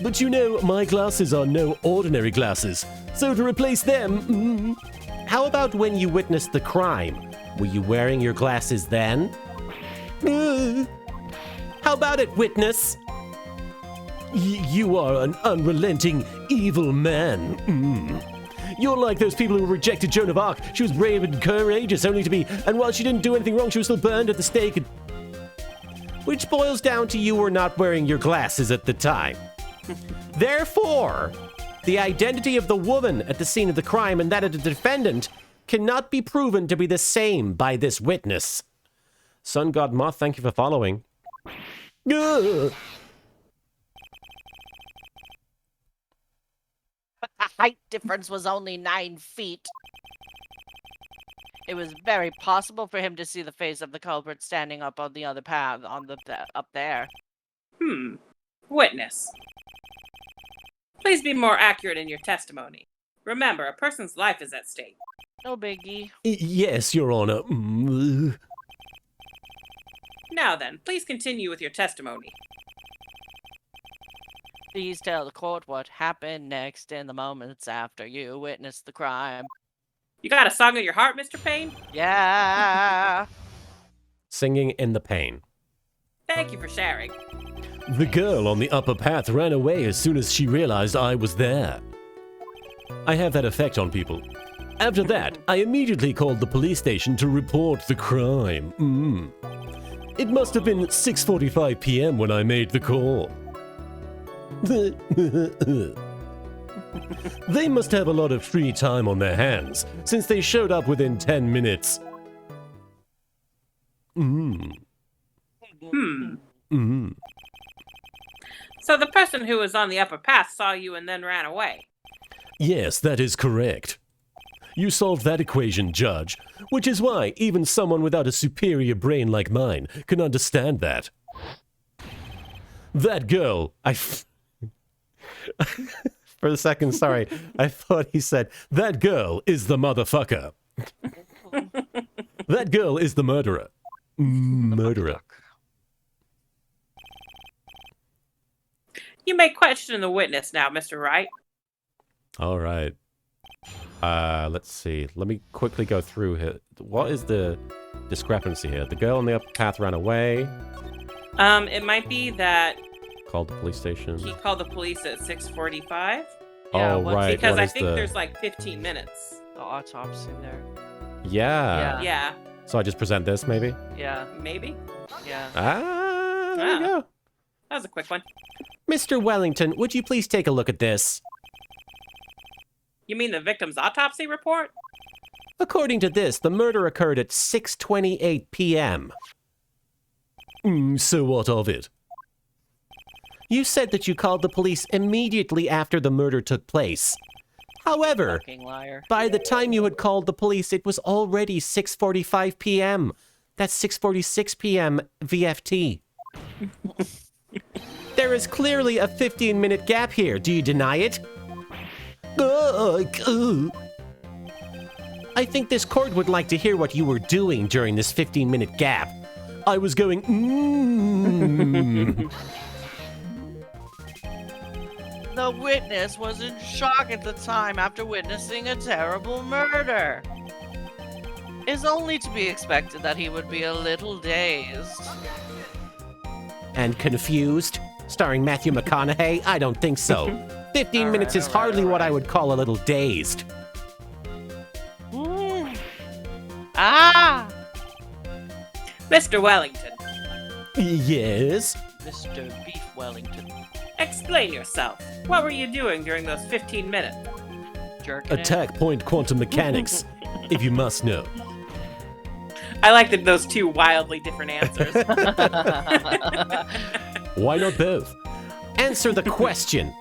But you know, my glasses are no ordinary glasses. So to replace them, How about when you witnessed the crime? Were you wearing your glasses then? How about it, witness? You are an unrelenting, evil man. You're like those people who rejected Joan of Arc. She was brave and courageous only to be, and while she didn't do anything wrong, she was still burned at the stake. Which boils down to you were not wearing your glasses at the time. Therefore, the identity of the woman at the scene of the crime and that of the defendant cannot be proven to be the same by this witness. Sun God Moth, thank you for following.
But the height difference was only 9 feet.
It was very possible for him to see the face of the culprit standing up on the other path, up there.
Witness. Please be more accurate in your testimony. Remember, a person's life is at stake.
No biggie.
Yes, Your Honor.
Now then, please continue with your testimony.
Please tell the court what happened next in the moments after you witnessed the crime.
You got a song in your heart, Mr. Payne?
Yeah.
Singing in the pain.
Thank you for sharing.
The girl on the upper path ran away as soon as she realized I was there. I have that effect on people. After that, I immediately called the police station to report the crime. It must have been 6:45 p.m. when I made the call. They must have a lot of free time on their hands, since they showed up within 10 minutes.
So the person who was on the upper path saw you and then ran away.
Yes, that is correct. You solved that equation, Judge, which is why even someone without a superior brain like mine can understand that. That girl,
For a second, sorry, I thought he said,
that girl is the motherfucker. That girl is the murderer. Murderer.
You may question the witness now, Mr. Wright.
all right. Let's see. Let me quickly go through here. What is the discrepancy here? The girl on the upper path ran away.
It might be that
Called the police station.
he called the police at 6:45.
Yeah,
Oh,
what's-
right.
Because
what
I
is
think
the...
there's like 15 minutes.
The autopsy there.
Yeah.
Yeah,
So I just present this, maybe?
Yeah.
maybe.
Yeah.
There you go.
That was a quick one.
Mr. Wellington, would you please take a look at this?
You mean the victim's autopsy report?
According to this, the murder occurred at 6:28 p.m.
So what of it?
You said that you called the police immediately after the murder took place. However,
Fucking liar.
by the time you had called the police, it was already 6:45 p.m. That's 6:46 p.m. VFT. There is clearly a 15-minute gap here. Do you deny it? I think this court would like to hear what you were doing during this 15-minute gap.
I was going,
The witness was in shock at the time after witnessing a terrible murder. It's only to be expected that he would be a little dazed.
And confused? Starring Matthew McConaughey? I don't think so. 15 minutes is hardly what I would call a little dazed.
Ah!
Mr. Wellington,
yes.
Mr. Beef Wellington.
explain yourself. What were you doing during those 15 minutes?
Jerking it.
Attack point quantum mechanics, if you must know.
I like that those two wildly different answers.
Why not both?
Answer the question.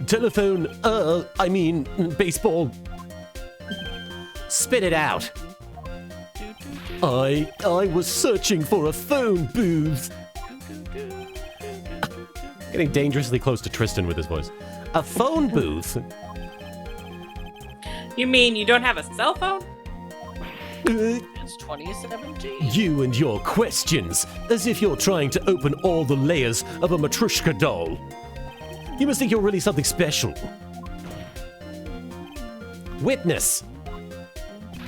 Telephone, I mean, baseball.
Spit it out.
I was searching for a phone booth.
Getting dangerously close to Tristan with his voice. A phone booth?
You mean you don't have a cell phone?
It's 2017.
You and your questions, as if you're trying to open all the layers of a Matryoshka doll. You must think you're really something special.
Witness.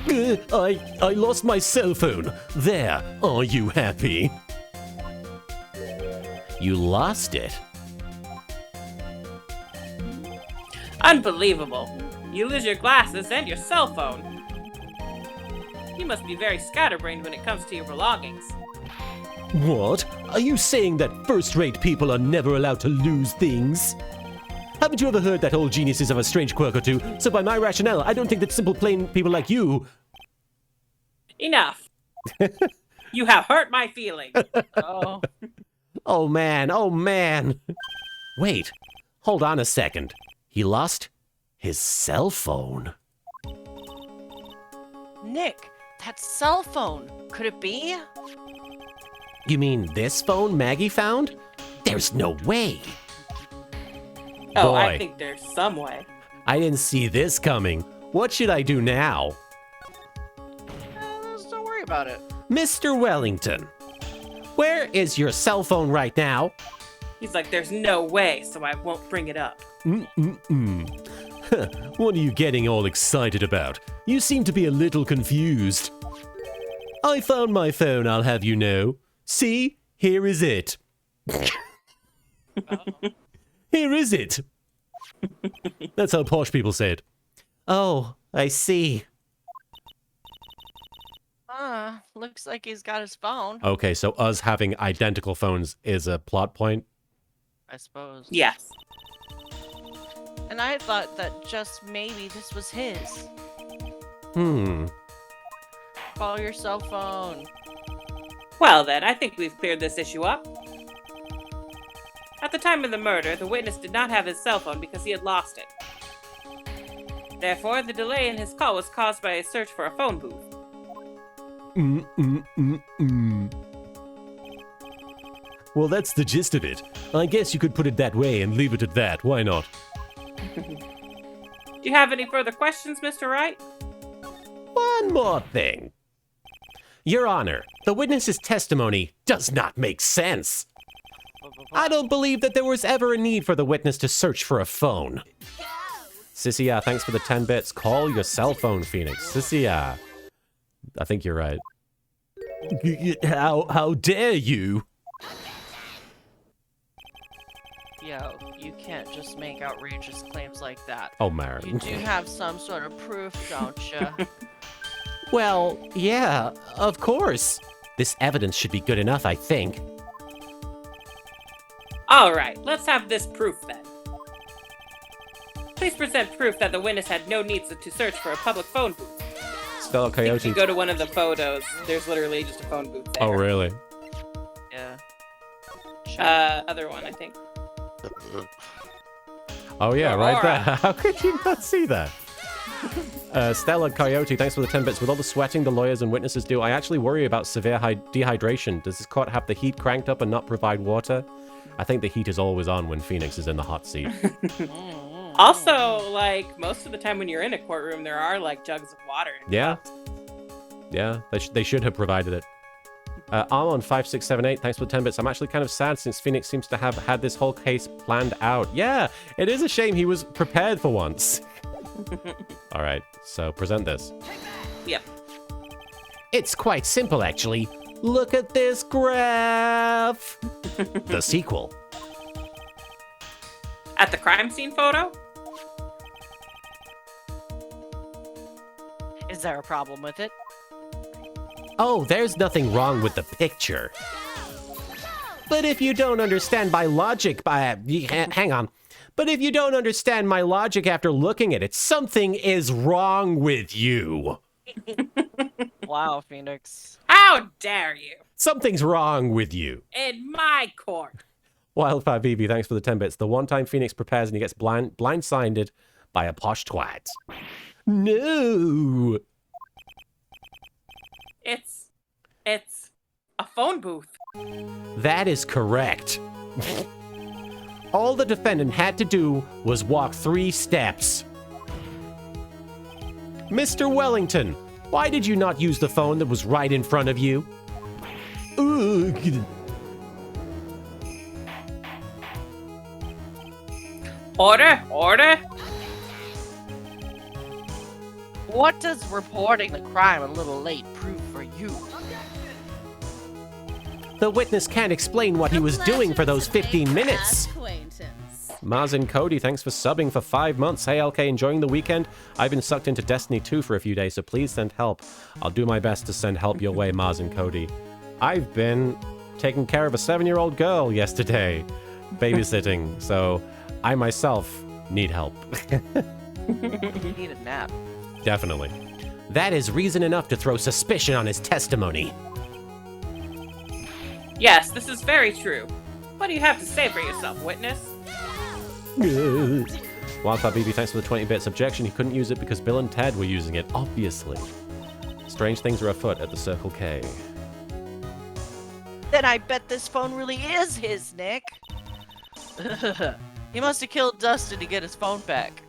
I lost my cell phone. There, are you happy?
You lost it.
Unbelievable. You lose your glasses and your cell phone. You must be very scatterbrained when it comes to your belongings.
What? Are you saying that first-rate people are never allowed to lose things? Haven't you ever heard that all geniuses have a strange quirk or two? So by my rationale, I don't think that simple plain people like you...
Enough. You have hurt my feelings.
Oh.
Oh man, oh man. Wait, hold on a second. He lost his cell phone.
Nick, that cell phone. Could it be?
You mean this phone Maggie found? There's no way.
Oh,
Boy.
I think there's some way.
I didn't see this coming. What should I do now?
Just don't worry about it.
Mr. Wellington, where is your cell phone right now?
He's like, there's no way, so I won't bring it up.
What are you getting all excited about? You seem to be a little confused. I found my phone, I'll have you know. See? Here is it. Here is it. That's how posh people say it.
Oh, I see.
Looks like he's got his phone,
Okay, so us having identical phones is a plot point.
I suppose.
Yes.
And I thought that just maybe this was his. Call your cell phone.
Well then, I think we've cleared this issue up. At the time of the murder, the witness did not have his cell phone because he had lost it. Therefore, the delay in his call was caused by a search for a phone booth.
Well, that's the gist of it. I guess you could put it that way and leave it at that. Why not?
Do you have any further questions, Mr. Wright?
One more thing. Your Honor, the witness's testimony does not make sense. I don't believe that there was ever a need for the witness to search for a phone. Sissy, thanks for the 10 bits. Call your cell phone, Phoenix. Sissy, I think you're right.
How dare you?
Yo, you can't just make outrageous claims like that.
Oh,
You
Marin.
do have some sort of proof, don't you?
Well, yeah, of course. This evidence should be good enough, I think.
Alright, let's have this proof then. Please present proof that the witness had no need to search for a public phone booth.
Stella
If you
Coyote.
go to one of the photos, there's literally just a phone booth there.
Oh, really?
Yeah.
Other one, I think.
Oh, yeah, right there.
Aurora.
How could you not see that? Stella Coyote, thanks for the 10 bits. With all the sweating the lawyers and witnesses do, I actually worry about severe dehydration. Does this court have the heat cranked up and not provide water? I think the heat is always on when Phoenix is in the hot seat.
Also, like, most of the time when you're in a courtroom, there are, like, jugs of water.
Yeah. Yeah, they should have provided it. Armon5678, thanks for the 10 bits. I'm actually kind of sad since Phoenix seems to have had this whole case planned out. Yeah, it is a shame he was prepared for once. All right, so present this.
Yep.
It's quite simple, actually. Look at this graph. The sequel.
At the crime scene photo?
Is there a problem with it?
Oh, there's nothing wrong with the picture. But if you don't understand my logic, hang on. But if you don't understand my logic after looking at it, something is wrong with you.
Wow, Phoenix.
How dare you?
Something's wrong with you.
In my court.
Wildfire BB, thanks for the 10 bits. The one time Phoenix prepares and he gets blindsided by a posh twat. No.
It's a phone booth.
That is correct. All the defendant had to do was walk 3 steps. Mr. Wellington, why did you not use the phone that was right in front of you?
Order.
What does reporting the crime a little late prove for you?
The witness can't explain what he was doing for those 15 minutes. Maz and Cody, thanks for subbing for 5 months. Hey, LK, enjoying the weekend? I've been sucked into Destiny 2 for a few days, so please send help. I'll do my best to send help your way, Maz and Cody. I've been taking care of a 7-year-old girl yesterday, babysitting, so I myself need help.
You need a nap.
Definitely. That is reason enough to throw suspicion on his testimony.
Yes, this is very true. What do you have to say for yourself, witness?
Wildfire BB, thanks for the 20 bits. Objection, he couldn't use it because Bill and Ted were using it, obviously. Strange things are afoot at the Circle K.
Then I bet this phone really is his, Nick. He must have killed Dustin to get his phone back.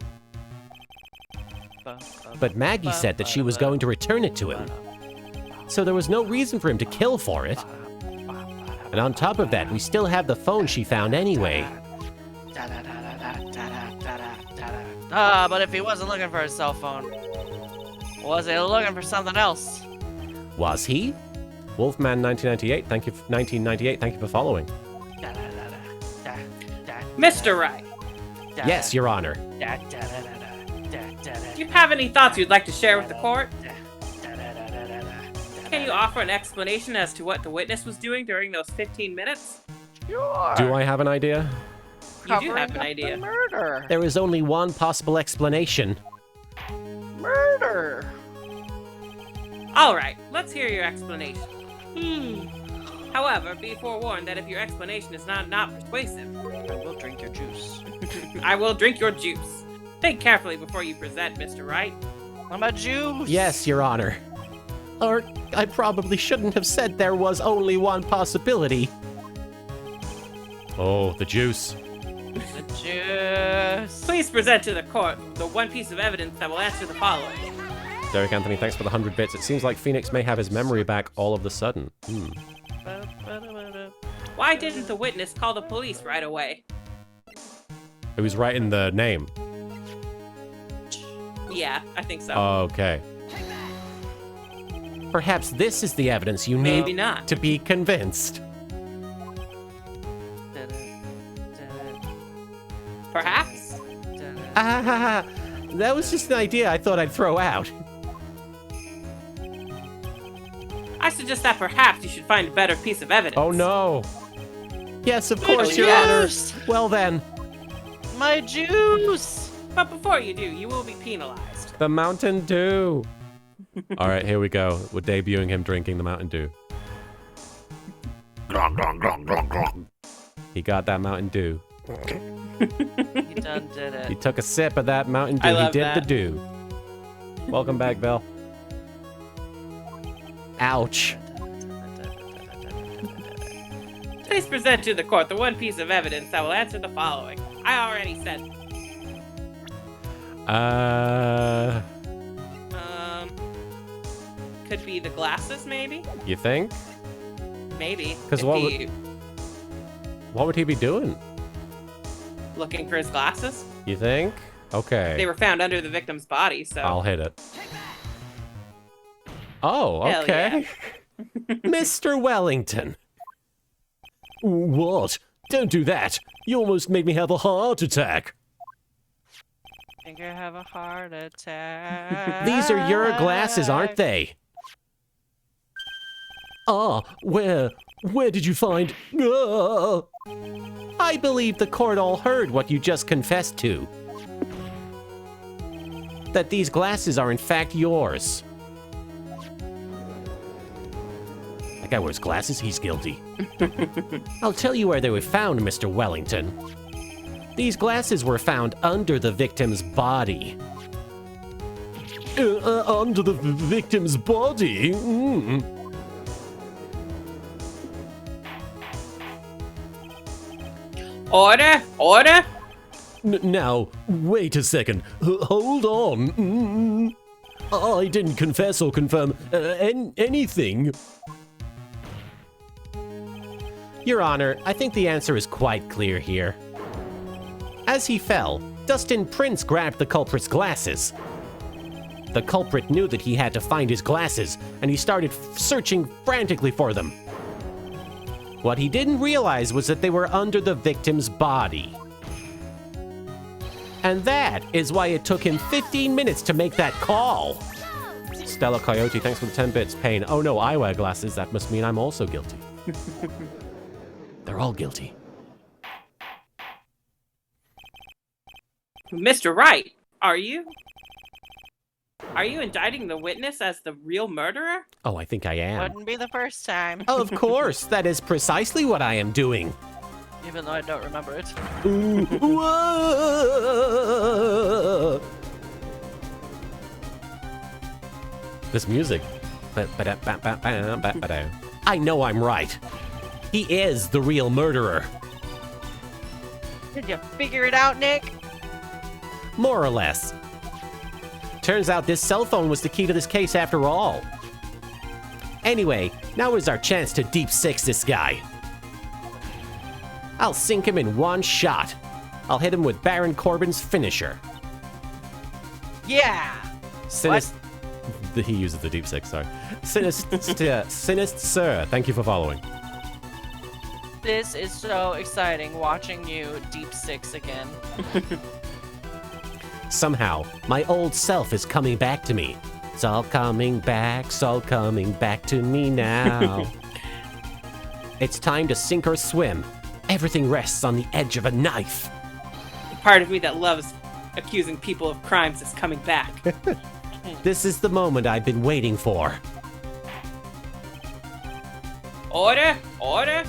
But Maggie said that she was going to return it to him. So there was no reason for him to kill for it. And on top of that, we still have the phone she found anyway.
But if he wasn't looking for his cell phone, was he looking for something else?
Was he? Wolfman 1998, thank you. 1998, thank you for following.
Mr. Wright,
Yes, Your Honor.
do you have any thoughts you'd like to share with the court? Can you offer an explanation as to what the witness was doing during those 15 minutes?
Sure.
Do I have an idea?
You do have
Covering
an
up the
idea.
Murder.
There is only one possible explanation.
Murder.
All right, let's hear your explanation. However, be forewarned that if your explanation is not persuasive,
I will drink your juice.
I will drink your juice. Think carefully before you present, Mr. Wright.
I'm a juice.
Yes, Your Honor. Or I probably shouldn't have said there was only one possibility. Oh, the juice.
The juice.
Please present to the court the one piece of evidence that will answer the following.
Derek Anthony, thanks for the 100 bits. It seems like Phoenix may have his memory back all of a sudden.
Why didn't the witness call the police right away?
Who's writing the name?
Yeah, I think so.
Okay. Perhaps this is the evidence you
Maybe
need
not.
to be convinced.
Perhaps?
Ah, that was just an idea I thought I'd throw out.
I suggest that perhaps you should find a better piece of evidence.
Oh no. Yes, of course, Your
Juice.
Honor. Well then,
My juice.
But before you do, you will be penalized.
the Mountain Dew. All right, here we go. We're debuting him drinking the Mountain Dew. He got that Mountain Dew.
He done did
He
it.
took a sip of that Mountain Dew.
I
He
love
did
that.
the Dew. Welcome back, Bill. Ouch.
Please present to the court the one piece of evidence that will answer the following. I already said. Could be the glasses, maybe?
You think?
Maybe.
'Cause
If
what
he-
What would he be doing?
Looking for his glasses?
You think? Okay.
They were found under the victim's body, so.
I'll hit it. Oh,
Hell
okay. Mr. Wellington. What? Don't do that. You almost made me have a heart attack.
Think I have a heart attack.
These are your glasses, aren't they? Ah, where did you find... Ah. I believe the court all heard what you just confessed to. That these glasses are in fact yours. That guy wears glasses, he's guilty. I'll tell you where they were found, Mr. Wellington. These glasses were found under the victim's body. Under the victim's body?
Order! Order!
Now, wait a second. Hold on. I didn't confess or confirm anything.
Your Honor, I think the answer is quite clear here. As he fell, Dustin Prince grabbed the culprit's glasses. The culprit knew that he had to find his glasses, and he started searching frantically for them. What he didn't realize was that they were under the victim's body. And that is why it took him 15 minutes to make that call. Stella Coyote, thanks for the 10 bits. Pain. Oh no, I wear glasses. That must mean I'm also guilty. They're all guilty.
Mr. Wright, are you indicting the witness as the real murderer?
Oh, I think I am.
Wouldn't be the first time.
Of course, that is precisely what I am doing.
Even though I don't remember it.
This music. I know I'm right. He is the real murderer.
Did you figure it out, Nick?
More or less. Turns out this cell phone was the key to this case after all. Anyway, now is our chance to deep six this guy. I'll sink him in one shot. I'll hit him with Baron Corbin's finisher.
Yeah.
He uses the deep six, sorry. Sinister, thank you for following.
This is so exciting watching you deep six again.
Somehow, my old self is coming back to me. It's all coming back to me now. It's time to sink or swim. Everything rests on the edge of a knife.
The part of me that loves accusing people of crimes is coming back.
This is the moment I've been waiting for.
Order! Order!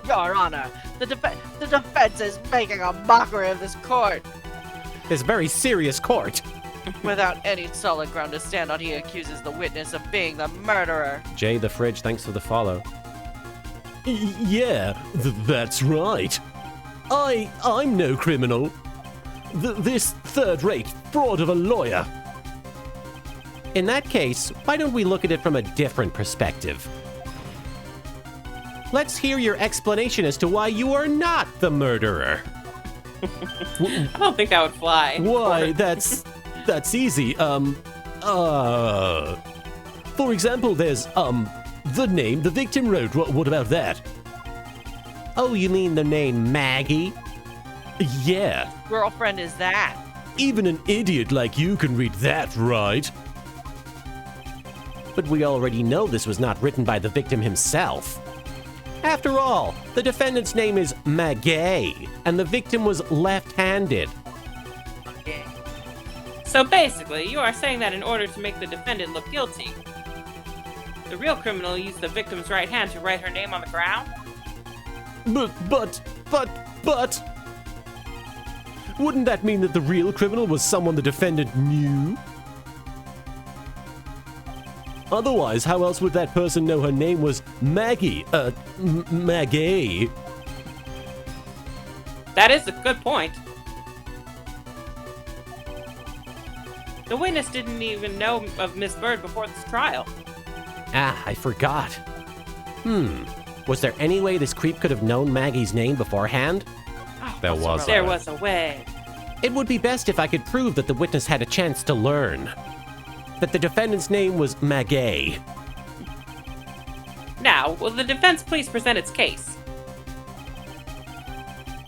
Your Honor, the defense is making a mockery of this court.
This very serious court.
Without any solid ground to stand on, he accuses the witness of being the murderer.
Jay the Fridge, thanks for the follow.
Yeah, that's right. I'm no criminal. This third-rate fraud of a lawyer.
In that case, why don't we look at it from a different perspective? Let's hear your explanation as to why you are not the murderer.
I don't think that would fly.
Why, that's easy. For example, there's, the name the victim wrote. What about that?
Oh, you mean the name Maggie?
Yeah.
Girlfriend is that?
Even an idiot like you can read that, right?
But we already know this was not written by the victim himself. After all, the defendant's name is Maggie, and the victim was left-handed.
So basically, you are saying that in order to make the defendant look guilty, the real criminal used the victim's right hand to write her name on the ground?
But... Wouldn't that mean that the real criminal was someone the defendant knew? Otherwise, how else would that person know her name was Maggie? Maggie.
That is a good point. The witness didn't even know of Miss Bird before this trial.
Ah, I forgot. Was there any way this creep could have known Maggie's name beforehand?
There was.
There was a way.
It would be best if I could prove that the witness had a chance to learn. That the defendant's name was Maggie.
Now, will the defense please present its case?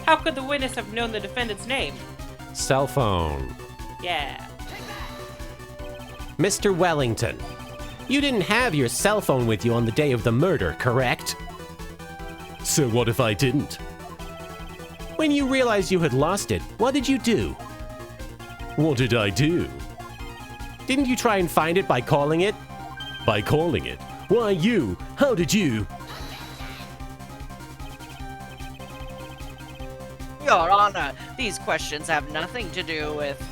How could the witness have known the defendant's name?
Cell phone.
Yeah.
Mr. Wellington, you didn't have your cell phone with you on the day of the murder, correct?
So what if I didn't?
When you realized you had lost it, what did you do?
What did I do?
Didn't you try and find it by calling it?
By calling it? Why you? How did you?
Your Honor, these questions have nothing to do with...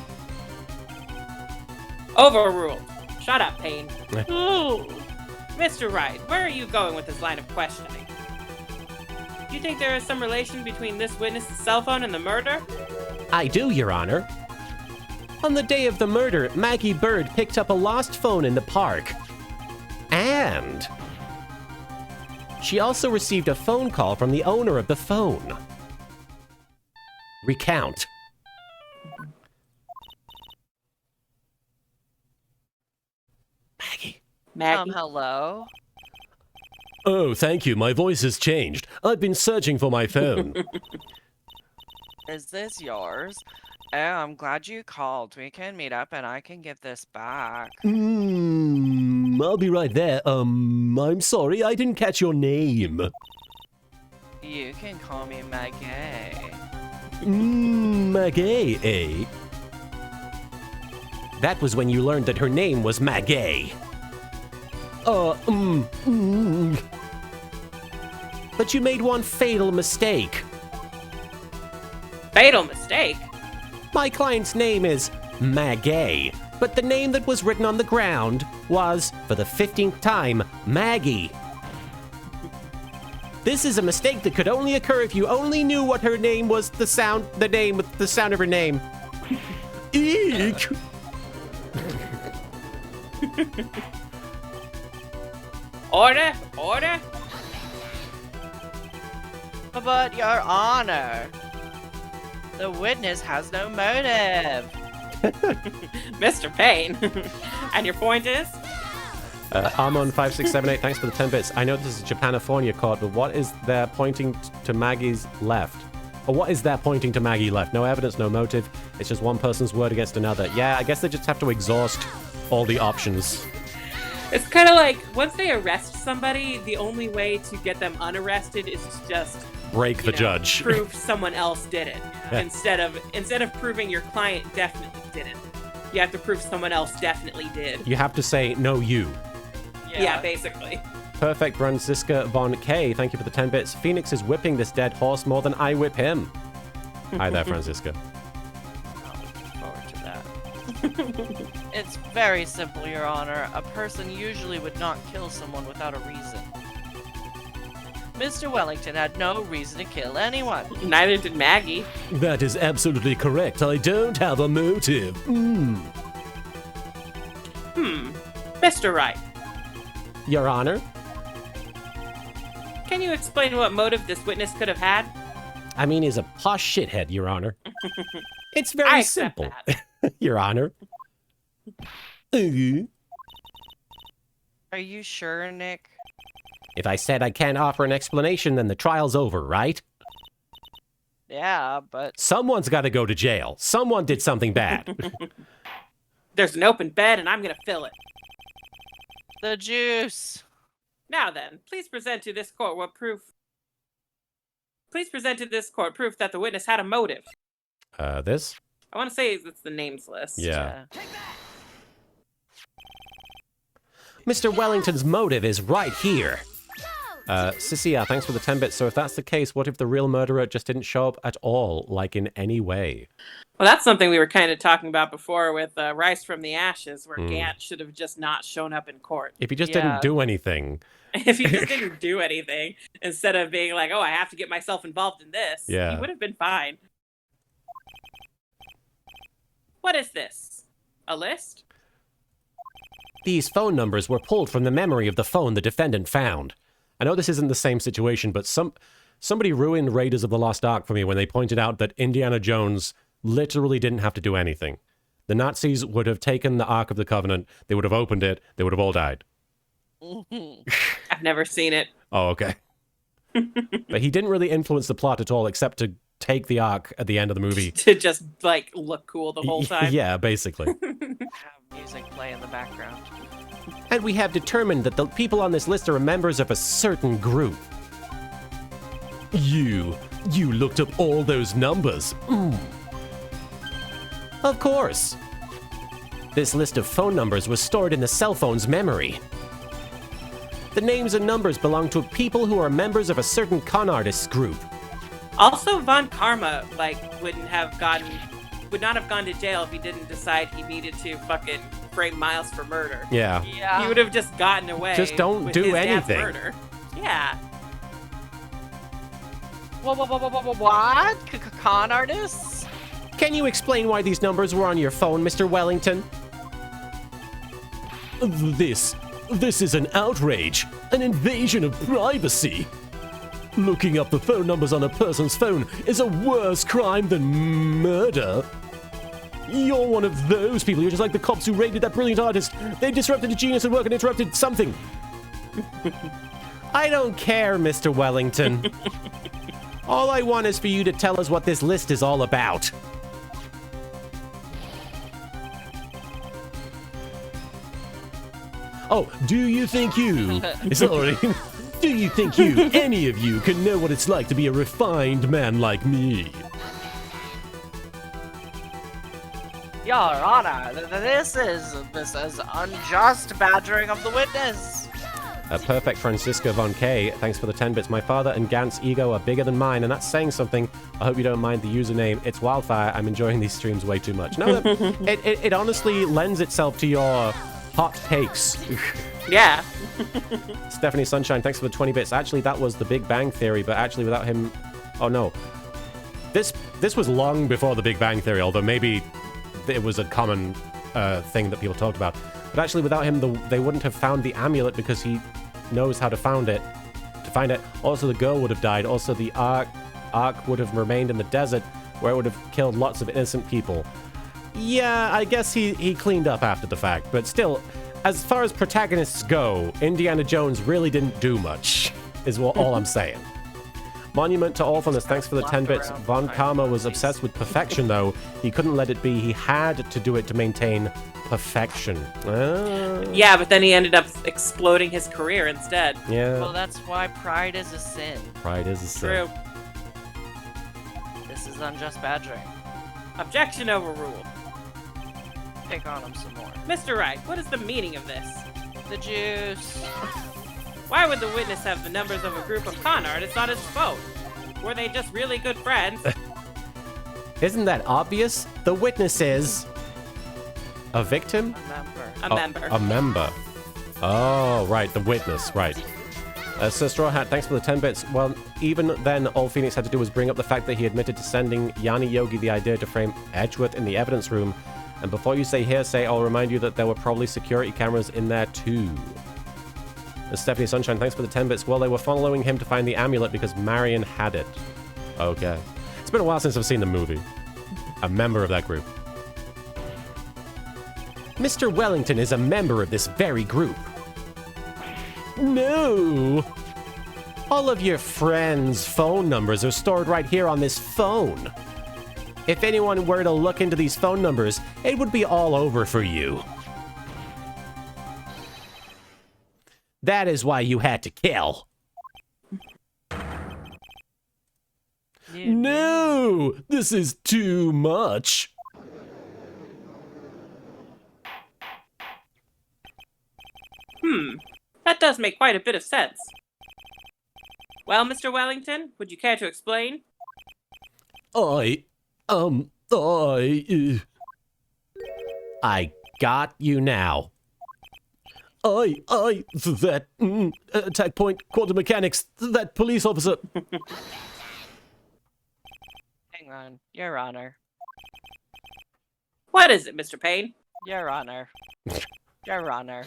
Overruled. Shut up, Payne. Ooh. Mr. Wright, where are you going with this line of questioning? Do you think there is some relation between this witness's cell phone and the murder?
I do, Your Honor. On the day of the murder, Maggie Bird picked up a lost phone in the park. And she also received a phone call from the owner of the phone. Recount.
Maggie?
Hello?
Oh, thank you. My voice has changed. I've been searching for my phone.
Is this yours? Oh, I'm glad you called. We can meet up and I can give this back.
I'll be right there. I'm sorry, I didn't catch your name.
You can call me Maggie.
Maggie, eh?
That was when you learned that her name was Maggie. But you made one fatal mistake.
Fatal mistake?
My client's name is Maggie, but the name that was written on the ground was, for the 15th time, Maggie. This is a mistake that could only occur if you only knew what her name was, the sound of her name.
Eek!
Order! Order!
But, Your Honor, The witness has no motive.
Mr. Payne. And your point is?
Armon5678, thanks for the 10 bits. I know this is Japanifornia court, but what is there pointing to Maggie's left? Or what is there pointing to Maggie left? No evidence, no motive. It's just one person's word against another. Yeah, I guess they just have to exhaust all the options.
It's kind of like, once they arrest somebody, the only way to get them unarrested is to just
Break the judge.
prove someone else did it. Instead of proving your client definitely didn't. You have to prove someone else definitely did.
You have to say, no, you.
Yeah, basically.
Perfect Franziska Von K, thank you for the 10 bits. Phoenix is whipping this dead horse more than I whip him. Hi there, Franziska.
Forward to that. It's very simple, Your Honor. A person usually would not kill someone without a reason. Mr. Wellington had no reason to kill anyone.
Neither did Maggie.
That is absolutely correct. I don't have a motive.
Mr. Wright,
Your Honor?
can you explain what motive this witness could have had?
I mean, he's a posh shithead, Your Honor. It's very
I accept
simple,
that.
Your Honor.
Are you sure, Nick?
If I said I can't offer an explanation, then the trial's over, right?
Yeah, but
Someone's got to go to jail. Someone did something bad.
There's an open bed and I'm gonna fill it.
the juice.
Now then, please present to this court proof that the witness had a motive.
This?
I want to say it's the names list.
Yeah. Mr. Wellington's motive is right here. Sisia, thanks for the 10 bits. So if that's the case, what if the real murderer just didn't show up at all, like in any way?
Well, that's something we were kind of talking about before with Rice from the Ashes, where Gant should have just not shown up in court.
If he just
Yeah.
didn't do anything.
If he just didn't do anything, instead of being like, oh, I have to get myself involved in this,
Yeah.
he would have been fine. What is this? A list?
These phone numbers were pulled from the memory of the phone the defendant found. I know this isn't the same situation, but somebody ruined Raiders of the Lost Ark for me when they pointed out that Indiana Jones literally didn't have to do anything. The Nazis would have taken the Ark of the Covenant, they would have opened it, they would have all died.
I've never seen it.
Oh, okay. But he didn't really influence the plot at all, except to take the Ark at the end of the movie.
To just, like, look cool the whole time.
Yeah, basically.
Have music play in the background.
And we have determined that the people on this list are members of a certain group.
You looked up all those numbers.
Of course. This list of phone numbers was stored in the cell phone's memory. The names and numbers belong to people who are members of a certain con artists group.
Also, Von Karma, like, would not have gone to jail if he didn't decide he needed to fucking frame Miles for murder.
Yeah.
Yeah.
He would have just gotten away.
Just don't
with
do
his dad's
anything.
Murder. Yeah.
What? Con artists?
Can you explain why these numbers were on your phone, Mr. Wellington?
This is an outrage, an invasion of privacy. Looking up the phone numbers on a person's phone is a worse crime than murder. You're one of those people. You're just like the cops who raided that brilliant artist. They disrupted a genius at work and interrupted something.
I don't care, Mr. Wellington. All I want is for you to tell us what this list is all about.
Oh, do you think you... Sorry. Do you think any of you, can know what it's like to be a refined man like me?
Your Honor, this is unjust badgering of the witness.
A perfect Francisco Von K, thanks for the 10 bits. My father and Gant's ego are bigger than mine, and that's saying something. I hope you don't mind the username. It's Wildfire. I'm enjoying these streams way too much. No, it honestly lends itself to your hot takes.
Yeah.
Stephanie Sunshine, thanks for the 20 bits. Actually, that was the Big Bang Theory, but actually without him... Oh, no. This was long before the Big Bang Theory, although maybe it was a common thing that people talked about. But actually, without him, they wouldn't have found the amulet because he knows how to find it. Also, the girl would have died. Also, the Ark would have remained in the desert. where it would have killed lots of innocent people. Yeah, I guess he cleaned up after the fact, but still, as far as protagonists go, Indiana Jones really didn't do much, is all I'm saying. Monument to Awfulness, thanks for the 10 bits. Von Karma was obsessed with perfection, though. He couldn't let it be. He had to do it to maintain perfection.
Yeah, but then he ended up exploding his career instead.
Yeah.
Well, that's why pride is a sin.
Pride is a sin.
True.
This is unjust badgering.
Objection overruled.
Pick on him some more.
Mr. Wright, what is the meaning of this?
The juice.
Why would the witness have the numbers of a group of con artists on his phone? Were they just really good friends?
Isn't that obvious? The witness is a victim?
A member.
A member.
A member. Oh, right, the witness, right. Sir Straw Hat, thanks for the 10 bits. Well, even then, all Phoenix had to do was bring up the fact that he admitted to sending Yanni Yogi the idea to frame Edgeworth in the evidence room. And before you say hearsay, I'll remind you that there were probably security cameras in there too. Stephanie Sunshine, thanks for the 10 bits. Well, they were following him to find the amulet because Marin had it. Okay. It's been a while since I've seen the movie. A member of that group. Mr. Wellington is a member of this very group. No! All of your friends' phone numbers are stored right here on this phone. If anyone were to look into these phone numbers, it would be all over for you. That is why you had to kill. No! This is too much.
That does make quite a bit of sense. Well, Mr. Wellington, would you care to explain?
I got you now. That attack point, quantum mechanics, that police officer.
Hang on. Your Honor.
What is it, Mr. Payne?
Your Honor. Your Honor.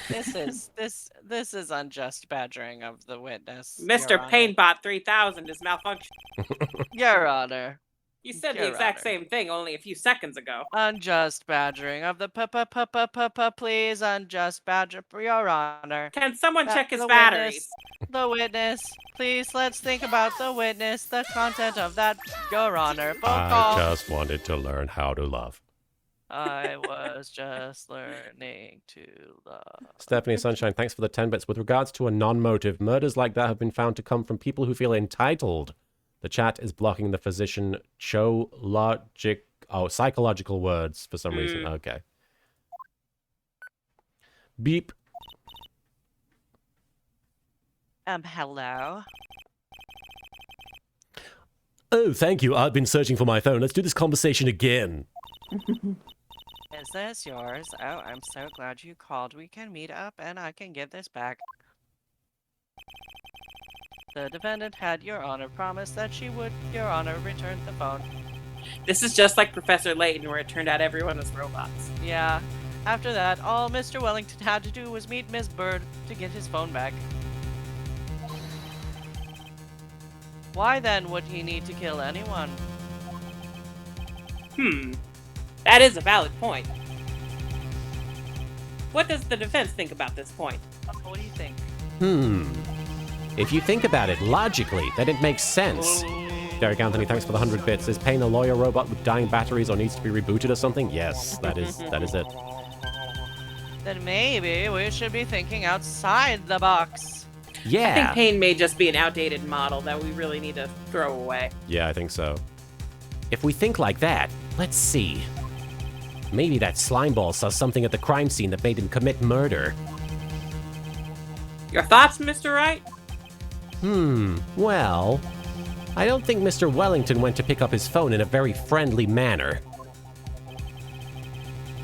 This is unjust badgering of the witness. Your
Mr.
Honor.
Painbot 3000 is malfunctioning.
Your Honor.
You said the
Your
exact
Honor.
same thing only a few seconds ago.
Unjust badgering of the please unjust badger for Your Honor.
Can someone check his
The
batteries?
The witness. Please, let's think about the witness, the content of that, Your Honor. Phone call.
just wanted to learn how to love.
I was just learning to love.
Stephanie Sunshine, thanks for the 10 bits. With regards to a non-motive, murders like that have been found to come from people who feel entitled. The chat is blocking the physician psychological words for some reason. Okay. Beep.
Hello?
Oh, thank you. I've been searching for my phone. Let's do this conversation again.
Is this yours? Oh, I'm so glad you called. We can meet up and I can give this back. The defendant had Your Honor promise that she would, Your Honor, return the phone.
This is just like Professor Layton, where it turned out everyone was robots.
Yeah. After that, all Mr. Wellington had to do was meet Miss Bird to get his phone back. Why then would he need to kill anyone?
That is a valid point. What does the defense think about this point?
What do you think?
If you think about it logically, then it makes sense. Derek Anthony, thanks for the 100 bits. Is Payne a lawyer robot with dying batteries or needs to be rebooted or something? Yes, that is it.
Then maybe we should be thinking outside the box.
I
Yeah.
think Payne may just be an outdated model that we really need to throw away.
Yeah, I think so. If we think like that, let's see. Maybe that slimeball saw something at the crime scene that made him commit murder.
Your thoughts, Mr. Wright?
Well, I don't think Mr. Wellington went to pick up his phone in a very friendly manner.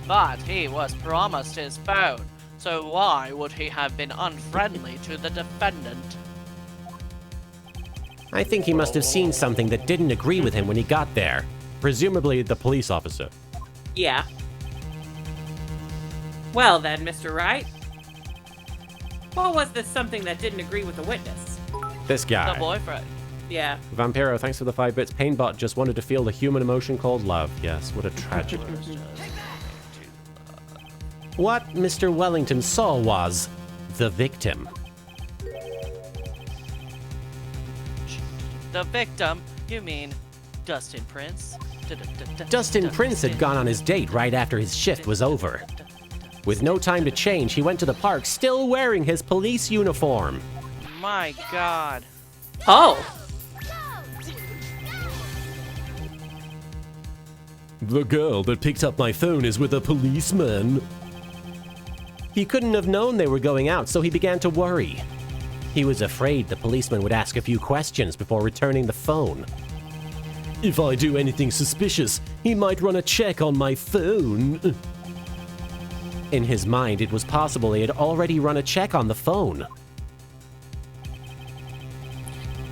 But he was promised his phone, so why would he have been unfriendly to the defendant?
I think he must have seen something that didn't agree with him when he got there. Presumably the police officer.
Yeah. Well then, Mr. Wright. What was this something that didn't agree with the witness?
This guy.
The boyfriend.
Yeah.
Vampiro, thanks for the 5 bits. Painbot just wanted to feel the human emotion called love. Yes, what a tragedy. What Mr. Wellington saw was the victim.
The victim? You mean Dustin Prince?
Dustin Prince had gone on his date right after his shift was over. With no time to change, he went to the park still wearing his police uniform.
My God.
Oh.
The girl that picked up my phone is with a policeman.
He couldn't have known they were going out, so he began to worry. He was afraid the policeman would ask a few questions before returning the phone.
If I do anything suspicious, he might run a check on my phone.
In his mind, it was possible he had already run a check on the phone.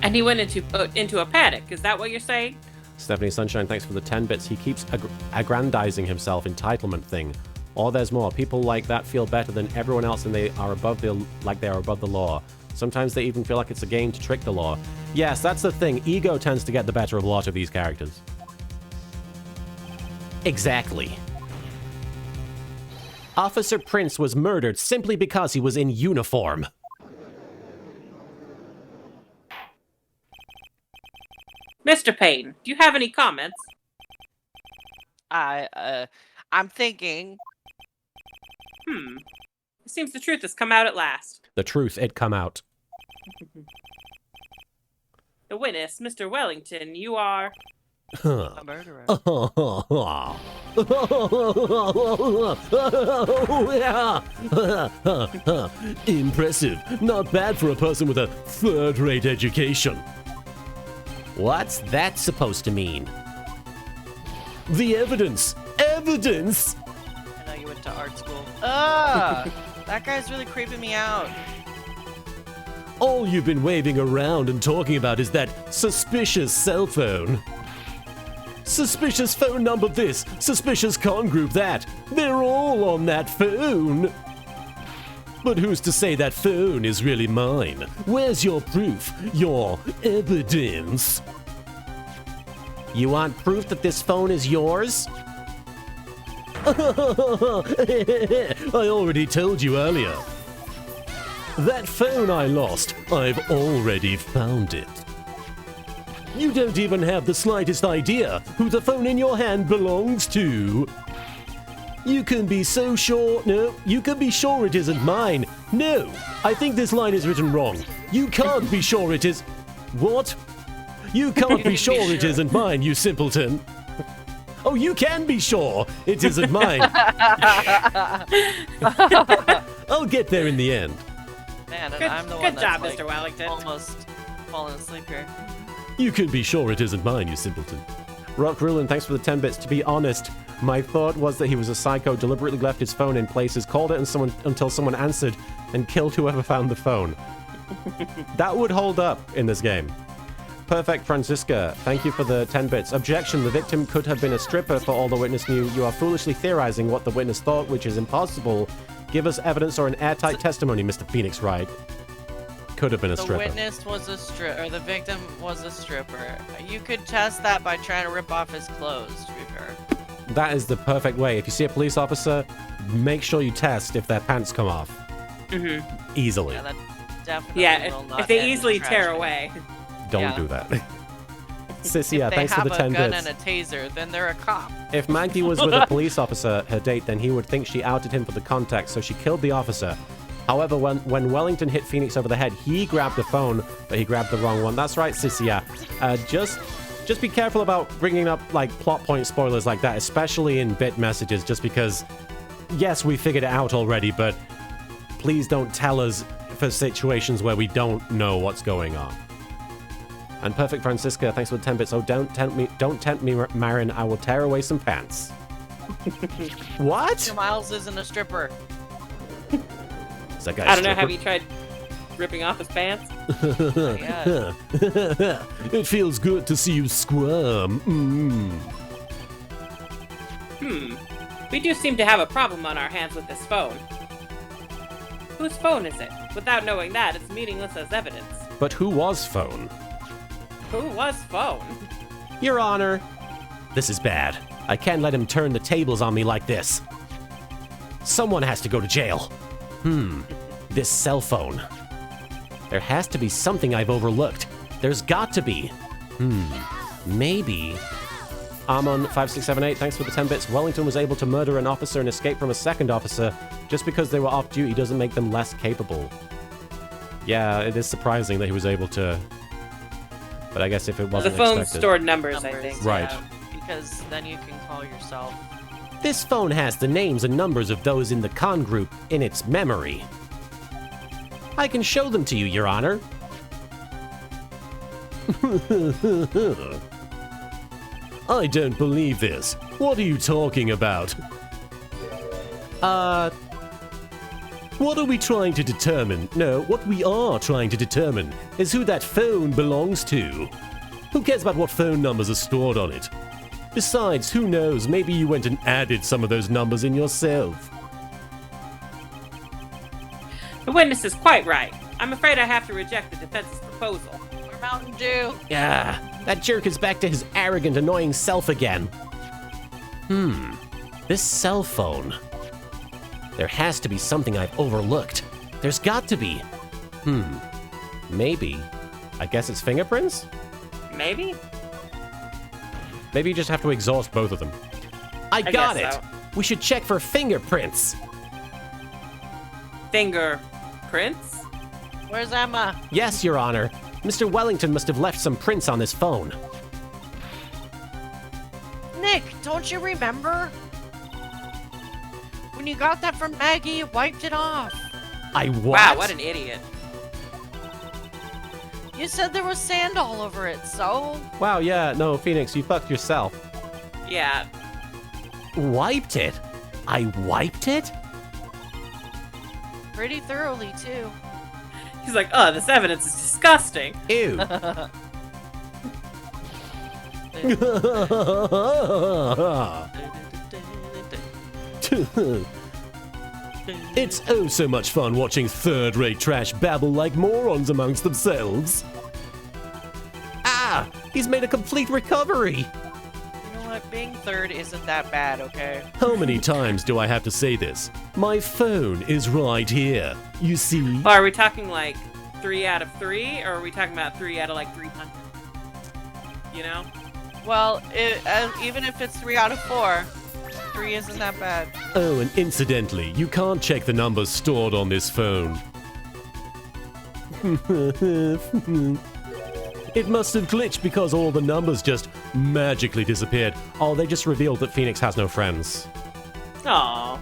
And he went into a panic. Is that what you're saying?
Stephanie Sunshine, thanks for the 10 bits. He keeps aggrandizing himself, entitlement thing. Or there's more. People like that feel better than everyone else and they are above the law. Sometimes they even feel like it's a game to trick the law. Yes, that's the thing. Ego tends to get the better of a lot of these characters. Exactly. Officer Prince was murdered simply because he was in uniform.
Mr. Payne, do you have any comments?
I'm thinking.
It seems the truth has come out at last.
The truth, it come out.
The witness, Mr. Wellington, you are...
A murderer.
Impressive. Not bad for a person with a third-rate education.
What's that supposed to mean?
The evidence. Evidence!
I know you went to art school. Ugh! That guy's really creeping me out.
All you've been waving around and talking about is that suspicious cell phone. Suspicious phone number this, suspicious con group that. They're all on that phone. But who's to say that phone is really mine? Where's your proof? Your evidence?
You want proof that this phone is yours?
I already told you earlier. That phone I lost, I've already found it. You don't even have the slightest idea who the phone in your hand belongs to. You can be so sure... No, you can be sure it isn't mine. No, I think this line is written wrong. You can't be sure it is... What? You can't be sure it isn't mine, you simpleton. Oh, you can be sure it isn't mine. I'll get there in the end.
Man, and
Good,
I'm the one
good
that's
job,
like,
Mr. Wellington.
almost falling asleep here.
You can be sure it isn't mine, you simpleton.
Rock Rulin, thanks for the 10 bits. To be honest, my thought was that he was a psycho, deliberately left his phone in places, called it until someone answered, and killed whoever found the phone. That would hold up in this game. Perfect Francisca, thank you for the 10 bits. Objection, the victim could have been a stripper for all the witness knew. You are foolishly theorizing what the witness thought, which is impossible. Give us evidence or an airtight testimony, Mr. Phoenix Wright. Could have been a stripper.
The witness was a stripper, or the victim was a stripper. You could test that by trying to rip off his clothes, to be fair.
That is the perfect way. If you see a police officer, make sure you test if their pants come off.
Mm-hmm.
Easily.
Yeah, that definitely will not
if they
end in
easily tear
tragedy.
away.
Don't
Yeah.
do that. Sissy,
If they
thanks for
have
the
a
10
gun
bits.
and a taser, then they're a cop.
If Maggie was with a police officer, her date, then he would think she outed him for the context, so she killed the officer. However, when Wellington hit Phoenix over the head, he grabbed the phone, but he grabbed the wrong one. That's right, Sissy. Just be careful about bringing up like plot point spoilers like that, especially in bit messages, just because, yes, we figured it out already, but please don't tell us for situations where we don't know what's going on. And Perfect Francisca, thanks for the 10 bits. Oh, don't tempt me, Marin. I will tear away some pants. What?
Miles isn't a stripper.
Is that guy
I don't know,
stripper?
have you tried ripping off his pants?
Yeah.
It feels good to see you squirm.
We do seem to have a problem on our hands with this phone. Whose phone is it? Without knowing that, it's meaningless as evidence.
But who was phone?
Who was phone?
Your Honor, this is bad. I can't let him turn the tables on me like this. Someone has to go to jail. This cell phone. There has to be something I've overlooked. There's got to be. Maybe. Amon5678, thanks for the 10 bits. Wellington was able to murder an officer and escape from a second officer. Just because they were off duty doesn't make them less capable. Yeah, it is surprising that he was able to. But I guess if it
The
wasn't
phone
expected.
stored numbers, I think.
Right.
yeah, because then you can call yourself.
This phone has the names and numbers of those in the con group in its memory. I can show them to you, Your Honor. I don't believe this. What are you talking about? What are we trying to determine? No, what we are trying to determine is who that phone belongs to. Who cares about what phone numbers are stored on it? Besides, who knows, maybe you went and added some of those numbers in yourself.
The witness is quite right. I'm afraid I have to reject the defense's proposal.
Or Mountain Dew.
Yeah, that jerk is back to his arrogant, annoying self again. This cell phone. There has to be something I've overlooked. There's got to be. Maybe. I guess it's fingerprints?
Maybe?
Maybe you just have to exhaust both of them. I got
guess
it!
so.
We should check for fingerprints.
Fingerprints?
Where's Emma?
Yes, Your Honor. Mr. Wellington must have left some prints on this phone.
Nick, don't you remember? When you got that from Maggie, you wiped it off.
I what?
Wow, what an idiot.
You said there was sand all over it, so...
Wow, yeah, no, Phoenix, you fucked yourself.
Yeah.
Wiped it? I wiped it?
Pretty thoroughly, too.
He's like, oh, this evidence is disgusting.
Ew. It's oh so much fun watching third-rate trash babble like morons amongst themselves. Ah! He's made a complete recovery!
You know what? Being third isn't that bad, okay?
How many times do I have to say this? My phone is right here. You see?
Well, are we talking like 3 out of 3, or are we talking about 3 out of like 300? You know?
Well, even if it's 3 out of 4, 3 isn't that bad.
Oh, and incidentally, you can't check the numbers stored on this phone. It must have glitched because all the numbers just magically disappeared.
Oh, they just revealed that Phoenix has no friends.
Aw.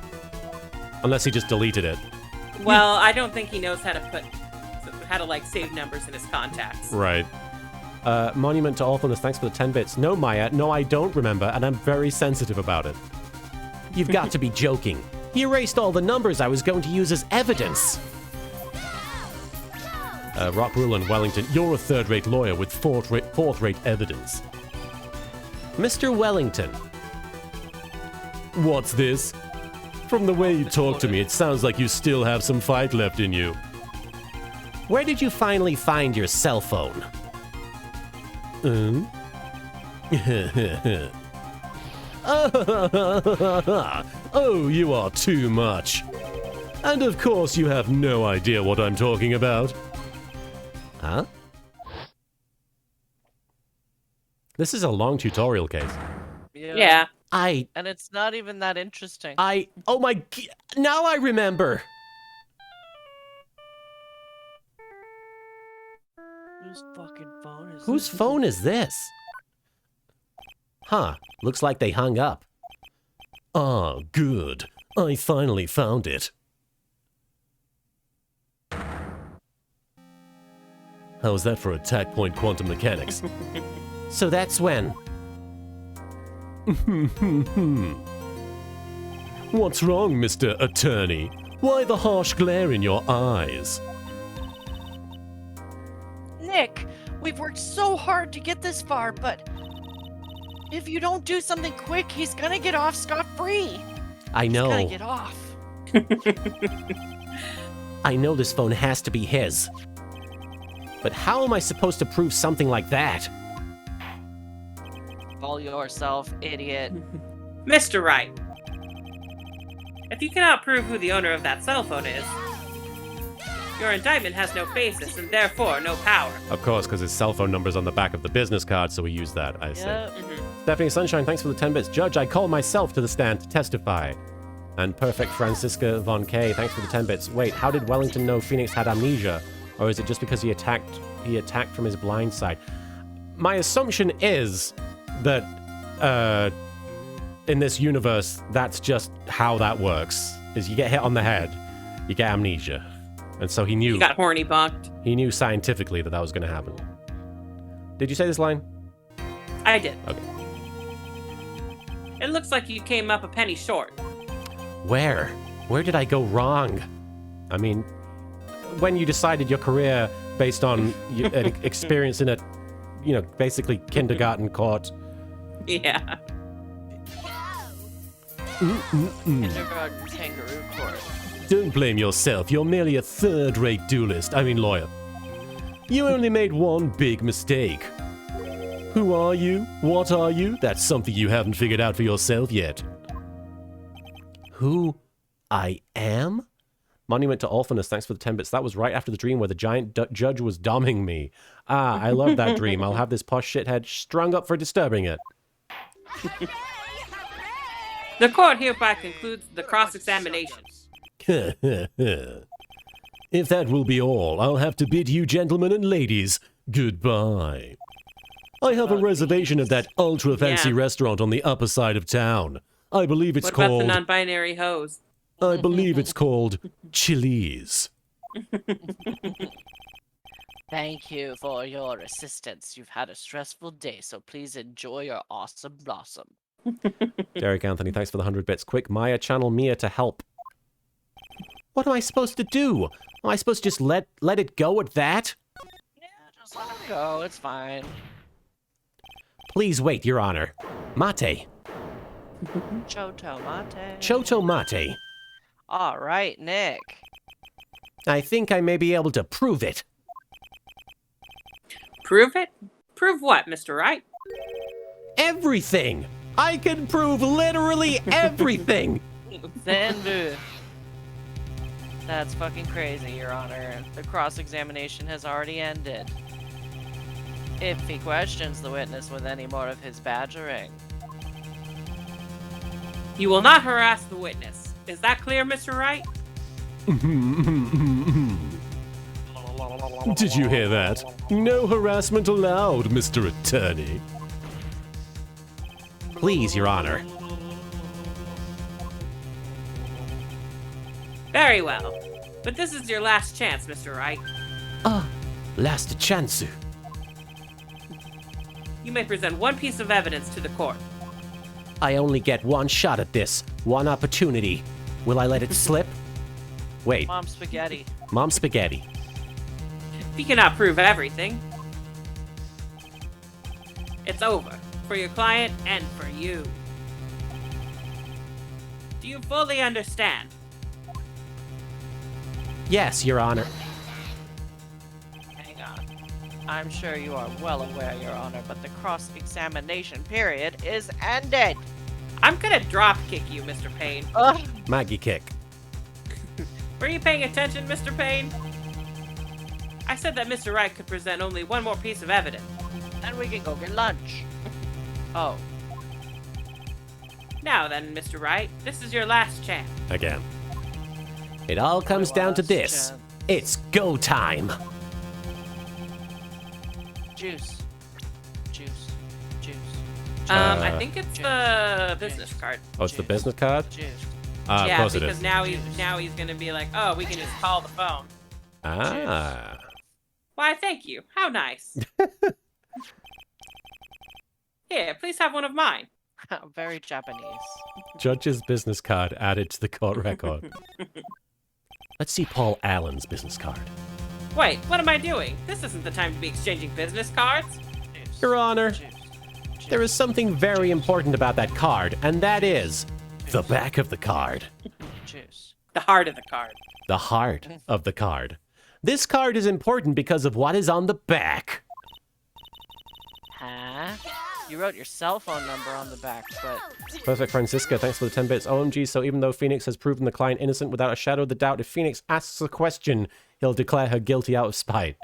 Unless he just deleted it.
Well, I don't think he knows how to like save numbers in his contacts.
Right. Monument to Awfulness, thanks for the 10 bits. No, Maya, no, I don't remember, and I'm very sensitive about it. You've got to be joking. He erased all the numbers I was going to use as evidence.
Rock Rule and Wellington, you're a third-rate lawyer with fourth-rate evidence.
Mr. Wellington.
What's this? From the way you talk to me, it sounds like you still have some fight left in you.
Where did you finally find your cell phone?
Oh, you are too much. And of course you have no idea what I'm talking about.
Huh? This is a long tutorial case.
Yeah.
And it's not even that interesting.
Oh my, now I remember.
Whose fucking phone is
Whose
this?
phone is this? Huh, looks like they hung up.
Ah, good. I finally found it. How's that for attack point quantum mechanics?
So that's when.
What's wrong, Mr. Attorney? Why the harsh glare in your eyes?
Nick, we've worked so hard to get this far, but if you don't do something quick, he's gonna get off scot-free.
I
He's
know.
gonna get off.
I know this phone has to be his. But how am I supposed to prove something like that?
Call yourself idiot.
Mr. Wright, if you cannot prove who the owner of that cell phone is, your indictment has no basis and therefore no power.
Of course, because his cell phone number's on the back of the business card, so we use that, I see.
Yep.
Stephanie Sunshine, thanks for the 10 bits. Judge, I call myself to the stand to testify. And Perfect Francisca Von K, thanks for the 10 bits. Wait, how did Wellington know Phoenix had amnesia? Or is it just because he attacked from his blind side? My assumption is that in this universe, that's just how that works. Is you get hit on the head, you get amnesia. And so he knew.
You got horny bonked.
He knew scientifically that was going to happen. Did you say this line?
I did.
Okay.
It looks like you came up a penny short.
Where? Where did I go wrong? I mean, when you decided your career based on an experience in a, basically kindergarten court.
Yeah.
Kindergarten kangaroo court.
Don't blame yourself. You're merely a third-rate lawyer. You only made one big mistake. Who are you? What are you? That's something you haven't figured out for yourself yet.
Who I am? Monument to Orphanus, thanks for the 10 bits. That was right after the dream where the giant judge was doming me. Ah, I love that dream. I'll have this posh shithead strung up for disturbing it.
The court hereby concludes the cross-examination.
If that will be all, I'll have to bid you gentlemen and ladies goodbye. I have a reservation at that ultra-fancy restaurant on the upper side of town. I believe it's
What about
called...
the non-binary hoes?
I believe it's called Chili's.
Thank you for your assistance. You've had a stressful day, so please enjoy your awesome blossom.
Derek Anthony, thanks for the 100 bits. Quick, Maya, channel Mia to help. What am I supposed to do? Am I supposed to just let it go at that?
Yeah, just let him go. It's fine.
Please wait, Your Honor. Mate.
Choto mate.
Choto mate.
All right, Nick.
I think I may be able to prove it.
Prove it? Prove what, Mr. Wright?
Everything! I can prove literally everything!
Zenbu. That's fucking crazy, Your Honor. The cross-examination has already ended. If he questions the witness with any more of his badgering.
You will not harass the witness. Is that clear, Mr. Wright?
Did you hear that? No harassment allowed, Mr. Attorney.
Please, Your Honor.
Very well. But this is your last chance, Mr. Wright.
Last chance.
You may present one piece of evidence to the court.
I only get one shot at this. One opportunity. Will I let it slip? Wait.
Mom spaghetti.
Mom spaghetti.
If you cannot prove everything, it's over. For your client and for you. Do you fully understand?
Yes, Your Honor.
Hang on. I'm sure you are well aware, Your Honor, but the cross-examination period is ended.
I'm gonna drop kick you, Mr. Payne.
Ugh.
Maggie kick.
Were you paying attention, Mr. Payne? I said that Mr. Wright could present only one more piece of evidence.
Then we can go get lunch. Oh.
Now then, Mr. Wright, this is your last chance.
Again. It all comes down to this. It's go time.
Juice. Juice. Juice.
I think it's the business card.
Oh, it's the business card?
Juice.
Of
Yeah,
course it
because
is.
now he's gonna be like, oh, we can just call the phone.
Ah.
Why, thank you. How nice. Here, please have one of mine.
Very Japanese.
Judge's business card added to the court record. Let's see Paul Allen's business card.
Wait, what am I doing? This isn't the time to be exchanging business cards.
Juice.
Your Honor,
Juice. Juice.
there is something very important about that card, and that is the back of the card.
Juice.
The heart of the card.
The heart of the card. This card is important because of what is on the back.
Huh? You wrote your cell phone number on the back, but
Perfect Francisca, thanks for the 10 bits. OMG, so even though Phoenix has proven the client innocent without a shadow of the doubt, if Phoenix asks a question, he'll declare her guilty out of spite.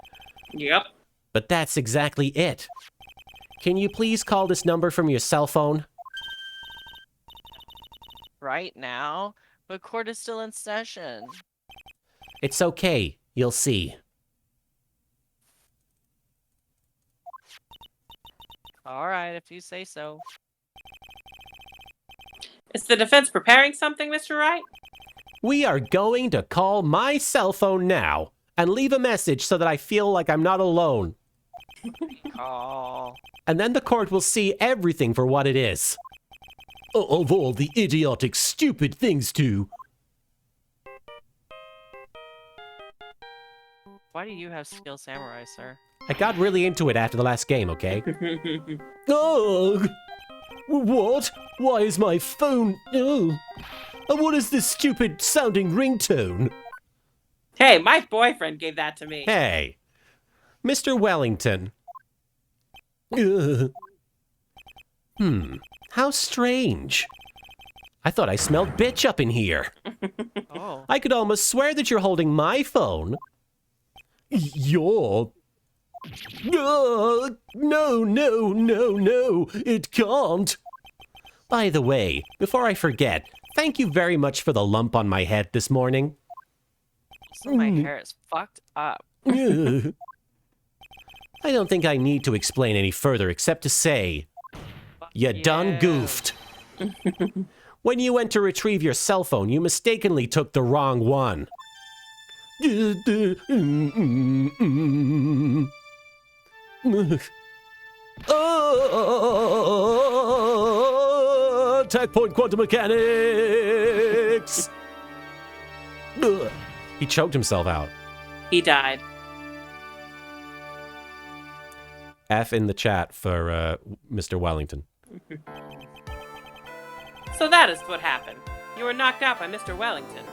Yep.
But that's exactly it. Can you please call this number from your cell phone?
right now, but court is still in session.
It's okay. You'll see.
All right, if you say so.
Is the defense preparing something, Mr. Wright?
We are going to call my cell phone now and leave a message so that I feel like I'm not alone.
Oh.
And then the court will see everything for what it is. Of all the idiotic, stupid things to.
Why do you have skill samurai, sir?
I got really into it after the last game, okay? Oh! What? Why is my phone... Oh! And what is this stupid sounding ringtone?
Hey, my boyfriend gave that to me.
Hey! Mr. Wellington. Ugh. How strange. I thought I smelled bitch up in here.
Oh.
I could almost swear that you're holding my phone. You're... No, no, no, it can't. By the way, before I forget, thank you very much for the lump on my head this morning.
So my hair is fucked up.
Ugh. I don't think I need to explain any further except to say, you done
Yeah.
goofed. When you went to retrieve your cell phone, you mistakenly took the wrong one. Attack point quantum mechanics. Ugh. He choked himself out.
He died.
F in the chat for Mr. Wellington.
So that is what happened. You were knocked out by Mr. Wellington.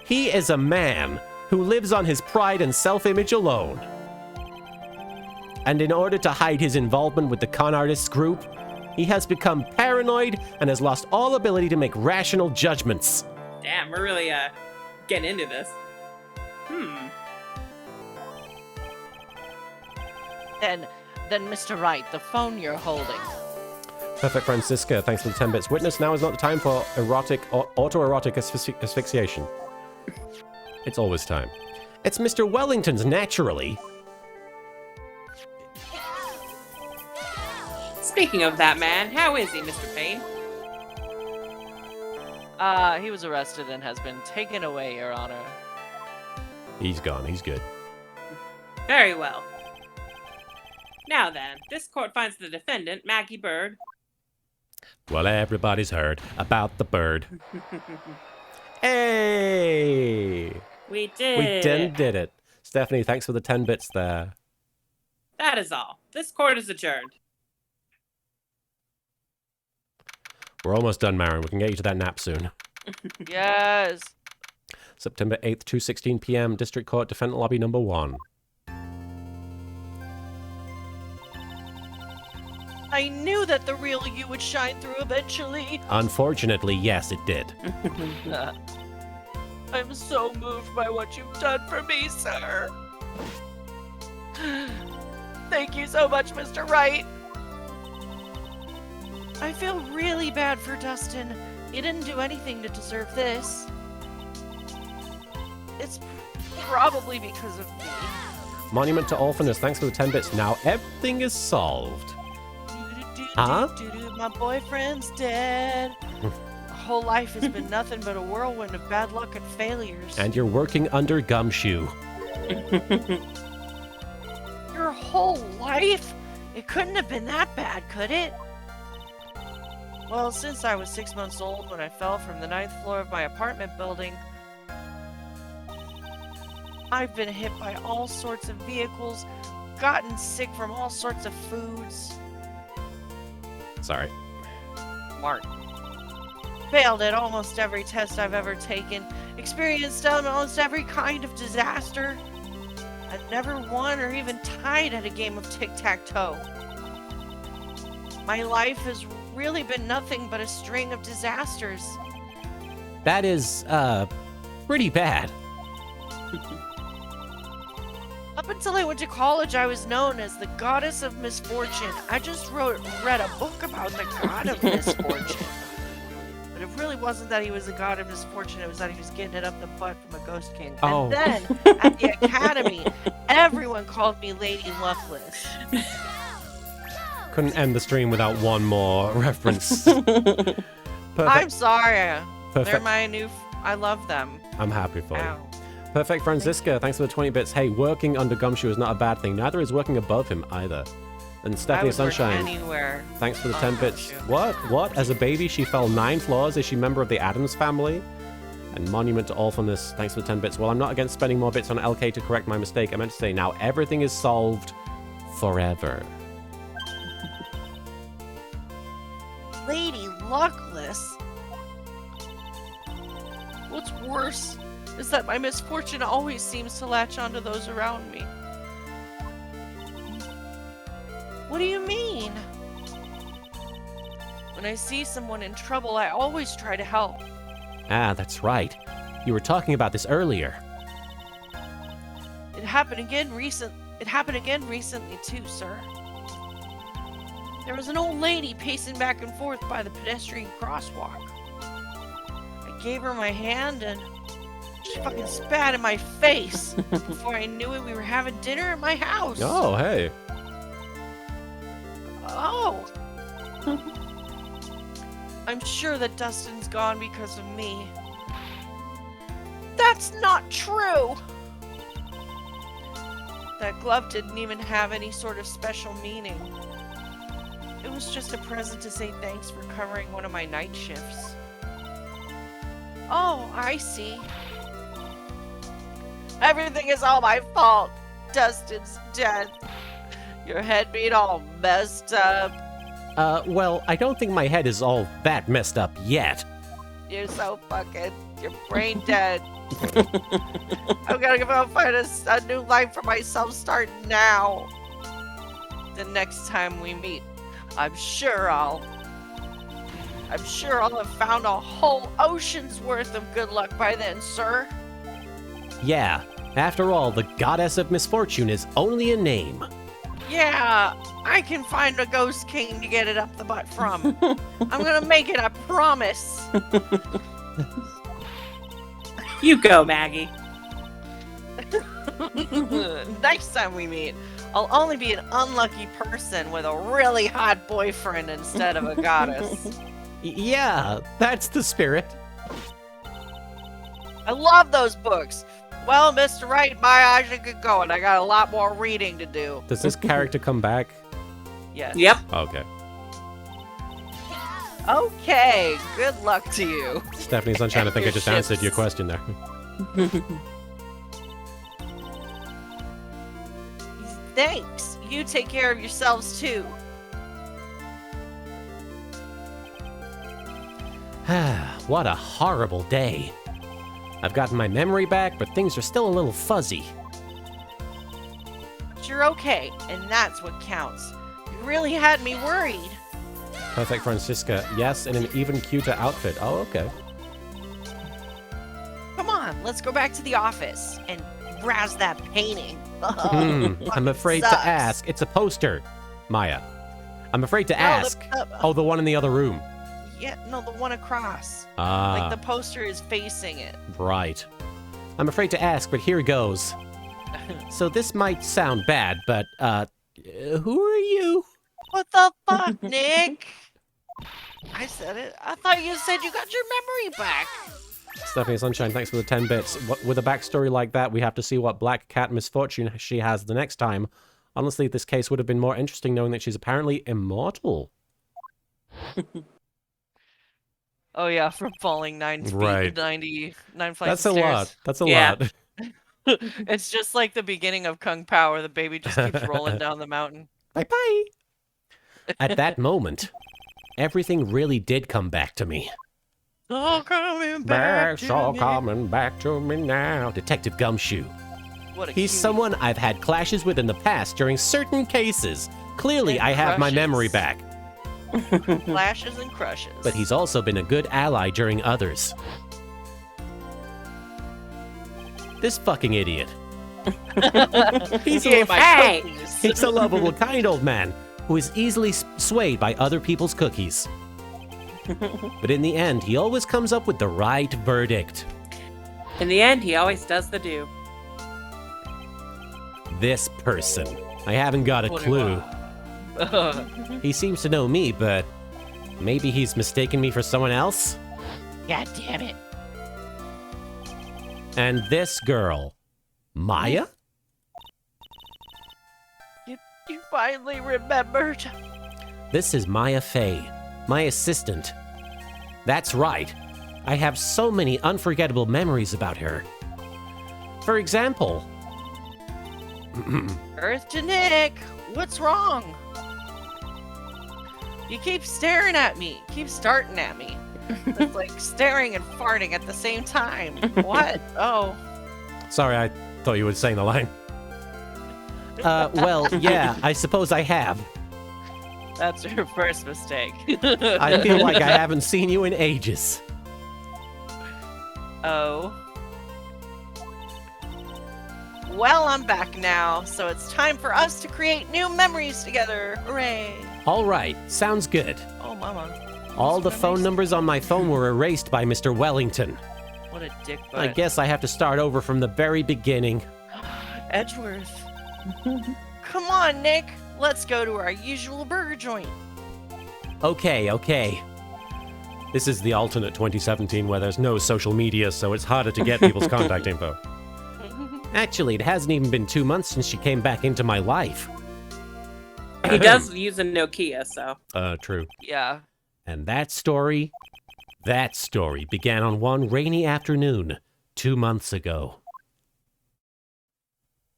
He is a man who lives on his pride and self-image alone. And in order to hide his involvement with the con artists group, he has become paranoid and has lost all ability to make rational judgments.
Damn, we're really getting into this.
Then, Mr. Wright, the phone you're holding.
Perfect Francisca, thanks for the 10 bits. Witness, now is not the time for autoerotic asphyxiation. It's always time. It's Mr. Wellington's, naturally.
Speaking of that man, how is he, Mr. Payne?
He was arrested and has been taken away, Your Honor.
He's gone, he's good.
Very well. Now then, this court finds the defendant, Maggie Bird.
Well, everybody's heard about the bird. Hey!
We did.
We did it. Stephanie, thanks for the 10 bits there.
That is all. This court is adjourned.
We're almost done, Marin. We can get you to that nap soon.
Yes.
September 8th, 2:16 p.m., District Court, Defendant Lobby number 1.
I knew that the real you would shine through eventually.
Unfortunately, yes, it did.
I'm so moved by what you've done for me, sir. Thank you so much, Mr. Wright. I feel really bad for Dustin. He didn't do anything to deserve this. It's probably because of me.
Monument to Orphanus, thanks for the 10 bits. Now everything is solved. Huh?
My boyfriend's dead. My whole life has been nothing but a whirlwind of bad luck and failures.
And you're working under Gumshoe.
Your whole life? It couldn't have been that bad, could it? Well, since I was 6 months old when I fell from the 9th floor of my apartment building, I've been hit by all sorts of vehicles, gotten sick from all sorts of foods.
Sorry.
Mark. Failed at almost every test I've ever taken, experienced almost every kind of disaster. I've never won or even tied at a game of tic-tac-toe. My life has really been nothing but a string of disasters.
That is, pretty bad.
Up until I went to college, I was known as the Goddess of Misfortune. I just read a book about the God of Misfortune. But it really wasn't that he was a god of misfortune, it was that he was getting it up the butt from a ghost king.
Oh.
And then, at the academy, everyone called me Lady Luckless.
Couldn't end the stream without one more reference. Perfect.
I'm sorry. They're
Perfect.
my new... I love them.
I'm happy for you.
Ow.
Perfect Francisca, thanks for the 20 bits. Hey, working under Gumshoe is not a bad thing. Neither is working above him either. And
I
Stephanie
would work
Sunshine,
anywhere.
thanks for the
on
10 bits.
Gumshoe.
What? As a baby, she fell 9 floors? Is she a member of the Addams family? And Monument to Awfulness, thanks for the 10 bits. Well, I'm not against spending more bits on LK to correct my mistake. I meant to say, now everything is solved forever.
Lady Luckless? What's worse is that my misfortune always seems to latch onto those around me. What do you mean? When I see someone in trouble, I always try to help.
Ah, that's right. You were talking about this earlier.
It happened again recently too, sir. There was an old lady pacing back and forth by the pedestrian crosswalk. I gave her my hand and she fucking spat in my face. Before I knew it, we were having dinner at my house.
Oh, hey.
Oh. I'm sure that Dustin's gone because of me. That's not true! That glove didn't even have any sort of special meaning. It was just a present to say thanks for covering one of my night shifts. Oh, I see. Everything is all my fault. Dustin's dead. Your head being all messed up.
Well, I don't think my head is all that messed up yet.
You're so fucking... You're brain dead. I'm gonna go find a new life for myself starting now. The next time we meet, I'm sure I'll have found a whole ocean's worth of good luck by then, sir.
Yeah, after all, the Goddess of Misfortune is only a name.
Yeah, I can find a ghost king to get it up the butt from. I'm gonna make it, I promise.
You go, Maggie.
Next time we meet, I'll only be an unlucky person with a really hot boyfriend instead of a goddess.
Yeah, that's the spirit.
I love those books. Well, Mr. Wright, my eyes are good going. I got a lot more reading to do.
Does this character come back?
Yes.
Yep.
Okay.
Okay, good luck to you.
Stephanie Sunshine, I think I just answered your question there.
Thanks. You take care of yourselves too.
What a horrible day. I've gotten my memory back, but things are still a little fuzzy.
But you're okay, and that's what counts. You really had me worried.
Perfect Francisca, yes, in an even cuter outfit. Oh, okay.
Come on, let's go back to the office and browse that painting.
I'm afraid
sucks.
to ask. It's a poster, Maya. I'm afraid to
No,
ask. Oh, the one in the other room.
Yeah, no, the one across.
Ah,
Like the poster is facing it.
right. I'm afraid to ask, but here goes. So this might sound bad, but, who are you?
What the fuck, Nick? I said it. I thought you said you got your memory back.
Stephanie Sunshine, thanks for the 10 bits. With a backstory like that, we have to see what Black Cat misfortune she has the next time. Honestly, this case would have been more interesting knowing that she's apparently immortal.
Oh yeah, from falling 9 feet,
Right.
99 flights
That's
of
a
stairs.
lot. That's a
Yeah.
lot.
It's just like the beginning of Kung Pao, where the baby just keeps rolling down the mountain.
Bye-bye. At that moment, everything really did come back to me.
All coming back to
all
me.
coming back to me now. Detective Gumshoe.
What a
He's
cutie.
someone I've had clashes with in the past during certain cases. Clearly, I have my
crushes.
memory back.
Flashes and crushes.
But he's also been a good ally during others. This fucking idiot. He's
He ate my
Hey!
cookies.
He's a lovable, kind old man who is easily swayed by other people's cookies. But in the end, he always comes up with the right verdict.
In the end, he always does the do.
This person. I haven't got a clue. He seems to know me, but maybe he's mistaken me for someone else?
God damn it.
And this girl, Maya?
You finally remembered.
This is Maya Fey, my assistant. That's right. I have so many unforgettable memories about her. For example,
Earth to Nick. What's wrong? You keep staring at me. Keep starting at me. It's like staring and farting at the same time. What? Oh.
sorry, I thought you were saying the line. Well, yeah, I suppose I have.
That's your first mistake.
I feel like I haven't seen you in ages.
Oh. Well, I'm back now, so it's time for us to create new memories together. Hooray.
All right, sounds good.
Oh, mama.
All the
Memories?
phone numbers on my phone were erased by Mr. Wellington.
What a dick butt.
I guess I have to start over from the very beginning.
Edgeworth. Come on, Nick. Let's go to our usual burger joint.
Okay. This is the alternate 2017 where there's no social media, so it's harder to get people's contact info. Actually, it hasn't even been 2 months since she came back into my life.
He does use a Nokia, so.
True.
Yeah.
And that story began on one rainy afternoon 2 months ago.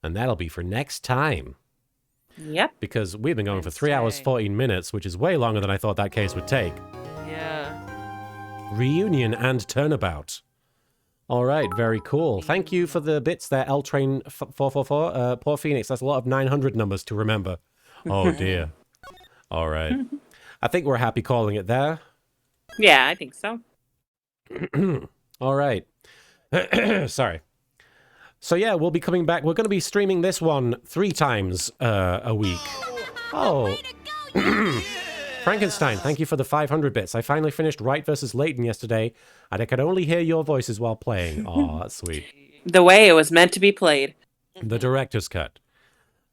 And that'll be for next time.
Yep.
Because we've been going for 3 hours,
Insane.
14 minutes, which is way longer than I thought that case would take.
Yeah.
Reunion and turnabout. All right, very cool. Thank you for the bits there, L Train 444. Poor Phoenix, that's a lot of 900 numbers to remember. Oh dear. All right. I think we're happy calling it there.
Yeah, I think so.
All right. Sorry. So yeah, we'll be coming back. We're going to be streaming this one 3 times a week. Oh. Frankenstein, thank you for the 500 bits. I finally finished Wright versus Layton yesterday, and I could only hear your voices while playing. Oh, that's sweet.
The way it was meant to be played.
The director's cut.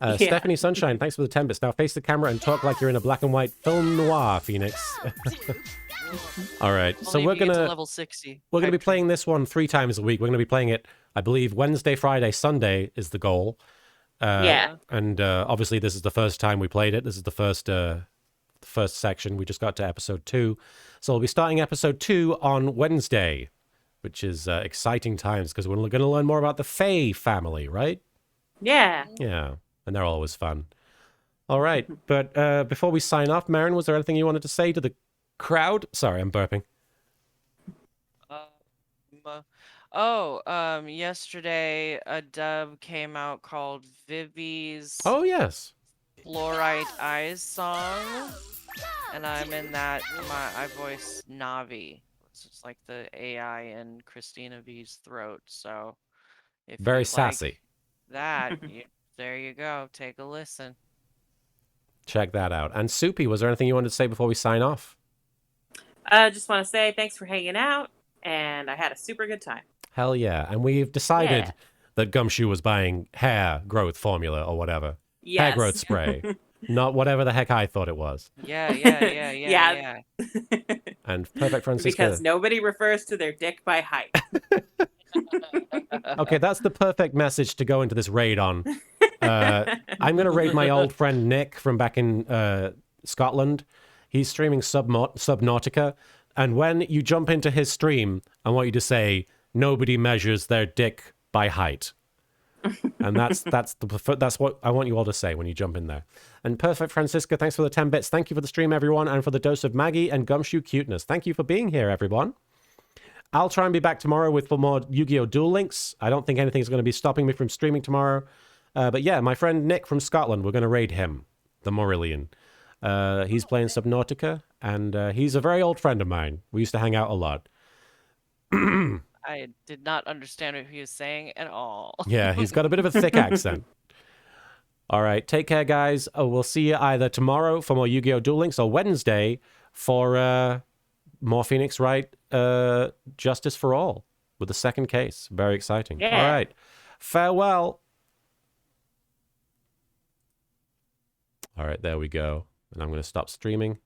Yeah.
Stephanie Sunshine, thanks for the 10 bits. Now face the camera and talk like you're in a black and white film noir, Phoenix. All right, so
Only
we're
if you get to
gonna
level 60.
be playing this one 3 times a week. We're gonna be playing it, I believe, Wednesday, Friday, Sunday is the goal.
Yeah.
And obviously, this is the first time we played it. This is the first section. We just got to episode 2, so we'll be starting episode 2 on Wednesday, which is exciting times because we're going to learn more about the Fae family, right?
Yeah.
Yeah, and they're always fun. All right, but before we sign off, Marin, was there anything you wanted to say to the crowd? Sorry, I'm burping.
Yesterday a dub came out called Vivi's
Oh yes.
Fluorite Eyes song, and I'm in that. I voice Navi. It's just like the AI in Christina V's throat. So, if
Very
you
sassy.
like that, there you go. Take a listen.
Check that out. And Soupy, was there anything you wanted to say before we sign off?
I just want to say thanks for hanging out, and I had a super good time.
Hell yeah. And we've decided
Yeah.
that Gumshoe was buying hair growth formula or whatever.
Yes.
Hair growth spray. Not whatever the heck I thought it was.
Yeah.
Yeah.
And Perfect Francisca.
Because nobody refers to their dick by height.
Okay, that's the perfect message to go into this raid on. I'm going to raid my old friend Nick from back in Scotland. He's streaming Subnautica. And when you jump into his stream, I want you to say, nobody measures their dick by height. And that's what I want you all to say when you jump in there. And Perfect Francisca, thanks for the 10 bits. Thank you for the stream, everyone, and for the dose of Maggie and Gumshoe cuteness. Thank you for being here, everyone. I'll try and be back tomorrow with more Yu-Gi-Oh! Duel Links. I don't think anything's going to be stopping me from streaming tomorrow. But yeah, my friend Nick from Scotland, we're going to raid him, the Marillion. He's playing Subnautica, and he's a very old friend of mine. We used to hang out a lot.
I did not understand what he was saying at all.
Yeah, he's got a bit of a thick accent. All right, take care, guys. Oh, we'll see you either tomorrow for more Yu-Gi-Oh! Duel Links or Wednesday for more Phoenix Wright Justice for All with the second case. Very exciting.
Yeah.
All right, farewell. All right, there we go. And I'm going to stop streaming.